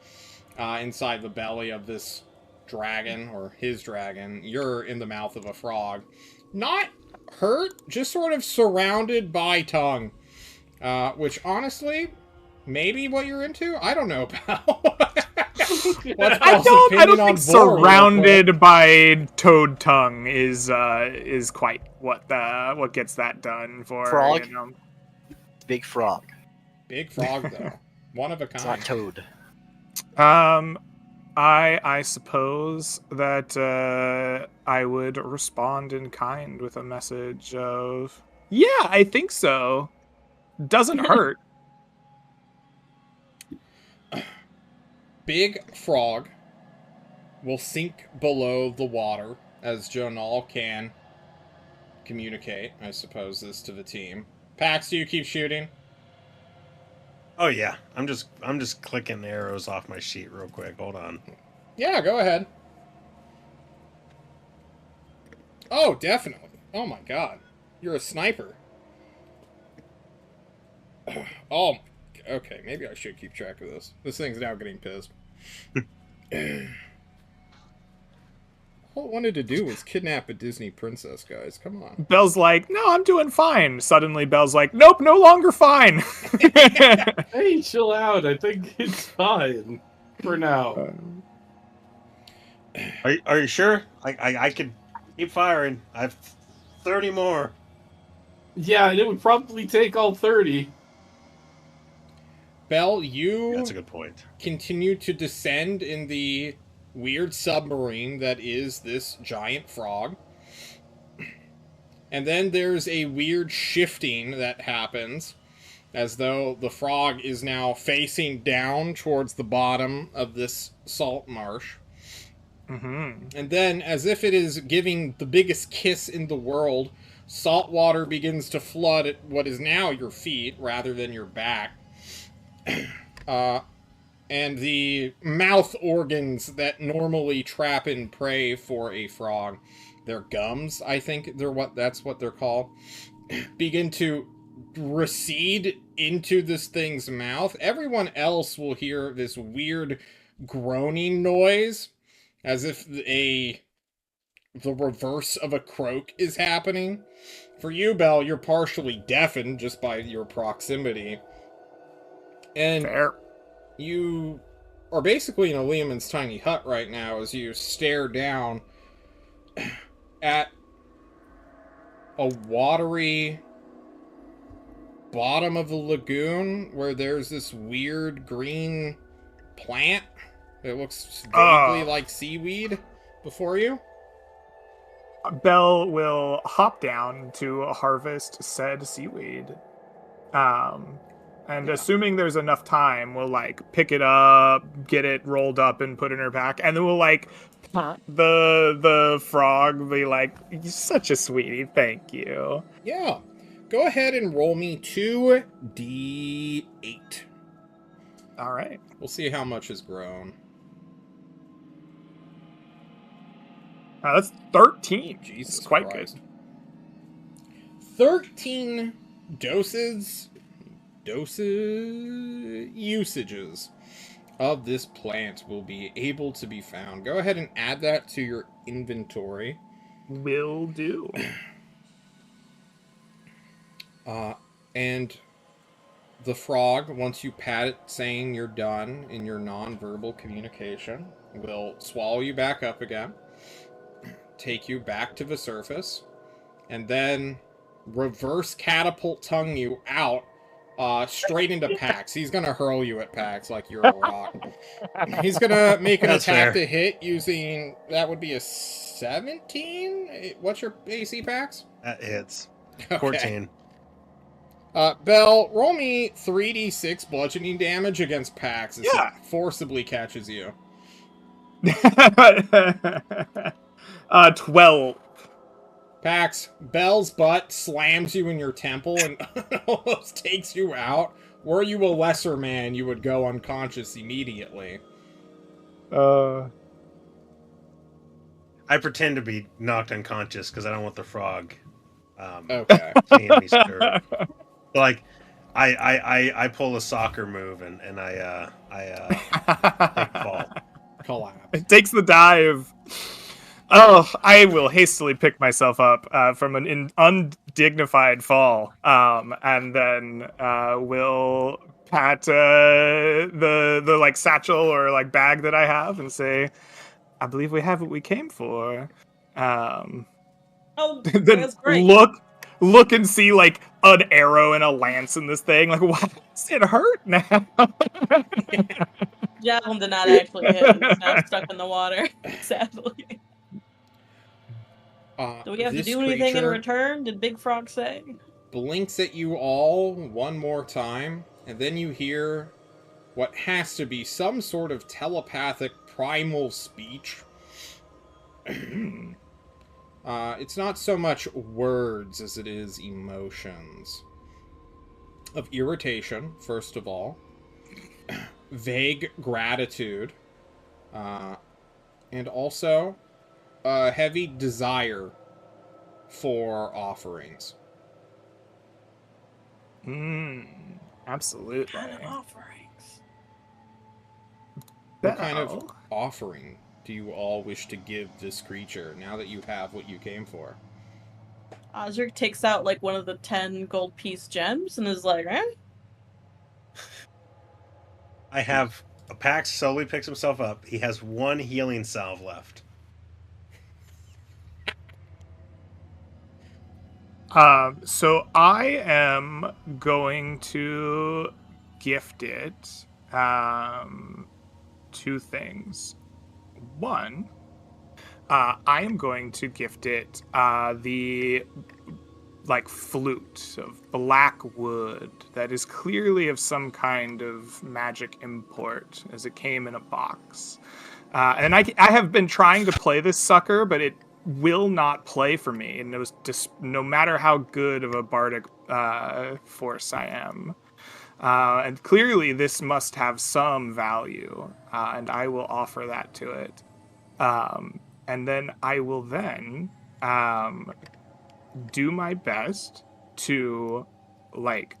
inside the belly of this dragon, or his dragon. You're in the mouth of a frog. Not hurt, just sort of surrounded by tongue. Which, honestly, maybe what you're into? I don't know, pal. I don't think surrounded by toad tongue is quite what gets that done for. Frog? Big frog. Big frog, though. One of a It's not kind. Toad. I suppose that I would respond in kind with a message of, yeah, I think so. Doesn't hurt. Big frog will sink below the water as Jonal can communicate, I suppose, this to the team. Pax, do you keep shooting? Oh yeah, I'm just clicking arrows off my sheet real quick. Hold on. Yeah, go ahead. Oh, definitely. Oh my god. You're a sniper. Oh, okay. Maybe I should keep track of this. This thing's now getting pissed. All it wanted to do was kidnap a Disney princess, guys. Come on. Belle's like, no, I'm doing fine. Suddenly, Belle's like, nope, no longer fine. Hey, chill out. I think it's fine for now. Are you sure? I could keep firing. I have 30 more. Yeah, and it would probably take all 30. Belle, you That's a good point. continue to descend in the weird submarine that is this giant frog. And then there's a weird shifting that happens, as though the frog is now facing down towards the bottom of this salt marsh. Mm-hmm. And then, as if it is giving the biggest kiss in the world, salt water begins to flood at what is now your feet rather than your back. And the mouth organs that normally trap and prey for a frog, their gums, I think that's what they're called, begin to recede into this thing's mouth. Everyone else will hear this weird groaning noise, as if the reverse of a croak is happening. For you, Belle, you're partially deafened just by your proximity. And Fair. you are basically in a Lehman's tiny hut right now as you stare down at a watery bottom of the lagoon where there's this weird green plant that looks vaguely like seaweed before you. Belle will hop down to harvest said seaweed. And assuming there's enough time, we'll like pick it up, get it rolled up and put in her pack, and then we'll like pat the frog, be like, "You're such a sweetie, thank you." Yeah. Go ahead and roll me 2d8. All right. We'll see how much has grown. That's 13. Jesus It's quite Christ. good. 13 usages of this plant will be able to be found. Go ahead and add that to your inventory. Will do. And the frog, once you pat it saying you're done in your non-verbal communication, will swallow you back up again, take you back to the surface, and then reverse catapult tongue you out straight into Pax. He's gonna hurl you at Pax like you're a rock. He's gonna make an That's attack fair. to hit using, that would be a 17? What's your AC, Pax? That hits. Okay. 14. Belle, roll me 3d6 bludgeoning damage against Pax as Yeah. it forcibly catches you. 12. Pax, Belle's butt slams you in your temple and almost takes you out. Were you a lesser man, you would go unconscious immediately. I pretend to be knocked unconscious because I don't want the frog Okay. seeing me stir. Like, I pull a soccer move and I take fall. Collapse. It takes the dive. Oh, I will hastily pick myself up from an undignified fall, and then will pat the like satchel or like bag that I have and say, "I believe we have what we came for." Oh, Then that's great. look and see like an arrow and a lance in this thing. Like, why does it hurt now? Javelin did not actually hit. It's now stuck in the water, sadly. Do we have to This do anything in creature return? Did Big Frog say? blinks at you all one more time, and then you hear what has to be some sort of telepathic primal speech. It's not so much words as it is emotions. Of irritation, first of all. Vague gratitude. And also a heavy desire for offerings. Absolutely. What kind of offerings? What kind of offering do you all wish to give this creature now that you have what you came for? Osric takes out like one of the 10 gold piece gems and is like, eh? I have a Pax slowly picks himself up. He has one healing salve left. So I am going to gift it two things. One, I am going to gift it the like flute of black wood that is clearly of some kind of magic import, as it came in a box. And I have been trying to play this sucker, but it will not play for me, and no matter how good of a bardic force I am. And clearly this must have some value, and I will offer that to it. And then I will then do my best to, like,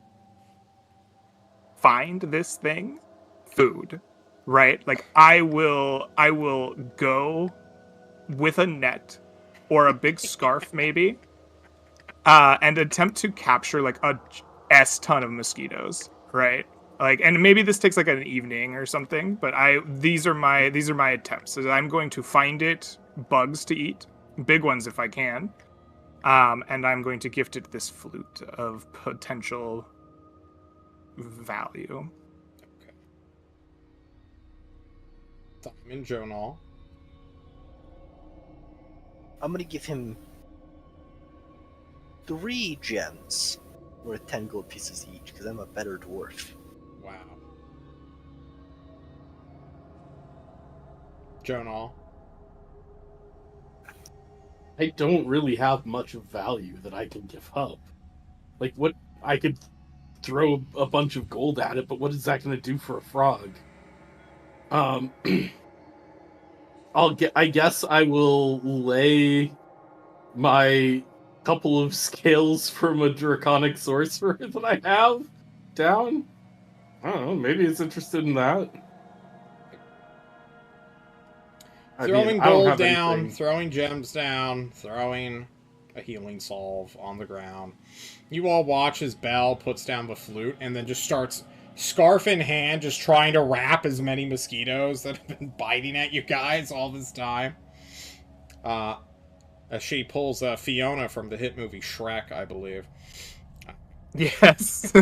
find this thing food, right? Like, I will go with a net or a big scarf maybe, and attempt to capture like a S ton of mosquitoes, right? Like, and maybe this takes like an evening or something, but these are my attempts. So I'm going to find it bugs to eat, big ones if I can, and I'm going to gift it this flute of potential value. Okay. Diamond Jonal. I'm gonna give him 3 gems worth 10 gold pieces each, because I'm a better dwarf. Wow. Jonal. I don't really have much of value that I can give up. Like, what? I could throw a bunch of gold at it, but what is that going to do for a frog? I guess I will lay my couple of scales from a draconic sorcerer that I have down. I don't know, maybe it's interested in that. Throwing gold down, throwing gems down, throwing a healing salve on the ground. You all watch as Belle puts down the flute and then just starts, scarf in hand, just trying to wrap as many mosquitoes that have been biting at you guys all this time. As she pulls Fiona from the hit movie Shrek, I believe. Yes.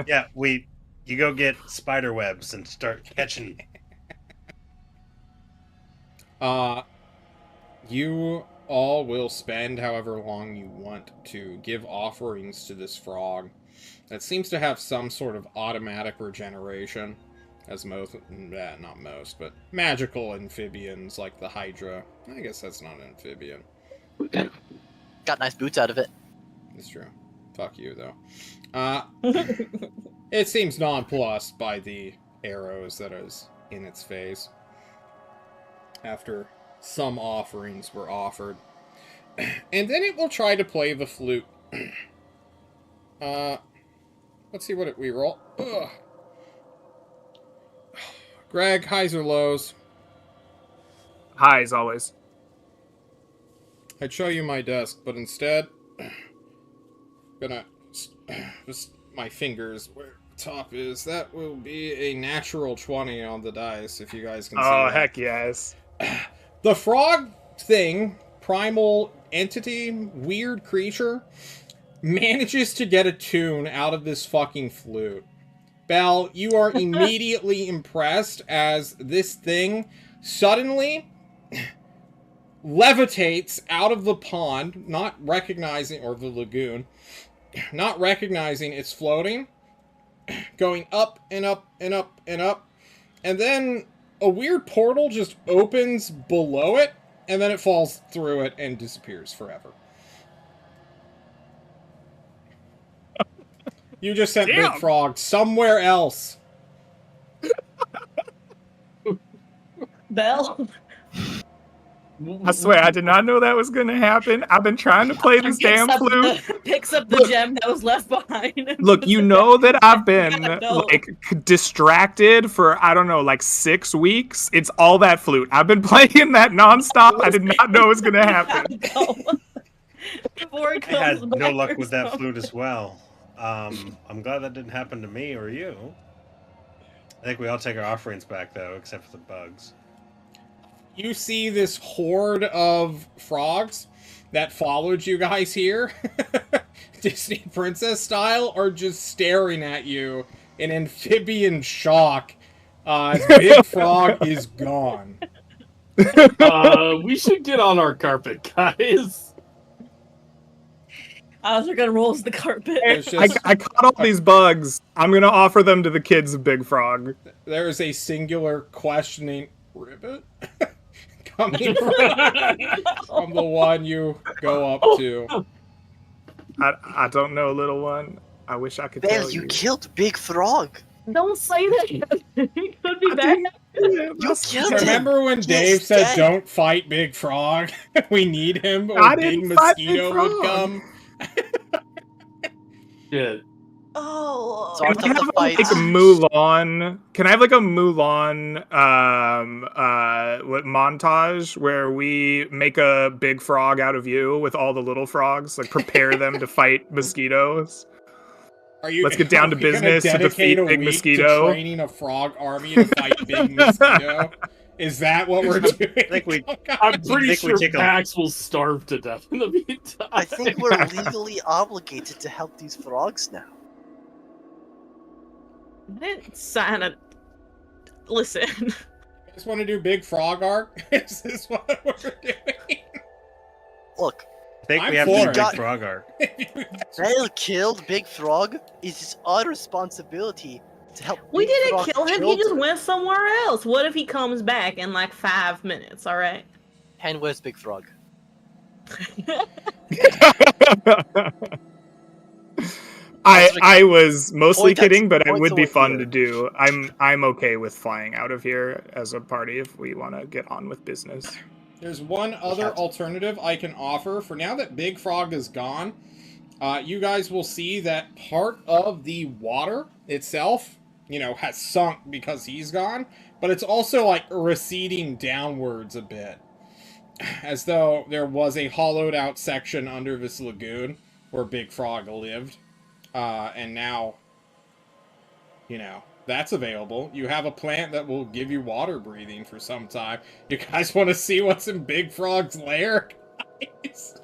Yeah, you go get spider webs and start catching. You all will spend however long you want to give offerings to this frog that seems to have some sort of automatic regeneration, as not most, but magical amphibians like the Hydra. I guess that's not an amphibian. Got nice boots out of it. It's true. Fuck you, though. It seems nonplussed by the arrows that is in its face. After some offerings were offered. And then it will try to play the flute. Let's see what we roll. Ugh. Greg, highs or lows? Highs, always. I'd show you my desk, but instead, gonna just my fingers where the top is. That will be a natural 20 on the dice, if you guys can see Oh, that. heck yes. The frog thing, primal entity, weird creature, manages to get a tune out of this fucking flute. Belle, you are immediately impressed as this thing suddenly levitates out of the pond, not recognizing, or the lagoon, not recognizing it's floating, going up and up and up and up, and then a weird portal just opens below it, and then it falls through it and disappears forever. You just sent Damn. Big Frog somewhere else. Belle. I swear, I did not know that was going to happen. I've been trying to play this damn flute. Picks up the Look. gem that was left behind. and Look, puts you it know back. that I've been gotta know. like distracted for I don't know, like 6 weeks. It's all that flute. I've been playing that nonstop. I did not know it was gonna happen. Go. Before it I had comes no back luck or with that something. flute as well. I'm glad that didn't happen to me or you. I think we all take our offerings back though, except for the bugs. You see this horde of frogs that followed you guys here, Disney princess style, are just staring at you in amphibian shock as Big Frog is gone. We should get on our carpet, guys. Ozzy gonna rolls the carpet. It's just, I caught all these bugs. I'm gonna offer them to the kids of Big Frog. there is a singular questioning ribbit coming from the one you go up to. I don't know, little one. I wish I could Belle, tell you you. killed Big Frog. Don't say that. It could be bad. You killed him. Remember when He's Dave said, dead. "Don't fight Big Frog. We need him, or I Big didn't fight Big Mosquito would Frog." come." Shit. Oh. Sorry. Can I have the fight. like a Mulan? Can I have like a Mulan what montage where we make a big frog out of you with all the little frogs, like prepare them to fight mosquitoes? Are you? Let's get down to are we gonna business to dedicate defeat a Big week Mosquito? To training a frog army to fight Big Mosquito. Is that what we're doing? I think we I'm pretty think we sure take a- Max will starve to death in the meantime. I think we're legally obligated to help these frogs now. I didn't sign a. Listen. You just want to do Big Frog arc? Is this what we're doing? Look, I think I'm we have for to it. do Big Frog arc. Belle killed Big Frog. It's his own responsibility to help. We Big didn't Frog kill him. He just children. went somewhere else. What if he comes back in like 5 minutes? All right. And where's Big Frog? I was mostly Point at- kidding, but it point would be towards fun here. to do. I'm okay with flying out of here as a party if we want to get on with business. There's one other alternative I can offer. For now that Big Frog is gone, you guys will see that part of the water itself, has sunk because he's gone, but it's also like receding downwards a bit. As though there was a hollowed out section under this lagoon where Big Frog lived. And now, that's available. You have a plant that will give you water breathing for some time. You guys want to see what's in Big Frog's lair? Guys?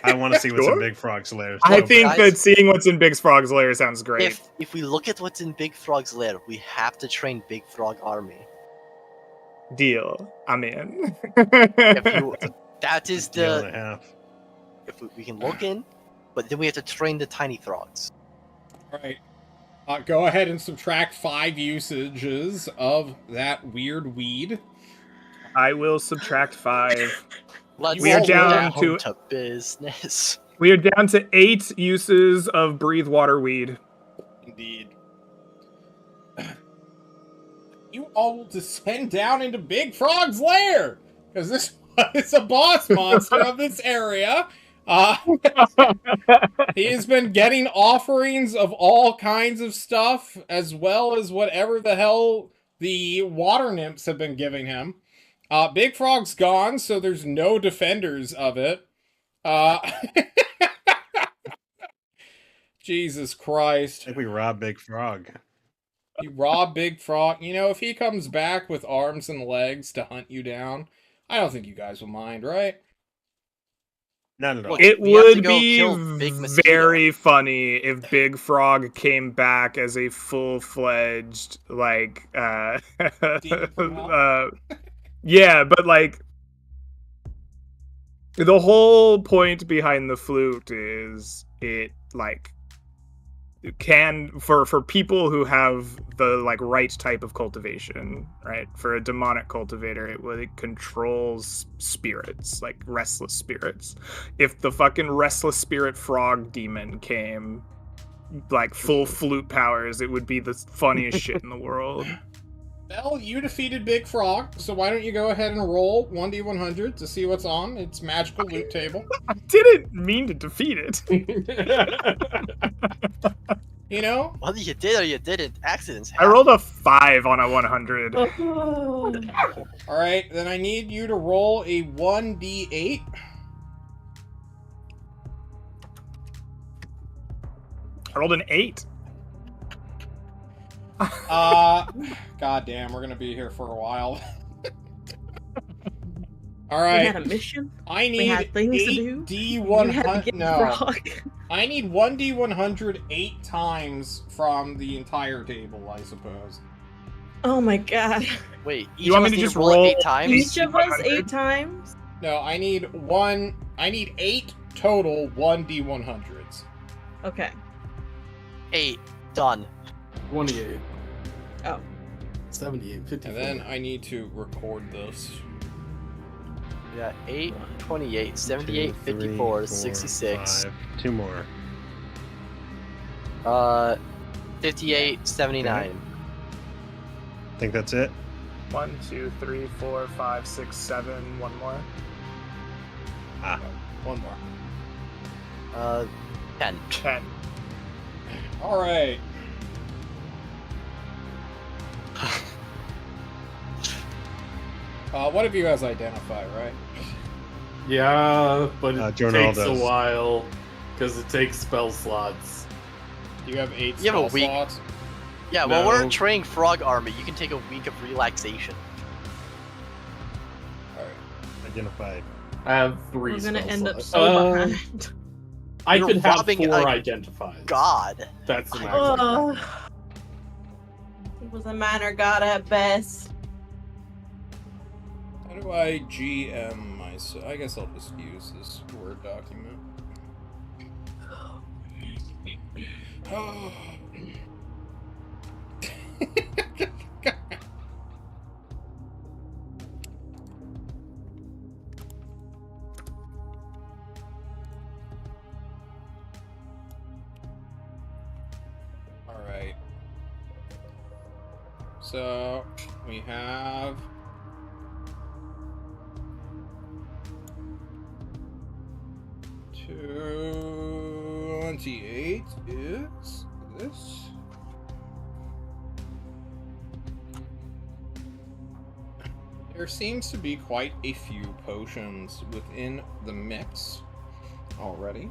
I want to see what's Sure. in Big Frog's lair. I so think bad. that seeing what's in Big Frog's lair sounds great. If we look at what's in Big Frog's lair, we have to train Big Frog army. Deal. I'm in. If you, that is Deal and the. a half. If we can look in, but then we have to train the tiny frogs. Right. Go ahead and subtract 5 usages of that weird weed. I will subtract 5. Let's We are get down to business. We are down to 8 uses of breathe water weed. Indeed. You all will descend down into Big Frog's lair! Because this is a boss monster of this area. He has been getting offerings of all kinds of stuff, as well as whatever the hell the water nymphs have been giving him. Big Frog's gone, so there's no defenders of it. Jesus Christ. I think we rob Big Frog. You rob Big Frog. If he comes back with arms and legs to hunt you down, I don't think you guys will mind, right? Not at all. Look, It we have to would go be kill Big Mosquito. very funny if Big Frog came back as a full-fledged, like, Demon from hell? yeah, but like, the whole point behind the flute is it like can for people who have the like right type of cultivation, right? For a demonic cultivator, it controls spirits, like restless spirits. If the fucking restless spirit frog demon came like full flute powers, it would be the funniest shit in the world. Well, you defeated Big Frog, so why don't you go ahead and roll 1d100 to see what's on its magical loot table? I didn't mean to defeat it. You know? Whether you did or you didn't, accidents I happen. rolled a 5 on a 100. Alright, then I need you to roll a 1d8. I rolled an 8. God damn, we're gonna be here for a while. We Alright. had a mission. I We need had things to do. You had to D100. get No. frog. I need 1d100 8 times from the entire table, I suppose. Oh my god. Wait, each You want of me us to need just roll it roll 8 times? Each of us 100? 8 times? No, I need 8 total 1d100s. Okay. 8. Done. 28. Oh. 78, 54. And then I need to record this. Yeah, 8, 28, 78, 54, 66. 5. 2 more. 58, 79. Think that's it? 1, 2, 3, 4, 5, 6, 7. One more. One more. 10. 10. Alright. One of you has identify, right? Yeah, but it Jonah takes does. a while because it takes spell slots. You have 8 You have a spell week. slots. Yeah, well, we're No. training Frog Army. You can take a week of relaxation. Alright. Identified. I have 3 We're gonna spell end up slots. so behind. I You're could have robbing 4 a identifies. God. That's the I- maximum. He was a minor god at best. How do I GM myself? I guess I'll just use this Word document. Oh. Alright. So, we have... $28 is this. There seems to be quite a few potions within the mix already.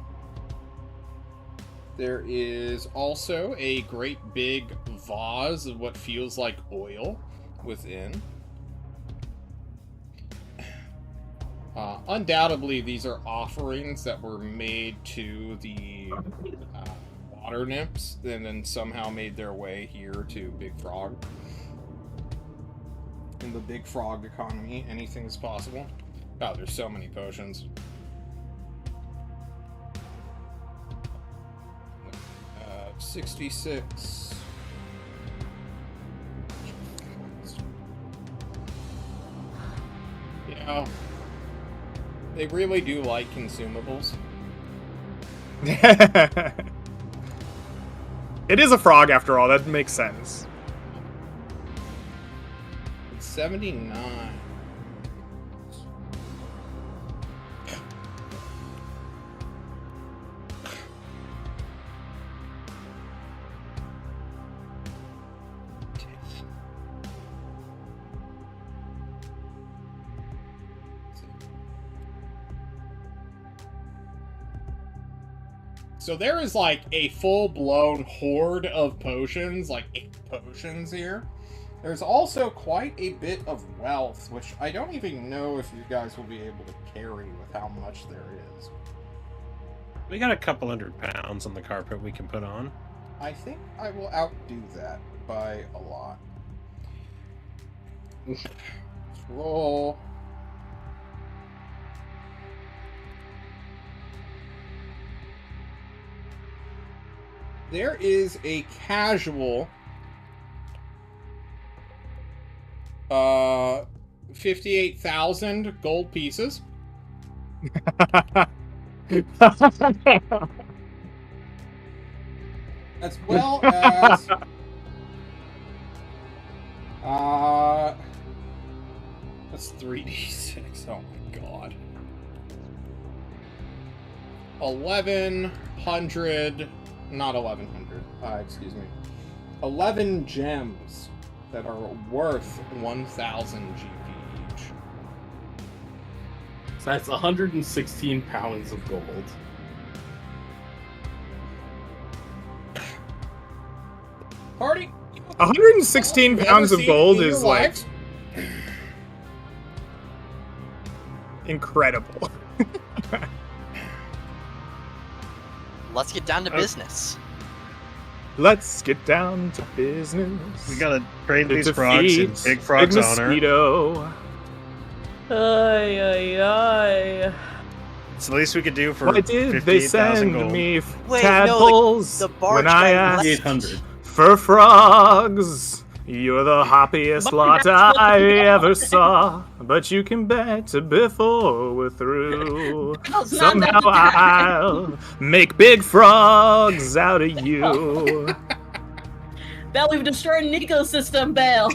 There is also a great big vase of what feels like oil within. Undoubtedly, these are offerings that were made to the water nymphs and then somehow made their way here to Big Frog. In the Big Frog economy, anything is possible. Oh, there's so many potions. 66. You know, they really do like consumables. It is a frog after all, that makes sense. It's 79. So there is like a full-blown horde of potions, like 8 potions here. There's also quite a bit of wealth, which I don't even know if you guys will be able to carry with how much there is. We got a couple 100 pounds on the carpet we can put on. I think I will outdo that by a lot. Let's roll. There is a casual 58,000 gold pieces. As well as that's 3d6. Oh my god. 1,100, not 1,100. Excuse me. 11 gems that are worth 1,000 GP each. So that's 116 pounds of gold. Party. 116 pounds of gold is like incredible. Let's get down to business. Let's get down to business. We gotta trade To these frogs in defeat Big Frog's Big honor. Mosquito. Ay, ay, ay. It's the least we could do for Why did they 58,000 send gold. me Wait, tadpoles the barge when I guy asked 800. for frogs? You're the happiest lot I ever saw, but you can bet before we're through, It's not somehow that bad. I'll make big frogs out of you. Belle, we've destroyed an ecosystem, Belle.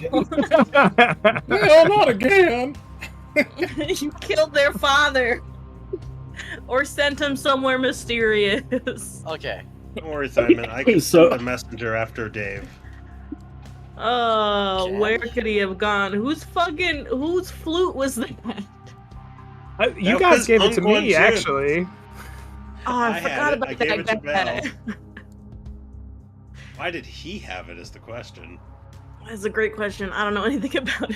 Hell, not again. You killed their father. Or sent him somewhere mysterious. Okay. Don't worry, Simon. I can So- send the messenger after Dave. Oh, Okay. where could he have gone? Whose flute was that? You That guys was gave it to Uncle me, Jim. actually. Oh, I I had forgot it. about I gave that it to guy. Belle. Why did he have it is the question. That's a great question. I don't know anything about it.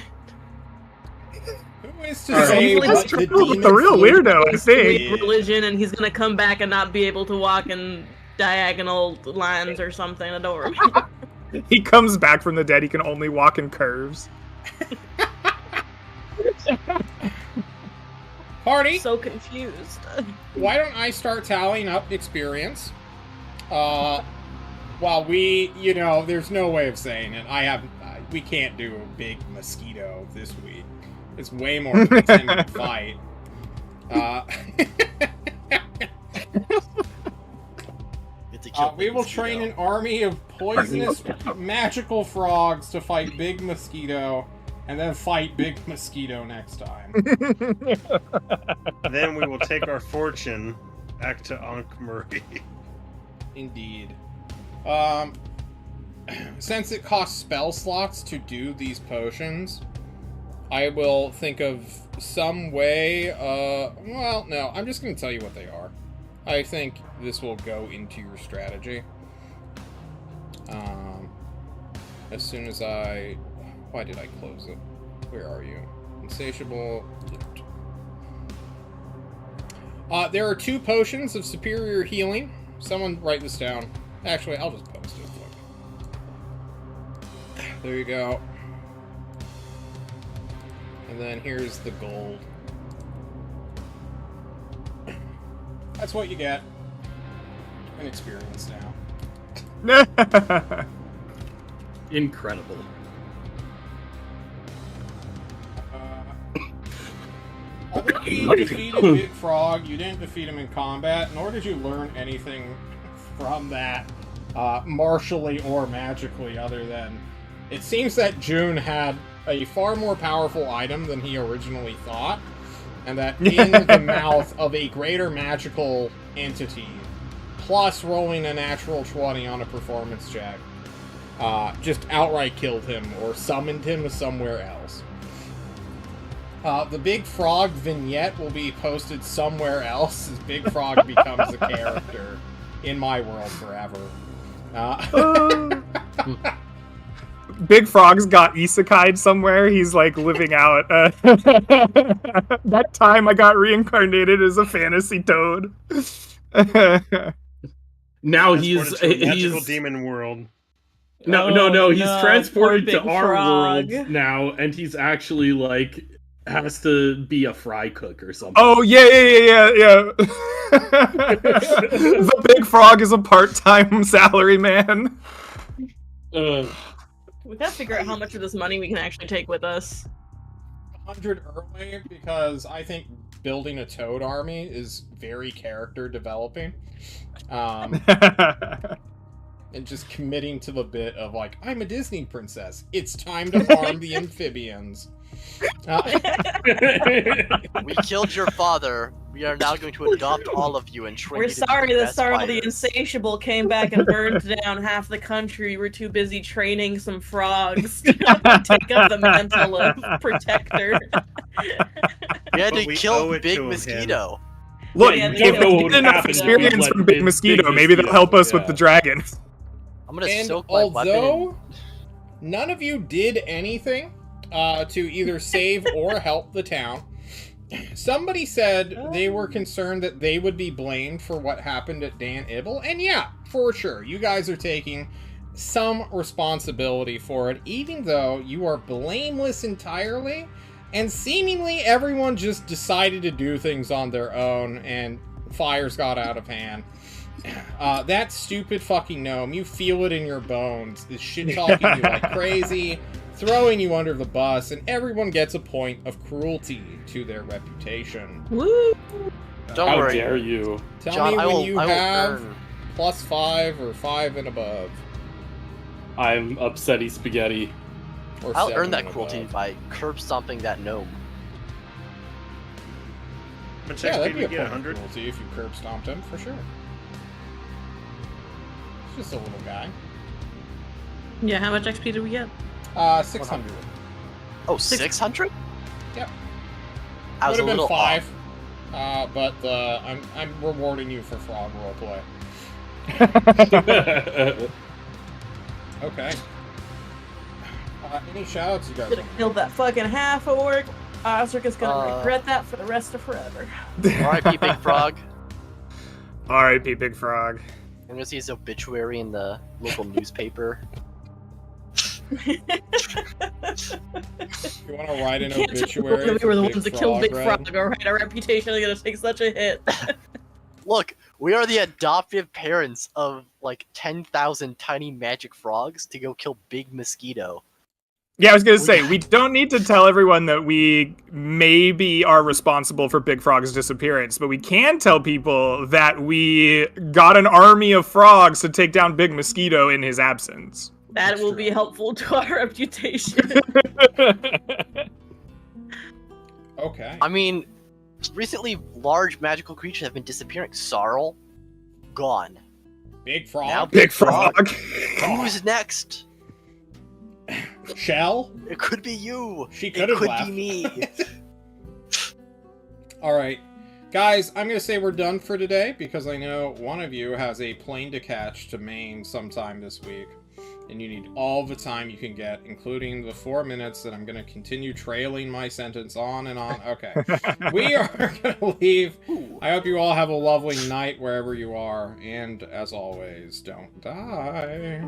Who is to All right. say Well, what it's the true. demon The real flute weirdo, I is? think. Yeah. Religion, and he's gonna come back and not be able to walk in diagonal lines or something. I don't remember. He comes back from the dead, he can only walk in curves. Party. So confused. Why don't I start tallying up experience? While we, there's no way of saying it. We can't do a big mosquito this week. It's way more than a 10-minute fight. Get to kill We Big will train an Mosquito. army of poisonous magical frogs to fight Big Mosquito, and then fight Big Mosquito next time. Then we will take our fortune back to Ankh Marie. Indeed. Since it costs spell slots to do these potions, I will think of some way, well, no, I'm just going to tell you what they are. I think this will go into your strategy. As soon as why did I close it? Where are you? Insatiable. There are 2 potions of superior healing. Someone write this down. Actually, I'll just post it. Look. There you go. And then here's the gold. That's what you get. An experience now. Incredible. Other than you defeated Big Frog, you didn't defeat him in combat, nor did you learn anything from that, martially or magically, other than it seems that June had a far more powerful item than he originally thought, and that in the mouth of a greater magical entity, plus rolling a natural 20 on a performance check, just outright killed him or summoned him to somewhere else. The Big Frog vignette will be posted somewhere else as Big Frog becomes a character in my world forever. Big Frog's got isekai'd somewhere. He's like living out. That time I got reincarnated as a fantasy toad. Now Transported to a magical he's demon world. no. He's no, transported poor to big our frog. world now, and he's actually like has to be a fry cook or something. Oh yeah. The big frog is a part-time salary man. We gotta figure out how much of this money we can actually take with us. 100 early, because I think building a toad army is very character developing. And just committing to the bit of, like, I'm a Disney princess. It's time to farm the amphibians. We killed your father. We are now going to adopt all of you and train We're you to be sorry the that best Sarl the fighters. Insatiable came back and burned down half the country. We're too busy training some frogs to take up the mantle of protector. We had But to we kill owe it Big to him. Mosquito. Look, Yeah, if they we don't get would enough happen if we experience let from Big Mosquito, maybe they'll help us with the dragon. I'm gonna And soak my weapon although none of you did anything to either save or help the town, somebody said they were concerned that they would be blamed for what happened at Dan Ibble. And yeah, for sure, you guys are taking some responsibility for it, even though you are blameless entirely, and seemingly everyone just decided to do things on their own, and fires got out of hand. That stupid fucking gnome, you feel it in your bones, is shit-talking you like crazy, throwing you under the bus, and everyone gets a point of cruelty to their reputation. Woo! Don't How worry. dare you? Tell John, me I when will, you I will have earn. +5 or 5 and above. I'm upsetty spaghetti. Or I'll 7 earn that and cruelty above. by curb stomping that gnome. How much Yeah, XP that'd do be we a get? point of 100? cruelty if you curb stomped him, for sure. He's just a little guy. Yeah, how much XP did we get? 600. Oh, 600? Yep. I was Would a have been little 5. off. But I'm rewarding you for frog roleplay. Okay. Any shoutouts you guys Should want? have killed that fucking half orc. Osric is gonna Uh, regret that for the rest of forever. R.I.P. Big Frog. R.I.P. Big Frog. I'm gonna see his obituary in the local newspaper. You want to write an Can't tell obituary? we were the for ones that killed Big Red? Frog. Alright, our reputation is gonna take such a hit. Look, we are the adoptive parents of like 10,000 tiny magic frogs to go kill Big Mosquito. Yeah, I was gonna say, we don't need to tell everyone that we maybe are responsible for Big Frog's disappearance, but we can tell people that we got an army of frogs to take down Big Mosquito in his absence. That That's will true. be helpful to our reputation. Okay. I mean, recently large magical creatures have been disappearing. Sarl, gone. Big frog. Now Big Frog. Who's next? Shell. It could be you. She It could have could left. be me. All right, guys. I'm gonna say we're done for today because I know one of you has a plane to catch to Maine sometime this week, and you need all the time you can get, including the 4 minutes that I'm gonna continue trailing my sentence on and on. Okay, we are gonna leave. I hope you all have a lovely night wherever you are, and as always, don't die.